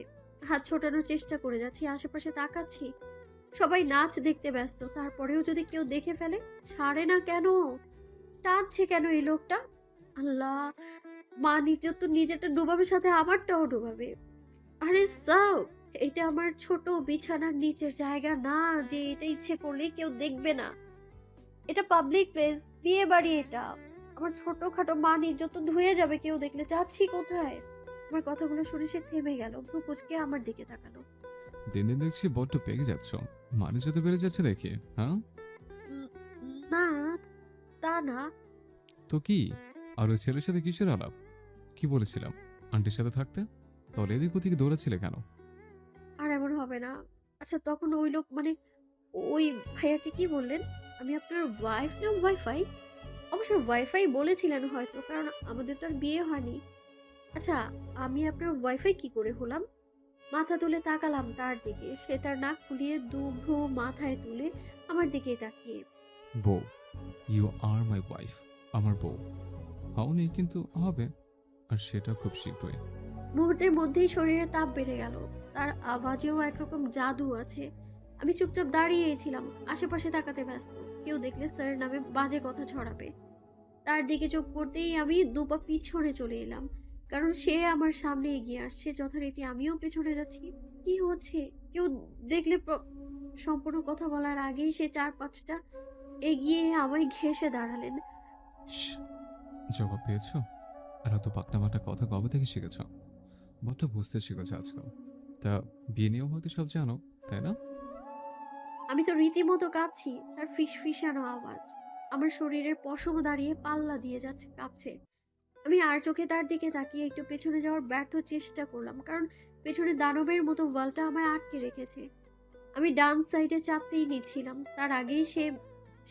হাত ছোটানোর চেষ্টা করে যাচ্ছি, আশেপাশে তাকাচ্ছি, সবাই নাচ দেখতে ব্যস্ত। তারপরেও যদি কেউ দেখে ফেলে, ছাড়ে না কেন? টানছে কেন এই লোকটা? আল্লাহ, মা নিজের তো নিজেরটা ডুবাবে, সাথে আমারটাও ডুবাবে। আরে সাও, এটা আমার ছোট বিছানার নিচের জায়গা না যে এটা ইচ্ছে করলেই কেউ দেখবে না। এটা পাবলিক প্লেস, বিয়ে বাড়ি। এটা আমার ছোটখাটো মান ইজ্জত তো ধুয়ে যাবে কেউ দেখলে। যাচ্ছি কোথায়? আমার কথাগুলো শুনে সে থেমে গেল, ভ্রু কুঁচকে আমার দিকে তাকালো। দিন দিন দেখছি বড্ড পেকে যাচ্ছ, মানে যত বেড়ে যাচ্ছে দেখি। হ্যাঁ, না তা না। তো কি? আর ওই ছেলের সাথে কিসের আলাপ? কি বলেছিলাম আন্টির সাথে থাকতে? তাহলে এদিক ওদিকে দৌড়াচ্ছিলে কেন? আর এমন হবে না। আচ্ছা, তখন ওই লোক মানে ওই ভাইয়াকে কি বললেন? আমি আপনার ওয়াইফ না ওয়াইফাই? অবশ্য ওয়াইফাই বলেছিলেন হয়তো, কারণ আমাদের তো আর বিয়ে হয়নি। আচ্ছা, আমি আপনার ওয়াইফাই কি করে হলাম? মাথা তুলে তাকালাম তার দিকে। সে তার নাক ফুলিয়ে দু ভ্রু মাথায় তুলে আমার দিকেই তাকিয়ে। বউ, ইউ আর মাই ওয়াইফ, আমার বউ। হওনি কিন্তু হবে, আর সেটা খুব শীঘ্রই। মুহূর্তের মধ্যেই শরীরে তাপ বেড়ে গেল, তার আওয়াজেও একরকম জাদু আছে। আমি চুপচাপ দাঁড়িয়েই ছিলাম, আশেপাশে তাকাতে ব্যস্ত। কেউ দেখলে স্যারের নামে বাজে কথা ছড়াবে। তার দিকে চোখ পড়তেই আমি দুপা পিছনে চলে এলাম, কারণ সে আমার সামনে এগিয়ে আসছে। যথারীতি আমিও পেছনে যাচ্ছি। কি হচ্ছে? কেউ দেখলে সম্পূর্ণ কথা বলার আগেই সে 4-5টা এগিয়ে আমায় ঘেঁষে দাঁড়ালেন। জবাব পেয়েছ? আর এত পাকনামাটা কথা কবে থেকে শিখেছ? বড্ড বুঝতে শিখেছ আজকাল। তা বিয়ে নিয়েও হয়তো সব জানো, তাই না? আমি তো রীতিমতো কাঁপছি। তার ফিসফিসানো আওয়াজ, আমার শরীরের পশম দাঁড়িয়ে পাল্লা দিয়ে যাচ্ছে, কাঁপছে। আমি আর চোখে তার দিকে তাকিয়ে একটু পেছনে যাওয়ার ব্যর্থ চেষ্টা করলাম, কারণ পেছনে দানবের মতো ওয়ালটা আমায় আটকে রেখেছে। আমি ডান সাইডে চাপতেই নিচ্ছিলাম, তার আগেই সে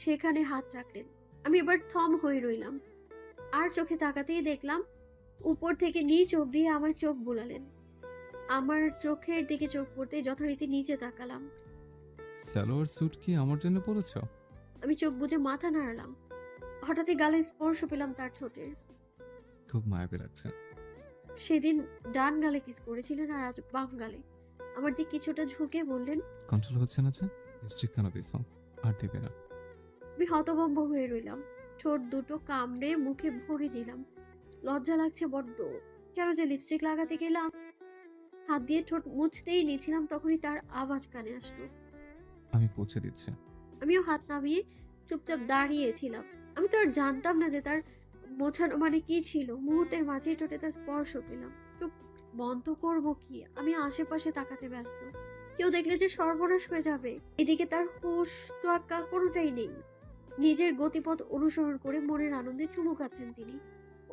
সেখানে হাত রাখলেন। আমি এবার থম হয়ে রইলাম, আর চোখে তাকাতেই দেখলাম উপর থেকে নিচ অব্দি আমার চোখ বুলালেন। আমার চোখের দিকে চোখ পড়তে যথারীতি নিচে তাকালাম। সালোয়ার স্যুট কি আমার জন্য পরেছ? আমি চোখ বুজে মাথা নাড়ালাম। হঠাৎই গালে স্পর্শ পেলাম তার ঠোঁটের। খুব মায়াবী লাগছে। সেদিন ডান গালে কিস করেছিলেন, আর আজ বাম গালে। আমার দিক কিছুটা ঝুঁকে বললেন, কন্ট্রোল হচ্ছে না যে? লিপস্টিক কেন দিছ? আর দিবে না। আমি হতভম্ব হয়ে রইলাম। ঠোঁট দুটো কামড়ে মুখে ভরে নিলাম। লজ্জা লাগছে বড্ড। কেন যে লিপস্টিক লাগাতে গেলাম। হাত দিয়ে ঠোঁট মুছতেই নিয়েছিলাম, তখনই তার আওয়াজ কানে আসলো। আমি পৌঁছে দিচ্ছি। আমিও হাত নামিয়ে চুপচাপ দাঁড়িয়েছিলাম। আমি তো আর জানতাম না যে তার মোছানো মানে কি ছিল। মুহূর্তের মাঝেই ঠোঁটে তার স্পর্শ পেলাম। চুপ বন্ধ করবো কি? আমি আশেপাশে তাকাতে ব্যস্ত। কেউ দেখলে যে সর্বনাশ হয়ে যাবে। এদিকে তার হুঁশ তোয়াক্কা কোনোটাই নেই। নিজের গতিপথ অনুসরণ করে মনের আনন্দে চুমু খাচ্ছেন তিনি।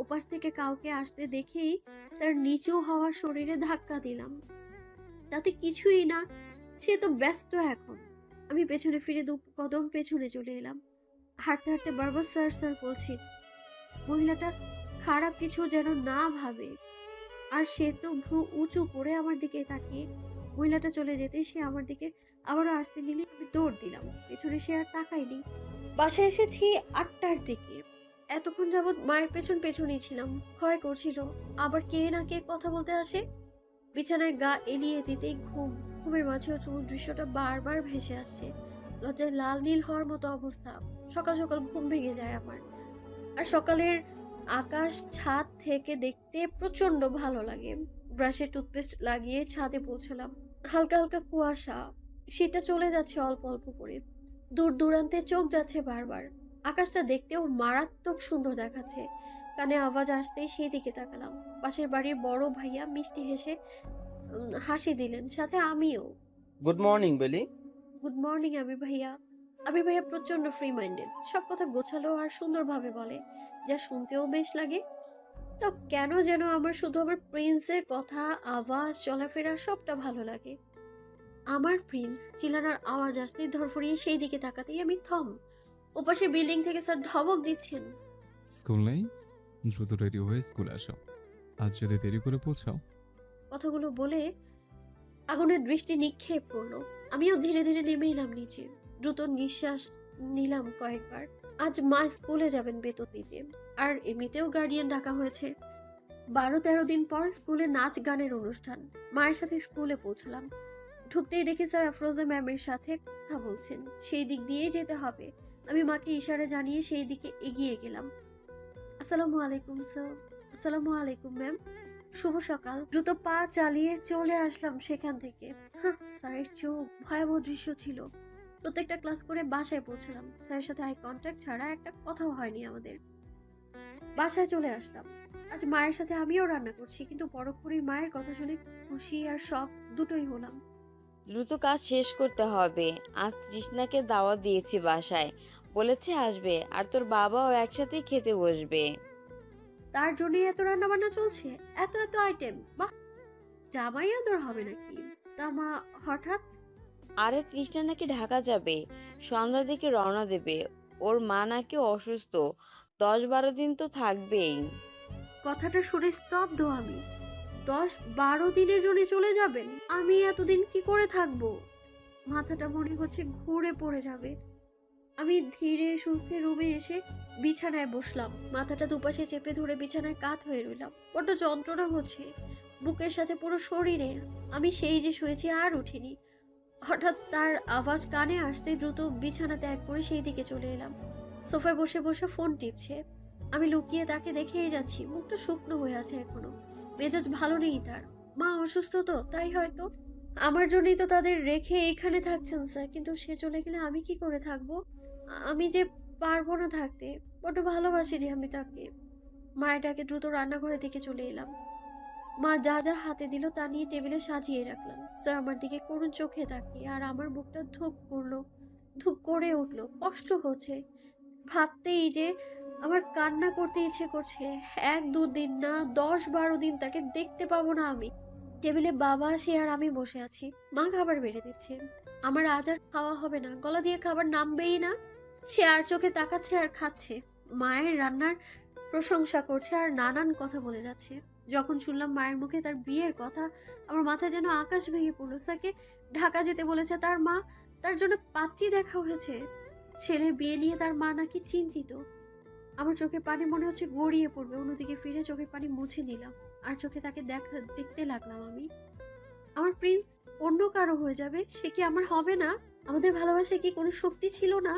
ওপাশ থেকে কাউকে আসতে দেখেই তার নিচু হওয়া শরীরে ধাক্কা দিলাম। তাতে কিছুই না, সে তো ব্যস্ত এখন। আমি পেছনে ফিরে 2 কদম পেছনে চলে এলাম। হাঁটতে হাঁটতে বারবার স্যার স্যার বলছি। মহিলাটা খারাপ কিছু যেন না ভাবে। আর সে তো ভ্রু উঁচু করে আমার দিকে তাকিয়ে। মহিলাটা চলে যেতে সে আমার দিকে আবারও আসতে নিলে আমি দৌড় দিলাম। পেছনে সে আর তাকায়নি। বাসায় এসেছি 8টার দিকে। এতক্ষণ যাবৎ মায়ের পেছনেই ছিলাম। ভয় করছিল আবার কে না কে কথা বলতে আসে। বিছানায় গা এলিয়ে দিতেই ঘুমের মাঝেও চুমুর দৃশ্যটা বারবার ভেসে আসছে। লজ্জায় লাল নীল হওয়ার মতো অবস্থা। সকাল সকাল ঘুম ভেঙে যায় আমার। আর সকালের আকাশ ছাদ থেকে দেখতে প্রচন্ড ভালো লাগে। ব্রাশে টুথপেস্ট লাগিয়ে ছাদে পৌঁছলাম। হালকা হালকা কুয়াশা, সেটা চলে যাচ্ছে অল্প অল্প করে। দূর দূরান্তে চোখ যাচ্ছে বারবার। আকাশটা দেখতেও মারাত্মক সুন্দর দেখাচ্ছে। কানে আওয়াজ আসতেই সেই দিকে তাকালাম। পাশের বাড়ির বড় ভাইয়া মিষ্টি হেসে হাসি দিলেন, সাথে আমিও। গুড মর্নিং বেলি। গুড মর্নিং আবির ভাইয়া। আবির ভাইয়া প্রচন্ড ফ্রি মাইন্ডেড। সব কথা গোছালো আর সুন্দরভাবে বলে, যা শুনতেও বেশ লাগে। তো কেন যেন আমার শুধু আমার প্রিন্সের কথা, আওয়াজ, চলাফেরা সবটা ভালো লাগে। আমার প্রিন্স চিল্লানোর আওয়াজ আসতেই ধরফড়িয়ে সেই দিকে তাকাতেই আমি থম। ওপাশে বিল্ডিং থেকে স্যার ধমক দিচ্ছেন। স্কুল নেই? দ্রুত রেডি হয়ে স্কুলে আসো। আজ যদি দেরি করে পৌঁছাও। কথাগুলো বলে আগুনের দৃষ্টি নিক্ষেপ করলো। আমিও ধীরে ধীরে নেমে এলাম নিচে। দ্রুত নিঃশ্বাস নিলাম কয়েকবার। আজ মা স্কুলে যাবেন বেতন দিতে। আর এমনিতেও গার্ডিয়ান ডাকা হয়েছে। 12-13 দিন পর স্কুলে নাচ গানের অনুষ্ঠান। মায়ের সাথে স্কুলে পৌঁছলাম। ঢুকতেই দেখি স্যার আফরোজা ম্যামের সাথে কথা বলছেন। সেই দিক দিয়েই যেতে হবে। আমি মাকে ইশারা জানিয়ে সেই দিকে এগিয়ে গেলাম। আসসালামু আলাইকুম স্যার। আসসালামু আলাইকুম ম্যাম। শুভ সকাল। দ্রুত পা চালিয়ে চলে আসলাম সেখান থেকে। স্যারের চোখ ভয়াবহ দৃশ্য ছিল। প্রত্যেকটা ক্লাস করে বাসায় পৌঁছলাম। স্যারের সাথে আই কন্ট্যাক্ট ছাড়া একটা কথাও হয়নি আমাদের। বাসায় চলে আসলাম। আজ মায়ের সাথে আমিও রান্না করছি, কিন্তু পরোক্ষণেই মায়ের কথা শুনে খুশি আর শখ দুটোই হলাম। দ্রুত কাজ শেষ করতে হবে। আজ তৃষ্ণাকে দাওয়াত দিয়েছি বাসায়, বলেছে আসবে, আর তোর বাবাও একসাথেই খেতে বসবে। তার জন্যই এত রান্না বান্না চলছে, এত এত আইটেম। বাহ, জামাই আদর হবে নাকি? তা মা হঠাৎ? আরে তৃষ্ণা নাকি ঢাকা যাবে, সন্ধ্যার দিকে রওনা দেবে। ওর মা নাকি অসুস্থ, 10-12 দিন তো থাকবেই। কথাটা শুনে স্তব্ধ আমি। 10-12 দিনের জন্য চলে যাবেন? আমি এতদিন কি করে থাকবো? মাথাটা মনে হচ্ছে ঘুরে পড়ে যাবে। আমি ধীরে সুস্থে রুমে এসে বিছানায় বসলাম। মাথাটা দুপাশে চেপে ধরে বিছানায় কাত হয়ে রইলাম। বড্ড যন্ত্রণা হচ্ছে বুকের সাথে পুরো শরীরে। আমি সেই যে শুয়েছি আর উঠিনি। হঠাৎ তার আওয়াজ কানে আসতে দ্রুত বিছানা ত্যাগ করে সেই দিকে চলে এলাম। সোফায় বসে বসে ফোন টিপছে। আমি লুকিয়ে তাকে দেখেই যাচ্ছি। মুখটা শুকনো হয়ে আছে এখনো। মেজাজ ভালো নেই তার। মা অসুস্থ তো, তাই হয়তো। আমার জন্যই তো তাদের রেখে এইখানে থাকছেন স্যার, কিন্তু সে চলে গেলে আমি কি করে থাকবো? আমি যে পারবো না থাকতে। বড্ড ভালোবাসি যে আমি তাকে। মায়ের ডাকে দ্রুত রান্নাঘরের দিকে চলে এলাম। মা যা যা হাতে দিল তা নিয়ে টেবিলে সাজিয়ে রাখলাম। স্যার আমার দিকে করুণ চোখে তাকিয়ে, আর আমার বুকটা ধুক করে উঠলো। কষ্ট হচ্ছে ভাবতেই যে আমার কান্না করতে ইচ্ছে করছে। 1-2 দিন না, 10-12 দিন তাকে দেখতে পাবো না আমি। টেবিলে বাবা, সে আর আমি বসে আছি। মা খাবার বেড়ে দিচ্ছে। আমার আজ আর খাওয়া হবে না, গলা দিয়ে খাবার নামবেই না। সে আর চোখে তাকাচ্ছে আর খাচ্ছে। মায়ের রান্নার প্রশংসা করছে আর নানান কথা বলে যাচ্ছে। যখন শুনলাম মায়ের মুখে তার বিয়ের কথা, আমার মাথায় যেন আকাশ ভেঙে পড়লো। স্যারকে ঢাকা যেতে বলেছে তার মা, তার জন্য পাত্রী দেখা হয়েছে। ছেলের বিয়ে নিয়ে তার মা নাকি চিন্তিত। আমার চোখের পানি মনে হচ্ছে গড়িয়ে পড়বে। অন্যদিকে ফিরে চোখের পানি মুছে নিলাম আর চোখে তাকে দেখতে লাগলাম আমি। আমার প্রিন্স অন্য কারো হয়ে যাবে, সে কি আমার হবে না? আমাদের ভালোবাসায় কি কোনো শক্তি ছিল না?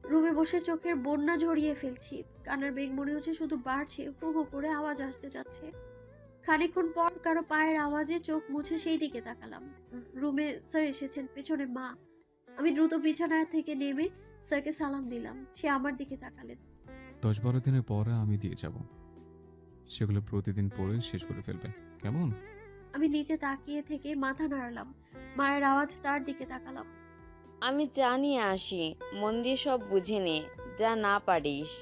রুমে বসে চোখের বন্যা ঝরিয়ে ফেলছি। কান্নার বেগ মনে হচ্ছে শুধু বাড়ছে, হু হু করে আওয়াজ আসতে যাচ্ছে। খানিকক্ষণ পর কারো পায়ের আওয়াজে চোখ মুছে সেই দিকে তাকালাম। রুমে স্যার এসেছেন, পেছনে মা। আমি দ্রুত বিছানা থেকে নেমে স্যারকে সালাম দিলাম। সে আমার দিকে তাকালেন। 10-12 দিনের পরে আমি দিয়ে যাব, সেগুলো প্রতিদিন পড়ে শেষ করে ফেলবে, কেমন? আমি নিচে তাকিয়ে থেকে মাথা নাড়ালাম। মায়ের আওয়াজ, তার দিকে তাকালাম। আমি চা নিয়ে আসি, মন দিয়ে সব বুঝে নে, যা না পারিস।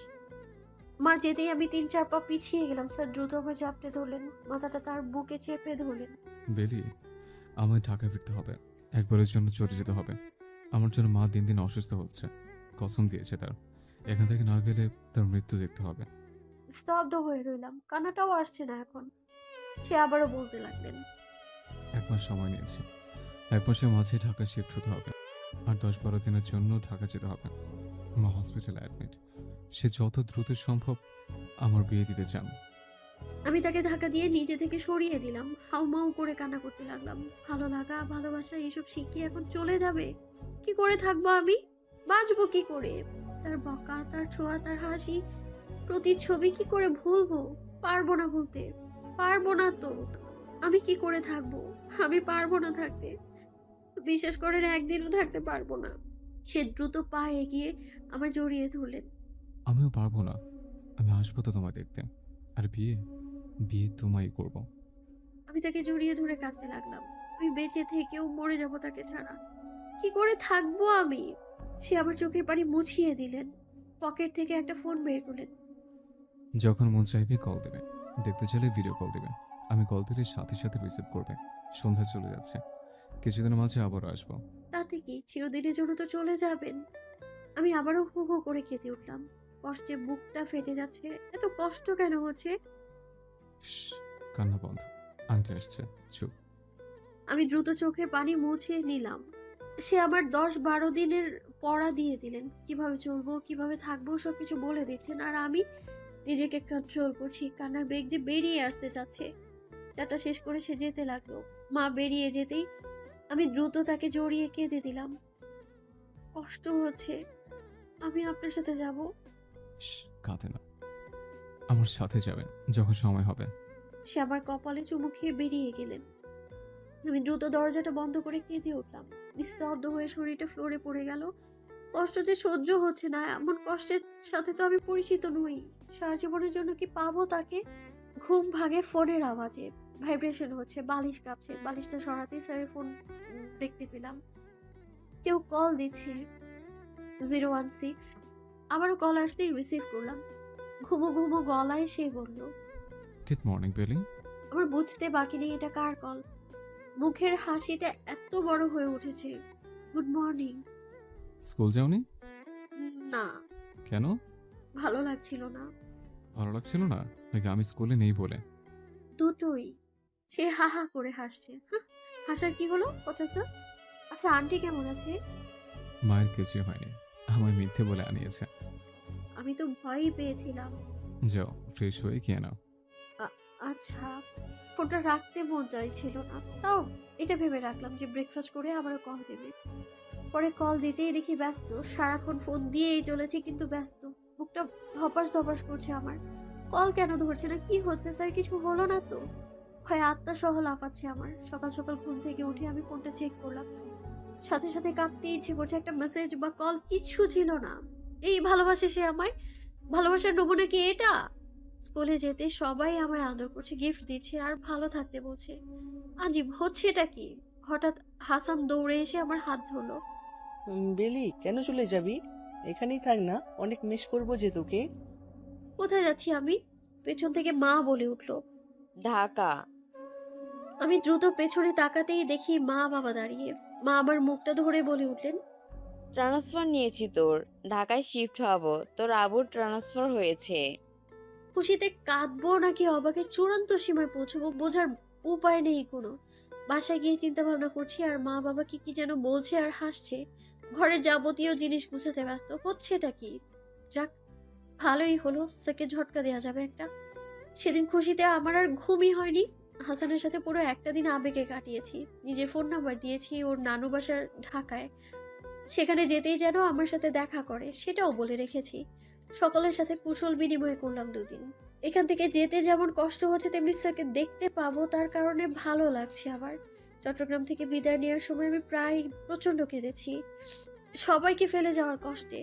মা যেতেই আমি 3-4 পা পিছিয়ে গেলাম। স্যার দ্রুত আমার চাপড়ে ধরলেন, মাথাটা তার বুকে চেপে ধরলেন। বেলি, আমায় ঢাকায় ফিরতে হবে, একবারের জন্য চলে যেতে হবে। আমার জন্য মা দিন দিন অসুস্থ হচ্ছে, কসম দিয়েছে তার। এখান থেকে না গেলে তার মৃত্যু দেখতে হবে। স্তব্ধ হয়ে রইলাম, কান্নাটাও আসছে না এখন। সে আবারও বলতে লাগলেন, 1 মাস সময় নিয়েছে, 1 মাসের মাঝে ঢাকা শিফট হতে হবে, আর 10-12 দিনের জন্য ঢাকা যেতে হবে। মা হসপিটালে অ্যাডমিট, সে যত দ্রুত সম্ভব আমার বিয়ে দিতে চান। আমি তাকে ধাক্কা দিয়ে নিজে থেকে সরিয়ে দিলাম। হাউমাউ করে কান্না করতে লাগলাম। ভালো লাগা, ভালোবাসা এইসব শিখিয়ে এখন চলে যাবে? কি করে থাকবো আমি? বাঁচবো কি করে? তার বকা, তার ছোঁয়া, তার হাসি, প্রতিচ্ছবি কি করে ভুলবো? পারবো না ভুলতে, পারবো না তো। আমি কি করে থাকবো? আমি পারবো না থাকতে। বিশ্বাস করেন, একদিনও থাকতে পারবো না। সে দ্রুত পা এগিয়ে আমায় জড়িয়ে ধরলেন। আমিও পারবো না, আমি আসবো তো তোমায় দেখতে, আর বিয়ে বিয়ে তোমায় করব। আমি তাকে জড়িয়ে ধরে কাঁদতে লাগলাম। আমি বেঁচে থেকেও মরে যাব তাকে ছাড়া। কি করে থাকবো আমি? সে আমার চোখের পানি মুছিয়ে দিলেন। পকেট থেকে একটা ফোন বের করলেন। যখন মন চাইবে কল দেবে, দেখতে চাইলে ভিডিও কল দেবে। আমি কল দিলে সাথে সাথে রিসিভ করবে। সন্ধ্যা চলে যাচ্ছে, কিছুদিনের মাঝে আবারও আসবো। তাতে কি, চিরদিনের জন্য তো চলে যাবেন? আমি আবারও হু হু করে কেঁদে উঠলাম। কষ্টে বুকটা ফেটে যাচ্ছে। এত কষ্ট কেন হচ্ছে? শ্শ্, কান্না বন্ধ, আন্টি আসছে, চুপ। আমি দ্রুত চোখের পানি মুছে নিলাম। সে আমার 10-12 দিনের পড়া দিয়ে দিলেন। কিভাবে চলবো, কিভাবে থাকবো, সবকিছু বলে দিচ্ছেন। আর আমি নিজেকে কন্ট্রোল করছি। কান্নার বেগ যে বেরিয়ে আসতে চাচ্ছে। চাটা শেষ করে সে যেতে লাগলো। মা বেরিয়ে যেতেই আমি দ্রুত তাকে জড়িয়ে কেঁদে দিলাম। কষ্ট হচ্ছে, আমি আপনার সাথে যাব। শ্শ্, কাঁদে না, আমার সাথে যাবেন যখন সময় হবে। সে আমার কপালে চুমু খেয়ে বেরিয়ে গেলেন। আমি দ্রুত দরজাটা বন্ধ করে কেঁদে উঠলাম। নিস্তব্ধ হয়ে শরীরটা ফ্লোরে পড়ে গেল। কষ্ট যে সহ্য হচ্ছে না, এমন কষ্টের সাথে তো আমি পরিচিত নই। সারা জীবনের জন্য কি পাবো তাকে? ঘুম ভাঙে ফোনের আওয়াজে। ভাইব্রেশন হচ্ছে, বালিশ কাঁপছে। বালিশটা সরাতেই স্যারের ফোন দেখতে পেলাম। কেউ কল দিচ্ছে। 016। আবারও কল আসতেই রিসিভ করলাম। ঘুমো ঘুমো গলায় সে বলল, গুড মর্নিং বেলি। আমার বুঝতে বাকি নেই এটা কার কল। মুখের হাসিটা এত বড় হয়ে উঠেছে। Good morning. স্কুল যাওনি? না, কেন? ভালো লাগছিল না। ভালো লাগছিল না নাকি আমি স্কুলে নেই বলে? দুটোই। সে হা হা করে হাসছে। হাসার কি হলো কোচা স্যার? আচ্ছা, আন্টি কেমন আছে? মায়ের কিছুই হয়নি, আমায় মিথ্যে বলে আনিয়েছে। আমি তো ভয়ই পেয়েছিলাম। যাও ফ্রেশ হয়ে খেয়ে নাও। আচ্ছা, ফোনটা রাখতে মন চাইছিল না, তাও এটা ভেবে রাখলাম যে ব্রেকফাস্ট করে আবারও কল দেবে। পরে কল দিতেই দেখি ব্যস্ত। সারাক্ষণ ফোন দিয়েই চলেছি কিন্তু ব্যস্ত। বুকটা ধপাস ধপাস করছে আমার। কল কেন ধরছে না? কি হচ্ছে স্যার? কিছু হলো না তো? ভয়ে আত্মা সহ লাফাচ্ছে আমার। সকাল সকাল ঘুম থেকে উঠে আমি ফোনটা চেক করলাম। সাথে সাথে কাঁদতে ইচ্ছে করছে। একটা মেসেজ বা কল কিচ্ছু ছিল না। এই ভালোবাসে সে আমায়? ভালোবাসার নমুনা কি এটা? স্কুলে যেতে সবাই আমায় আদর করছে, গিফট দিচ্ছে আর ভালো থাকতে বলছে। আজীব হচ্ছে এটা কি? হঠাৎ হাসান দৌড়ে এসে আমার হাত ধরলো। বেলি, কেন চলে যাবি? এখানেই থাক না, অনেক মিস করবো যে তোকে। কোথায় যাচ্ছি আমি? পেছন থেকে মা বলে উঠলো, ঢাকা। আমি দ্রুত পেছনে তাকাতেই দেখি মা বাবা দাঁড়িয়ে। মা আমার মুখটা ধরে বলে উঠলেন, ট্রান্সফার নিয়েছি তোর, ঢাকায় শিফট হব, তোর আবুর ট্রান্সফার হয়েছে। খুশিতে কাঁদবো নাকি অবাকের চূড়ান্ত সীমায় পৌঁছবো বোঝার উপায় নেই কোনো। বাসায় গিয়ে চিন্তা ভাবনা করছি আর মা বাবাকে কি যেন বলছে আর হাসছে। ঘরের যাবতীয় জিনিস গুছাতে ব্যস্ত। হচ্ছেটা কি? যাক, ভালোই হলো, সেকে ঝটকা দেওয়া যাবে একটা। সেদিন খুশিতে আমার আর ঘুমই হয়নি। হাসানের সাথে পুরো একটা দিন আবেগে কাটিয়েছি। নিজের ফোন নাম্বার দিয়েছি ওর নানু বাসার ঢাকায়। সেখানে যেতেই যেন আমার সাথে দেখা করে, সেটাও বলে রেখেছি। সকলের সাথে কুশল বিনিময় করলাম 2 দিন। এখান থেকে যেতে যেমন কষ্ট হচ্ছে, তেমনি স্যারকে দেখতে পাবো তার কারণে ভালো লাগছে। আবার চট্টগ্রাম থেকে বিদায় নেওয়ার সময় আমি প্রায় প্রচণ্ড কেঁদেছি, সবাইকে ফেলে যাওয়ার কষ্টে।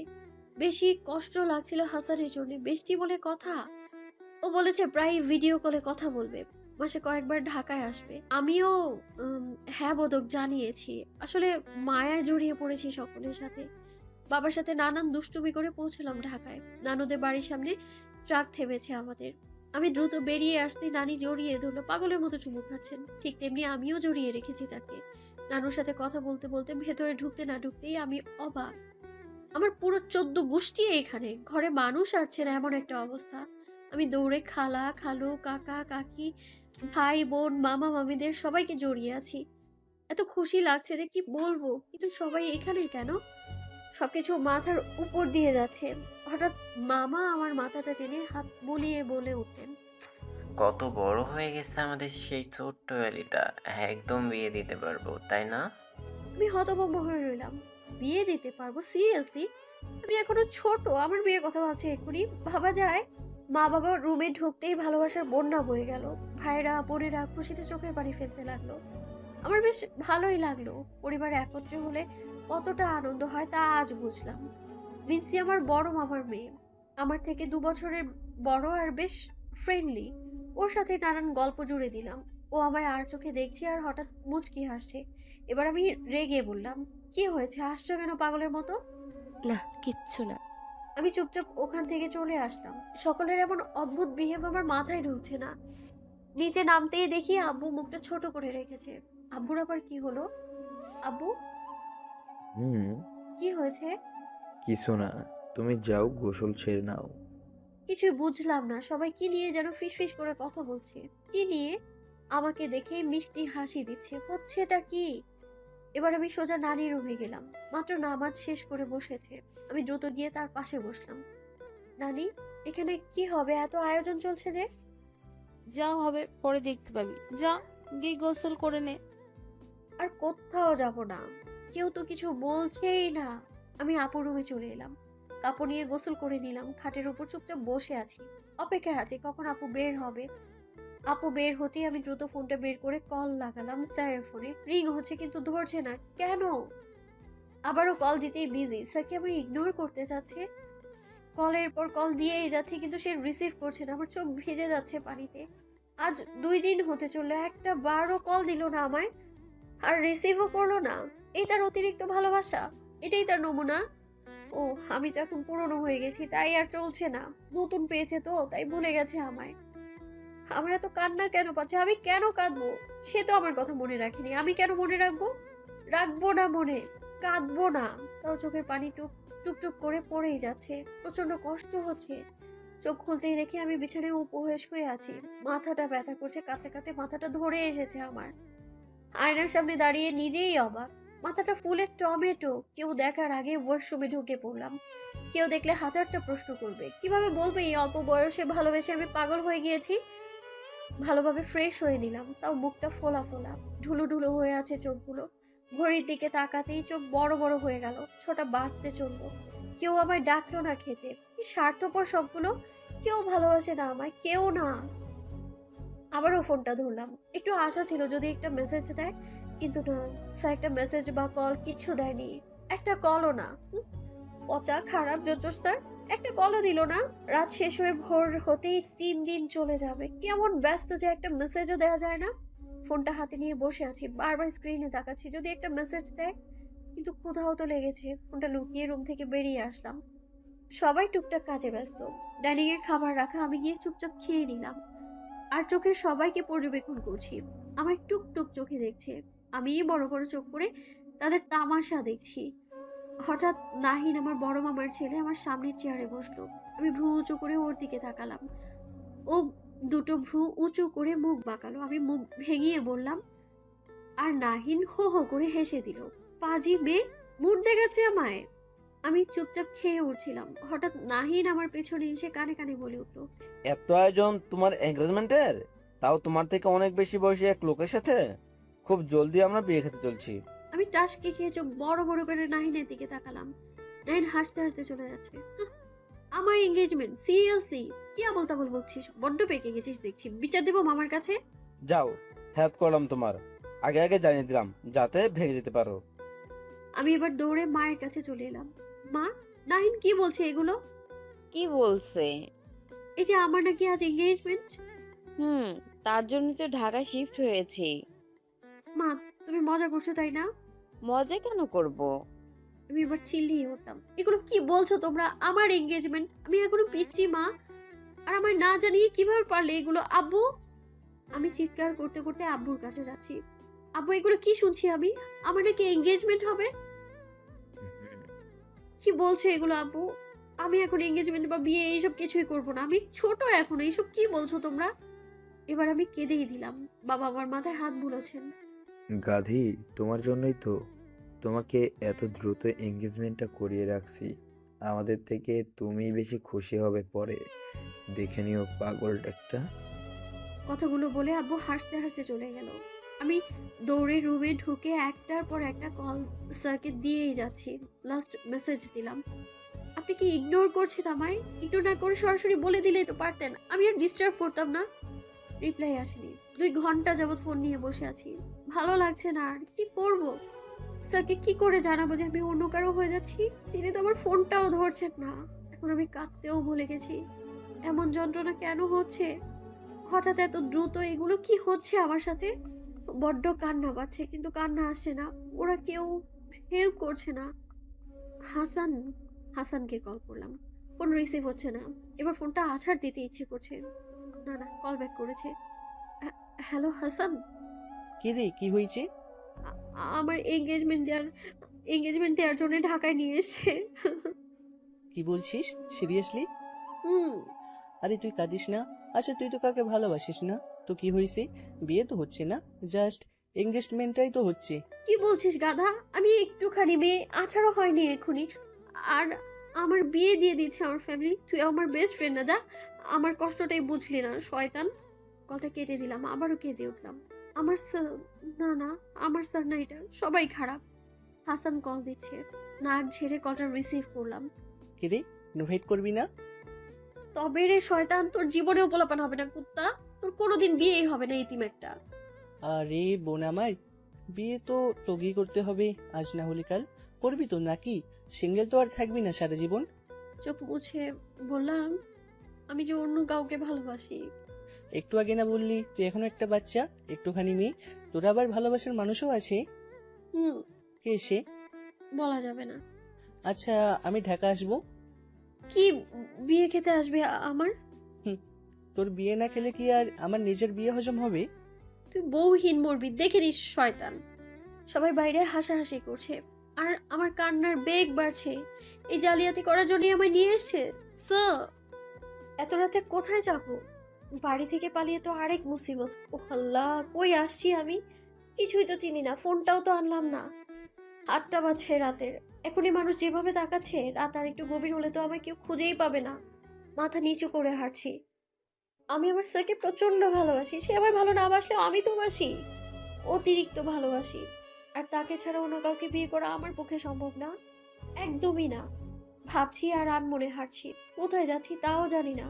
বেশি কষ্ট লাগছিল হাসানের জন্য। বেশি বলে কথা, ও বলেছে প্রায় ভিডিও কলে কথা বলবে, মাসে কয়েকবার ঢাকায় আসবে। আমিও হ্যাঁ বোধক জানিয়েছি। আসলে মায়ায় জড়িয়ে পড়েছি সকলের সাথে। বাবার সাথে নানান দুষ্টুমি করে পৌঁছলাম ঢাকায়। নানুদের বাড়ির সামনে ট্রাক থেমেছে আমাদের। আমি দ্রুত বেরিয়ে আসতেই নানি জড়িয়ে ধরলো, পাগলের মতো চুমু খাচ্ছেন। ঠিক তেমনি আমিও জড়িয়ে রেখেছি তাকে। নানুর সাথে কথা বলতে বলতে ভেতরে ঢুকতে না ঢুকতেই আমি অবাক। আমার পুরো 14 গোষ্ঠী এখানে, ঘরে মানুষ আসছে না এমন একটা অবস্থা। আমি দৌড়ে খালা, খালু, কাকা, কাকি, ভাই, বোন, মামা, মামিদের সবাইকে জড়িয়ে আছি। এত খুশি লাগছে যে কি বলবো, কিন্তু সবাই এখানে কেন? সবকিছু মাথার উপর দিয়ে যাচ্ছে। হঠাৎ মামা আমার মাথাটা টেনে হাত বুলিয়ে বলে উঠলেন, কত বড় হয়ে গেছে আমাদের সেই ছোট্ট ভ্যালিটা, একদম বিয়ে দিতে পারবো, তাই না? আমি হতভম্ব হয়ে রইলাম। বিয়ে দিতে পারবো? সিরিয়াসলি? আমি এখনো ছোট, আমার বিয়ের কথা ভাবছি এক্ষুনি? ভাবা যায়? মা বাবা রুমে ঢুকতেই ভালোবাসার বন্যা বয়ে গেল। ভাইরা বোনেরা খুশিতে চোখের পানি ফেলতে লাগলো। আমার বেশ ভালোই লাগলো। পরিবার একত্রে হলে কতটা আনন্দ হয় তা আজ বুঝলাম। মিনসি আমার বড় মামার মেয়ে, আমার থেকে 2 বছরের বড় আর বেশ ফ্রেন্ডলি। ওর সাথে নানান গল্প জুড়ে দিলাম। ও আমায় আর চোখে দেখছে আর হঠাৎ মুচকি হাসছে। এবার আমি রেগে বললাম, কি হয়েছে, হাসছো কেন পাগলের মতো? না, কিচ্ছু না। আমি চুপচাপ ওখান থেকে চলে আসলাম। সকলের এমন অদ্ভুত বিহেভ আমার মাথায় ঢুকছে না। নিচে নামতেই দেখি আব্বু মুখটা ছোট করে রেখেছে। আব্বুর আবার কি হলো? আব্বু, কি হয়েছে? কিছু না, তুমি যাও গোসল ছেড়ে নাও। কিছুই বুঝলাম না। সবাই কি নিয়ে যেন ফিসফিস করে কথা বলছে। কি নিয়ে? আমাকে দেখে মিষ্টি হাসি দিচ্ছে। হচ্ছেটা কি? এবার আমি সোজা নানির রুমে গেলাম। মাত্র নামাজ শেষ করে বসেছে। আমি দ্রুত গিয়ে তার পাশে বসলাম। নানি, এখানে কি হবে? এত আয়োজন চলছে যে? যা হবে পরে দেখতে পাবি, যা গিয়ে গোসল করে নে। আর কোথাও যাব না, কেউ তো কিছু বলছেই না। আমি আপুর রুমে চলে এলাম। কাপড় নিয়ে গোসল করে নিলাম। খাটের উপর চুপচাপ বসে আছি, অপেক্ষায় আছি কখন আপু বের হবে। আপু বের হতেই আমি দ্রুত ফোনটা বের করে কল লাগালাম স্যারের ফোনে। রিং হচ্ছে কিন্তু ধরছে না কেন? আবারও কল দিতেই বিজি। স্যারকে আমি ইগনোর করতে চাচ্ছে। কলের পর কল দিয়েই যাচ্ছি কিন্তু সে রিসিভ করছে না। আমার চোখ ভিজে যাচ্ছে পানিতে। আজ 2 দিন হতে চললো, একটা বারও কল দিল না আমায়, আর রিসিভও করলো না। এই তার অতিরিক্ত ভালোবাসা? এটাই তার নমুনা? ও, আমি তো এখন পুরনো হয়ে গেছি, তাই আর চলছে না। নতুন পেয়েছে তো, তাই ভুলে গেছে আমায়। আমার এত কান্না কেন পাচ্ছে? আমি কেন কাঁদবো? সে তো আমার কথা মনে রাখেনি, আমি কেন মনে রাখবো? রাখবো না মনে, কাঁদবো না। তাও চোখের পানি টুকটুক করে পড়েই যাচ্ছে। প্রচন্ড কষ্ট হচ্ছে। চোখ খুলতেই দেখি আমি বিছানায় উপহয়ে শুয়ে আছি। মাথাটা ব্যথা করছে, কাঁদতে কাঁদতে মাথাটা ধরে এসেছে আমার। আয়নার সামনে দাঁড়িয়ে নিজেই অবাক। মাথাটা ফুলে টমেটো। কেউ দেখার আগে ওয়াশরুমে ঢুকে পড়লাম। কেউ দেখলে হাজারটা প্রশ্ন করবে। কিভাবে বলবে এই অল্প বয়সে ভালোবেসে আমি পাগল হয়ে গিয়েছি? ভালোভাবে ফ্রেশ হয়ে নিলাম, তাও মুখটা ফোলা ফোলা, ঢুলো ঢুলো হয়ে আছে চোখগুলো। ঘড়ির দিকে তাকাতেই চোখ বড় বড় হয়ে গেল। ছোটা বাঁচতে চললো। কেউ আমায় ডাকলো না খেতে। কি স্বার্থপর সবগুলো। কেউ ভালোবাসে না আমায়, কেউ না। আবারও ফোনটা ধরলাম। একটু আশা ছিল যদি একটা মেসেজ দেয়, কিন্তু না, স্যার একটা মেসেজ বা কল কিচ্ছু দেয়নি। একটা কলও না। পচা খারাপ জোর স্যার, একটা কলও দিল না। রাত শেষ হয়ে ভোর হতেই 3 দিন চলে যাবে। কেমন ব্যস্ত যে একটা মেসেজও দেওয়া যায় না। ফোনটা হাতে নিয়ে বসে আছি, বারবার স্ক্রিনে তাকাচ্ছি যদি একটা মেসেজ দেয়, কিন্তু কোথাও তো লেগেছে। ফোনটা লুকিয়ে রুম থেকে বেরিয়ে আসলাম। সবাই টুকটাক কাজে ব্যস্ত। ডাইনিং এ খাবার রাখা, আমি গিয়ে চুপচাপ খেয়ে নিলাম। আর চোখে সবাইকে পর্যবেক্ষণ করছি। আমার টুকটুক চোখে দেখছে। আমি বড় বড় চোখ করে তাদের তামাশা দেখছি। হঠাৎ নাহিন, আমার বড় মামার ছেলে, আমার সামনের চেয়ারে বসলো। আমি ভ্রু উঁচু করে ওর দিকে তাকালাম। ও 2টো ভ্রু উঁচু করে মুখ বাঁকালো। আমি মুখ ভেঙিয়ে বললাম, আর নাহিন হো হো করে হেসে দিল। পাজি মেয়ে, মুড দেখাচ্ছে আমায়। আমি চুপচাপ খেয়ে উঠছিলাম। হঠাৎ নাহিন আমার পেছনে এসে কানে কানে বলে উঠলো, এত আয়োজন তোমার এনগেজমেন্টের, তাও তোমার থেকে অনেক বেশি বয়সী এক লোকের সাথে? খুব জলদি আমরা বিয়ে খেতে চলছি। আমি টাসকে খেয়ে চোখ বড় বড় করে নাহিনের দিকে তাকালাম। নাহিন হাসতে হাসতে চলে যাচ্ছে। হাহ, আমার এঙ্গেজমেন্ট? সিরিয়াসলি? কি আবল তাবল বলছিস? বড্ড পেকে গেছিস দেখছি। বিচার দেবো মামার কাছে? যাও, হেল্প করলাম তোমার, আগে আগে জানিয়ে দিলাম যাতে ভেঙে দিতে পারো। আমি এবার দৌড়ে মায়ের কাছে চলে এলাম। মা, নাহিন কি বলছে এগুলো? কি বলছে? এই যে আমার নাকি আজ এঙ্গেজমেন্ট। তার জন্য তো ঢাকায় শিফট হয়েছি। মা, তুমি মজা করছো তাই না? মজা কেন করব? আমি এবার চিল্লিয়ে উঠলাম, এগুলো কি বলছো তোমরা? আমার এঙ্গেজমেন্ট? আমি এখনো পিচ্ছি মা, আর আমার না জানিয়ে কিভাবে পারলে এগুলো? আব্বু! আমি চিৎকার করতে করতে আব্বুর কাছে যাচ্ছি। আব্বু, এগুলো কি শুনছি আমি? আমার নাকি এঙ্গেজমেন্ট হবে? কি বলছো এগুলো আব্বু? আমি এখন এঙ্গেজমেন্ট বা বিয়ে এইসব কিছুই করবো না। আমি ছোট এখন, এইসব কি বলছো তোমরা? এবার আমি কেঁদেই দিলাম। বাবা আমার মাথায় হাত বুলোছেন। গাধি, তোমার জন্যই তো তোমাকে এত দ্রুত এঙ্গেজমেন্টটা করিয়ে রাখছি। আমাদের থেকে তুমি বেশি খুশি হবে পরে, দেখে নিও পাগল একটা। কথাগুলো বলে আব্বু হাসতে হাসতে চলে গেল। আমি দৌড়ে রুমে ঢুকে একটার পর একটা কল স্যারকে দিয়েই যাচ্ছি। লাস্ট মেসেজ দিলাম। আপনি কি ইগনোর করছেন আমায়? ইগনোর না করে সরাসরি বলে দিলেই তো পারতেন, আমি আর ডিস্টার্ব করতাম না। রিপ্লাই আসেনি। 2 ঘন্টা যাবত ফোন নিয়ে বসে আছি। ভালো লাগছে না, আর কি করব? স্যারকে কি করে জানাবো যে আমি অন্য কারো হয়ে যাচ্ছি? তিনি তো আমার ফোনটাও ধরছেন না। এখন আমি কাঁদতেও ভুলে গেছি। এমন যন্ত্রণা কেন হচ্ছে হঠাৎ এত দ্রুত? এগুলো কি হচ্ছে আমার সাথে? বড্ড কান্না পাচ্ছে, কিন্তু কান্না আসছে না। ওরা কেউ হেল্প করছে না। হাসানকে কল করলাম, ফোন রিসিভ হচ্ছে না। এবার ফোনটা আছাড় দিতে ইচ্ছে করছে। না, কল ব্যাক করেছে। হ্যালো হাসান। কি রে, কি হয়েছে? আমার এঙ্গেজমেন্ট দেওয়ার জন্য ঢাকায় নিয়ে এসছে। কি বলছিস? সিরিয়াসলি? হুম। আরে তুই কাঁদিস না। আচ্ছা, তুই তো কাকে ভালোবাসিস না? তো কি হয়েছে? বিয়ে তো হচ্ছে না, জাস্ট এঙ্গেজমেন্টটাই তো হচ্ছে। কি বলছিস গাধা? আমি একটুখানি মেয়ে, 18 হয়নি এখনই, আর আমার বিয়ে দিয়ে দিচ্ছে আমার ফ্যামিলি। তুই আমার বেস্ট ফ্রেন্ড না, যা। আমার কষ্টটাই বুঝলি না, শয়তান। কলটা কেটে দিলাম, আবারও কেঁদে উঠলাম। আমার স্যার না, আমার স্যার না, এটা সবাই খারাপ। হাসান কল দিচ্ছে। নাক ঝেড়ে কলটা রিসিভ করলাম। কি রে, নোহেট করবি না? তবে রে শয়তান, তোর জীবনেও পোলাপান হবে না কুত্তা। তোর কোনোদিন বিয়েই হবে না, ইতিম একটা। আরে বোন আমার, বিয়ে তো তোকেই করতে হবে, আজ না হলে কাল। করবি তো নাকি? সিঙ্গেল তো আর থাকবি না সারা জীবন। চোখ মুছে বললাম, আমি যে অন্য কাউকে ভালোবাসি। একটু আগে না বললি তুই এখনো একটা বাচ্চা, একটুখানি মেয়ে? তোরা আবার ভালোবাসার মানুষও আছে? কে সে? বলা যাবে না। আচ্ছা, আমি ঢাকা আসবো। কি বিয়ে খেতে আসবে আমার? তোর বিয়ে না খেলে কি আর আমার নিজের বিয়ে হজম হবে? তুই বউহীন মরবি, দেখে নিস শয়তান। সবাই বাইরে হাসাহাসি করছে, আর আমার কান্নার বেগ বাড়ছে। এই জালিয়াতি করার জন্যই আমায় নিয়ে এসছে স্যার। এত রাতে কোথায় যাব? বাড়ি থেকে পালিয়ে তো আরেক মুসিবত। ও আল্লাহ, কই আসছি আমি? কিছুই তো চিনি না, ফোনটাও তো আনলাম না। 8টা বাজছে রাতের। এখনই মানুষ যেভাবে তাকাচ্ছে, রাত আর একটু গভীর হলে তো আমায় কেউ খুঁজেই পাবে না। মাথা নিচু করে হাঁটছি। আমি আমার স্যারকে প্রচন্ড ভালোবাসি। সে আমায় ভালো না বাসলেও আমি তো বাসি, অতিরিক্ত ভালোবাসি। আর তাকে ছাড়া অন্য কাউকে বিয়ে করা আমার পক্ষে সম্ভব না, একদমই না। ভাবছি আর আনমনে হাঁটছি। কোথায় যাচ্ছি তাও জানি না।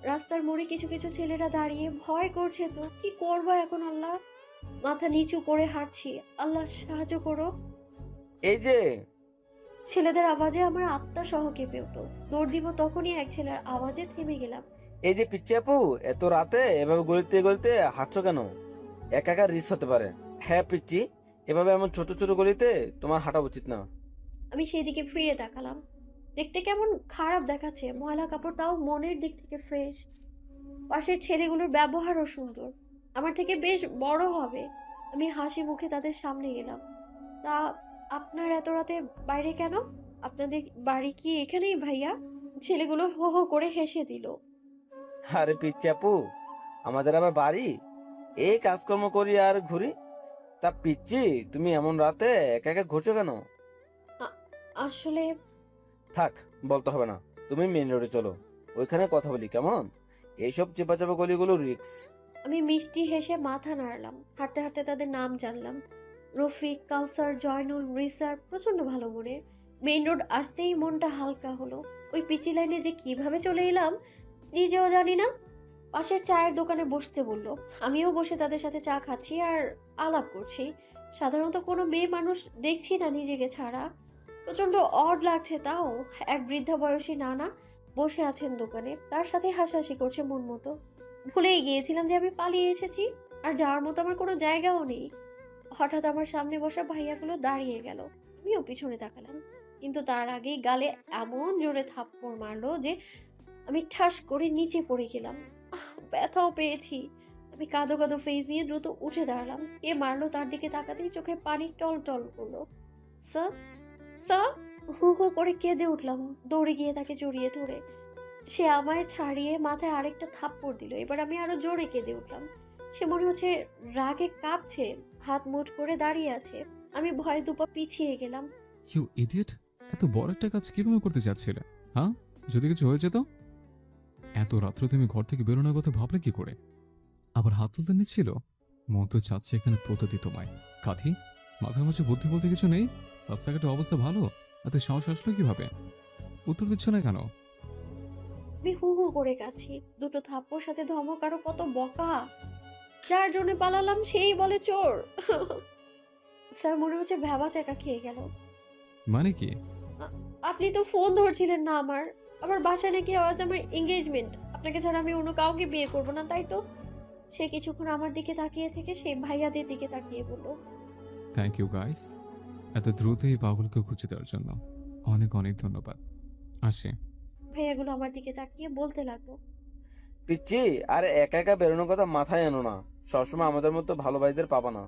রাস্তার মোড়ে কিছু কিছু ছেলেরা দাঁড়িয়ে, ভয় করছে তো। কি করবো এখন আল্লাহ? মাথা নিচু করে হাঁটছি। আল্লাহ সাহায্য করো। এই যে ছেলেদের আওয়াজে আমার আত্মা সহ কেঁপে উঠল। দৌড় দিব, তখনই এক ছেলের আওয়াজে থেমে গেলাম। এই যে পিচ্চি আপু, এত রাতে এভাবে গলিতে গলিতে হাঁটছো কেন? একা একা রিস্ক হতে পারে। হ্যাঁ পিচ্চি, এভাবে এমন ছোট ছোট গলিতে তোমার হাঁটা উচিত না। আমি সেই দিকে ফিরে তাকালাম। দেখতে কেমন খারাপ দেখাচ্ছে, ময়লা কাপড়, তাও মনের দিক থেকে ফ্রেশ। পাশের ছেলেগুলোর ব্যবহারও সুন্দর, আমার থেকে বেশ বড় হবে। আমি হাসি মুখে তাদের সামনে গেলাম। তা আপনার এত রাতে বাইরে কেন? আপনাদের বাড়ি কি এখানেই ভাইয়া? ছেলেগুলো হো হো করে হেসে দিল। আরে পিচ্চি আপু, আমাদের আবার বাড়ি? এই কাজকর্ম করি আর ঘুরি। তা পিচ্চি, তুমি এমন রাতে একা একা ঘুরছো কেন? আসলে থাক, বলতে হবে না। তুমি মেন রোডে চলো, ওইখানে কথা বলি কেমন? এইসব চেপা চাপা গলিগুলো রিক্স। আমি মিষ্টি হেসে মাথা নাড়লাম। হাঁটতে হাঁটতে তাদের নাম জানলাম। রফিক, কাউসার, জয়নুল, রিসার প্রচন্ড ভালো মনের। মেইন রোড আসতেই মনটা হালকা হলো। ওই পিচি লাইনে যে কিভাবে চলে এলাম নিজেও জানি না। পাশের চায়ের দোকানে বসতে বললো, আমিও বসে তাদের সাথে চা খাচ্ছি আর আলাপ করছি। সাধারণত কোনো মেয়ে মানুষ দেখছি না নিজেকে ছাড়া। প্রচন্ড অড লাগছে। তাও এক বৃদ্ধা বয়সী নানা বসে আছেন দোকানে, তার সাথে হাসাহাসি করছে মন মতো। ভুলেই গিয়েছিলাম যে আমি পালিয়ে এসেছি আর যাওয়ার মতো আমার কোনো জায়গাও নেই। হঠাৎ আমার সামনে বসা ভাইয়াগুলো দাঁড়িয়ে গেল। আমিও পিছনে তাকালাম, কিন্তু তার আগেই গালে এমন জোরে থাপ্পড় মারলো যে আমি ঠাস করে নিচে পড়ে গেলাম। ব্যথাও পেয়েছি। আমি কাঁদো কাঁদো ফেস নিয়ে দ্রুত উঠে দাঁড়ালাম। কে মারলো তার দিকে তাকাতেই চোখে পানি টল টল করলো। স্যার, স্যার, হু হু করে কেঁদে উঠলাম। দৌড়ে গিয়ে তাকে জড়িয়ে ধরে সে আমায় ছাড়িয়ে মাথায় আরেকটা থাপ্পড় দিল। এবার আমি আরো জোরে কেঁদে উঠলাম। সে মনে হচ্ছে রাগে কাঁপছে, হাত মুঠ করে দাঁড়িয়ে আছে। আমি ভয়ে দুপা পিছিয়ে গেলাম। ইউ ইডিয়েট, এত বড় একটা কাজ কিভাবে করতে চাচ্ছিলে? হ্যাঁ, যদি কিছু হয়েছে তো? এত রাত্রে তুমি ঘর থেকে বেরোনোর কথা ভাবলে কি করে? আবার হাত তুলতে নিচ্ছিল? মন তো চাচ্ছে এখানে পোতে দিত তোমায়। কাঁথি, মাথার মাঝে বুদ্ধি বলতে কিছু নেই? রাস্তাঘাটের অবস্থা ভালো, এত সাহস আসলো কিভাবে? উত্তর দিচ্ছ না কেন? আমি হু হু করে কাছি। দুটো থাপ্পড় সাথে ধমক, আরো কত বকা। যার জন্য পালালাম সেই বলে চোর। স্যার মনে হচ্ছে ভ্যাবা চাকা খেয়ে গেল। মানে কি? আপনি তো ফোন ধরছিলেন না আমার। আমার বাসায় নাকি আজ আমার এঙ্গেজমেন্ট। আপনাকে ছাড়া আমি অন্য কাউকে বিয়ে করব না, তাই তো? সে কিছুক্ষণ আমার দিকে তাকিয়ে থেকে সেই ভাইয়াদের দিকে তাকিয়ে বলল, থ্যাংক ইউ গাইস, এত দ্রুত এই পাগলকে খুঁজে দেওয়ার জন্য অনেক অনেক ধন্যবাদ। আসি। ভাইয়াগুলো আমার দিকে তাকিয়ে বলতে লাগলো, পিচ্ছি, আরে একা একা বেরোনোর কথা মাথায় আনো না। সবসময় আমাদের মতো ভালো ভাইদের পাবা না।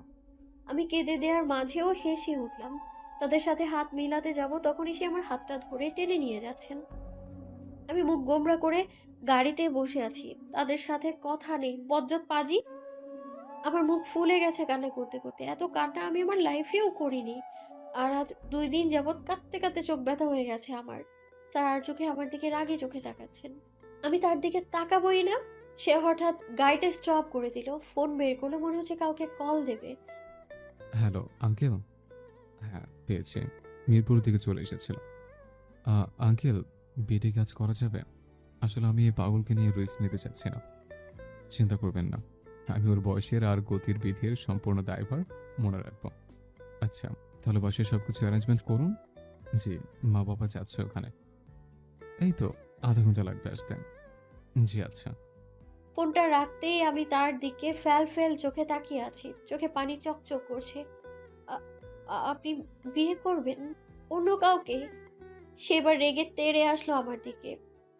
আমি কেঁদে দেওয়ার মাঝেও হেসে উঠলাম। তাদের সাথে হাত মিলাতে যাব তখনই সে আমার হাতটা ধরে টেনে নিয়ে যাচ্ছেন। আমি মুখ গোমরা করে গাড়িতে বসে আছি। তাদের সাথে কথা নেই। বজ্জাত পাজি। আমার মুখ ফুলে গেছে কান্না করতে করতে। এত কান্না আমি আমার লাইফেও করিনি। আর আজ 2 দিন যাবৎ কাঁদতে কাঁদতে চোখ ব্যথা হয়ে গেছে আমার। স্যার আর চোখে আমার দিকে রাগে চোখে তাকাচ্ছেন। আমি তার দিকে তাকাবই না। সে হঠাৎ গাড়িটা স্টপ করে দিল। ফোন বের করলো, মনে হচ্ছে কাউকে কল দেবে। Hello uncle. হ্যাঁ, পেয়েছি। মিরপুর থেকে চলে এসেছিল। আঙ্কেল, বিডি কাজ করা যাবে? আসলে আমি এই পাগলকে নিয়ে রিস্ক নিতে চাচ্ছি না। চিন্তা করবেন না, আমি ওর বয়সের আর গতির বিধির সম্পূর্ণ দায়ভার মনে রাখবো। আচ্ছা, তাহলে বাসায় সবকিছু অ্যারেঞ্জমেন্ট করুন। জি, মা বাবা যাচ্ছে ওখানে। এই তো আধা ঘন্টা লাগবে আসতে। জি আচ্ছা। ফোনটা রাখতেই আমি তার দিকে ফ্যাল ফ্যাল চোখে তাকিয়ে আছি। চোখে পানি চকচক করছে। আপনি বিয়ে করবেন অন্য কাউকে? সেবার রেগে তেড়ে আসলো আমার দিকে।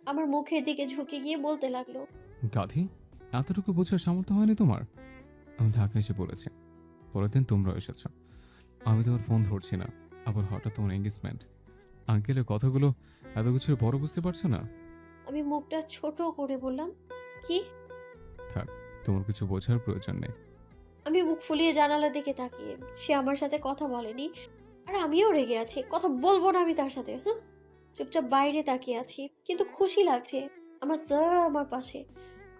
আমার মুখের দিকে ঝুঁকে গিয়ে বলতে লাগলো, গাধি, এতটুকু বোঝার সামর্থ্য হয়নি তোমার? আমি ঢাকা এসে পড়েছি, পরের দিন তোমরা এসেছ। আমি তোমার ফোন ধরছি না, আবার হঠাৎ তোমার এঙ্গেজমেন্ট। আঙ্কেলের কথাগুলো এত কিছু বড় বুঝতে পারছো না? আমি মুখটা ছোট করে বললাম, কি? থাক, তোমার কিছু বোঝার প্রয়োজন নেই। আমি মুখ ফুলিয়ে জানালার দিকে তাকিয়ে। সে আমার সাথে কথা বলেনি আর আমিও রেগে আছি। কথা বলবো না আমি তার সাথে। হ্যাঁ, চুপচাপ বাইরে তাকিয়ে আছি, কিন্তু খুশি লাগছে আমার স্যার আমার পাশে।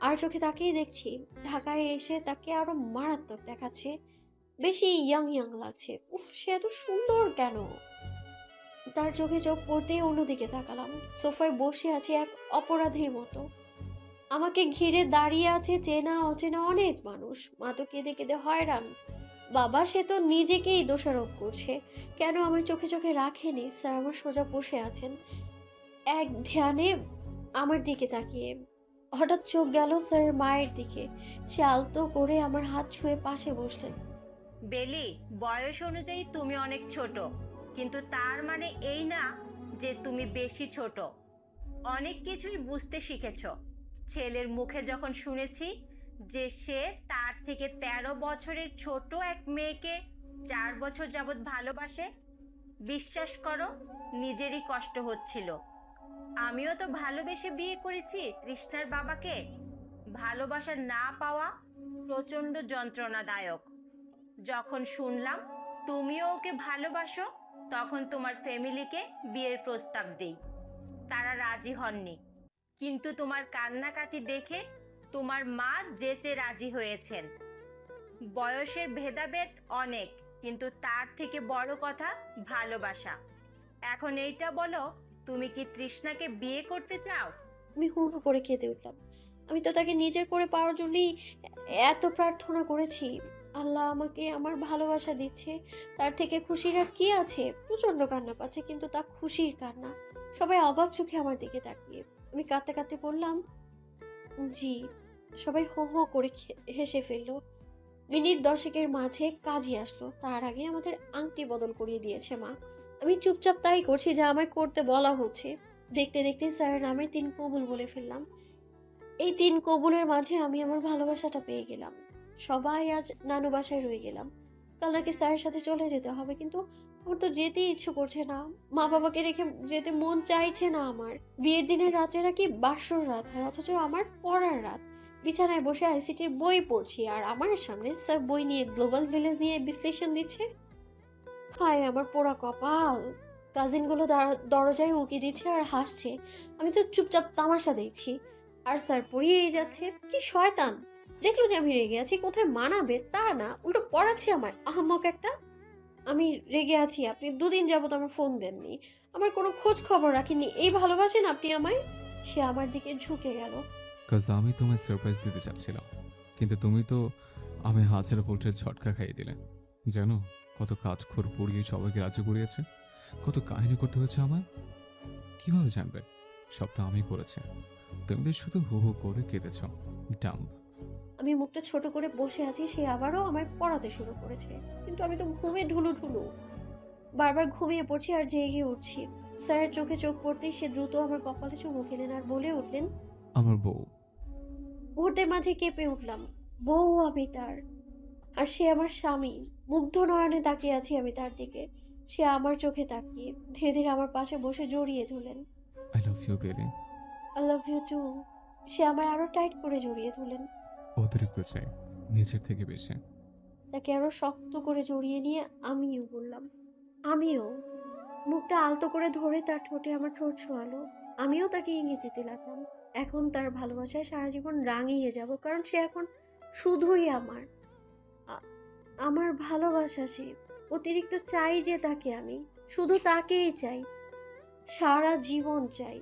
আর চোখে তাকিয়ে দেখছি ঢাকায় এসে তাকে আরো মারাত্মক দেখাচ্ছে। বেশি ইয়াং ইয়াং লাগছে। উফ, সে এত সুন্দর কেন? তার চোখে চোখ পড়তেই অন্যদিকে তাকালাম। সোফায় বসে আছে এক অপরাধীর মতো। আমাকে ঘিরে দাঁড়িয়ে আছে চেনা অচেনা অনেক মানুষ। মা তো কেঁদে কেঁদে হয়রান। বাবা সে তো নিজেকেই দোষারোপ করছে। কেন আমার চোখে চোখে রাখেনি? স্যার আমার সোজা বসে আছেন, এক ধ্যানে আমার দিকে তাকিয়ে। হঠাৎ চোখ গেল স্যার মায়ের দিকে। সে আলতো করে আমার হাত ছুঁয়ে পাশে বসলেন। বেলি, বয়স অনুযায়ী তুমি অনেক ছোট, কিন্তু তার মানে এই না যে তুমি বেশি ছোট। অনেক কিছুই বুঝতে শিখেছো। ছেলের মুখে যখন শুনেছি যে সে তার থেকে 13 বছরের ছোট এক মেয়েকে 4 বছর যাবৎ ভালোবাসে, বিশ্বাস করো নিজেরই কষ্ট হচ্ছিল। আমিও তো ভালোবেসে বিয়ে করেছি তৃষ্ণার বাবাকে। ভালোবাসা না পাওয়া প্রচণ্ড যন্ত্রণাদায়ক। যখন শুনলাম তুমিও ওকে ভালোবাসো, তখন তোমার ফ্যামিলিকে বিয়ের প্রস্তাব দেই। তারা রাজি হননি, কিন্তু তোমার কান্নাকাটি দেখে তোমার মা যেচে রাজি হয়েছেন। বয়সের ভেদাভেদ অনেক, কিন্তু তার থেকে বড় কথা ভালোবাসা। এখন এইটা বলো, তুমি কি তৃষ্ণাকে বিয়ে করতে চাও? আমি হু হু করে কেঁদে উঠলাম। আমি তো তাকে নিজের করে পাওয়ার জন্যই এত প্রার্থনা করেছি। আল্লাহ আমাকে আমার ভালোবাসা দিচ্ছে, তার থেকে খুশির আর কি আছে? প্রচন্ড কান্না পাচ্ছে, কিন্তু তা খুশির কান্না। সবাই অবাক চোখে আমার দিকে তাকিয়ে। আমি কাঁদতে কাঁদতে বললাম, জি। সবাই হো হো করে হেসে ফেললো। মিনিট 10 মাঝে কাজী আসলো। তার আগে আমাদের আংটি বদল করিয়ে দিয়েছে মা। আমি চুপচাপ তাই করছি যা আমায় করতে বলা হচ্ছে। দেখতে দেখতে স্যারের নামের 3 কবুল বলে ফেললাম। এই 3 কবুলের মাঝে আমি আমার ভালোবাসাটা পেয়ে গেলাম। সবাই আজ নানু বাসায় রয়ে গেলাম। কাল নাকি স্যারের সাথে চলে যেতে হবে, কিন্তু আমার তো যেতে ইচ্ছে করছে না। মা বাবাকে রেখে যেতে মন চাইছে না আমার। বিয়ের দিনের রাত্রে নাকি বাসর রাত হয়, অথচ আমার পড়ার রাত। বিছানায় বসে আইসিটির বই পড়ছি, আর আমার সামনে স্যার বই নিয়ে গ্লোবাল ভিলেজ নিয়ে বিশ্লেষণ দিচ্ছে। হায় আমার পোড়া কপাল। কাজিনগুলো দরজায় উকি দিচ্ছে আর হাসছে। আমি তো চুপচাপ তামাশা দেখছি, আর স্যার পড়িয়েই যাচ্ছে। কি শয়তান! দেখলো যে আমি রেগে আছি, কোথায় মানাবে তা না, উল্টো পড়াচ্ছে আমায়, আহাম্মক একটা। আমি রেগে আছি, আপনি 2 দিন যাবত আমার ফোন দেননি, আমার কোনো খোঁজ খবর রাখেননি, এই ভালোবাসেন আপনি আমায়? সে আমার দিকে ঝুঁকে গেল। কাজ আমি তোমায় সারপ্রাইজ দিতে চাচ্ছিলাম, কিন্তু তুমি তো আমি হাজার ভোল্টের ঝটকা খাইয়ে দিলে। জানো কত কাজ খোর পুড়িয়ে সবাইকে রাজি করিয়েছে, কত কাহিনী করতে হয়েছে আমায়। কিভাবে জানবে? সব তো আমি করেছি। তুমি তো শুধু হু হু করে কেঁদেছ। ডাম্প। আমি মুখটা ছোট করে বসে আছি, সে আবারও আমায় পড়াতে শুরু করেছে, কিন্তু আমি তো ঘুমে ঢুলু ঢুলু। বারবার ঘুমিয়ে পড়ছি আর জেগে উঠছি। স্যারের চোখে চোখ পড়তেই সে দ্রুত আমার কপালে চুমু খেলেন আর বলে উঠলেন, আমার বউ। মুহূর্তের মাঝে কেঁপে উঠলাম। বউ আমি তার, আর সে আমার স্বামী। মুগ্ধ নয়নে তাকিয়ে আছি আমি তার দিকে। সে আমার চোখে তাকিয়ে ধীরে ধীরে আমার পাশে বসে জড়িয়ে ধরলেন। I love you baby. I love you too. সে আমায় আরো টাইট করে জড়িয়ে ধরলেন। অতিরিক্ত চাই, নিজের থেকে বেশি। তাকে আরো শক্ত করে জড়িয়ে নিয়ে আমিও বললাম, আমিও। মুখটা আলতো করে ধরে তার ঠোঁটে আমার ঠোঁট ছোঁয়ালো। আমিও তাকে ইঙ্গিত দিতে লাগলাম। এখন তার ভালোবাসায় সারা জীবন রাঙিয়ে যাব, কারণ সে এখন শুধুই আমার। আমার ভালোবাসা সে। অতিরিক্ত চাই যে তাকে, আমি শুধু তাকেই চাই, সারা জীবন চাই।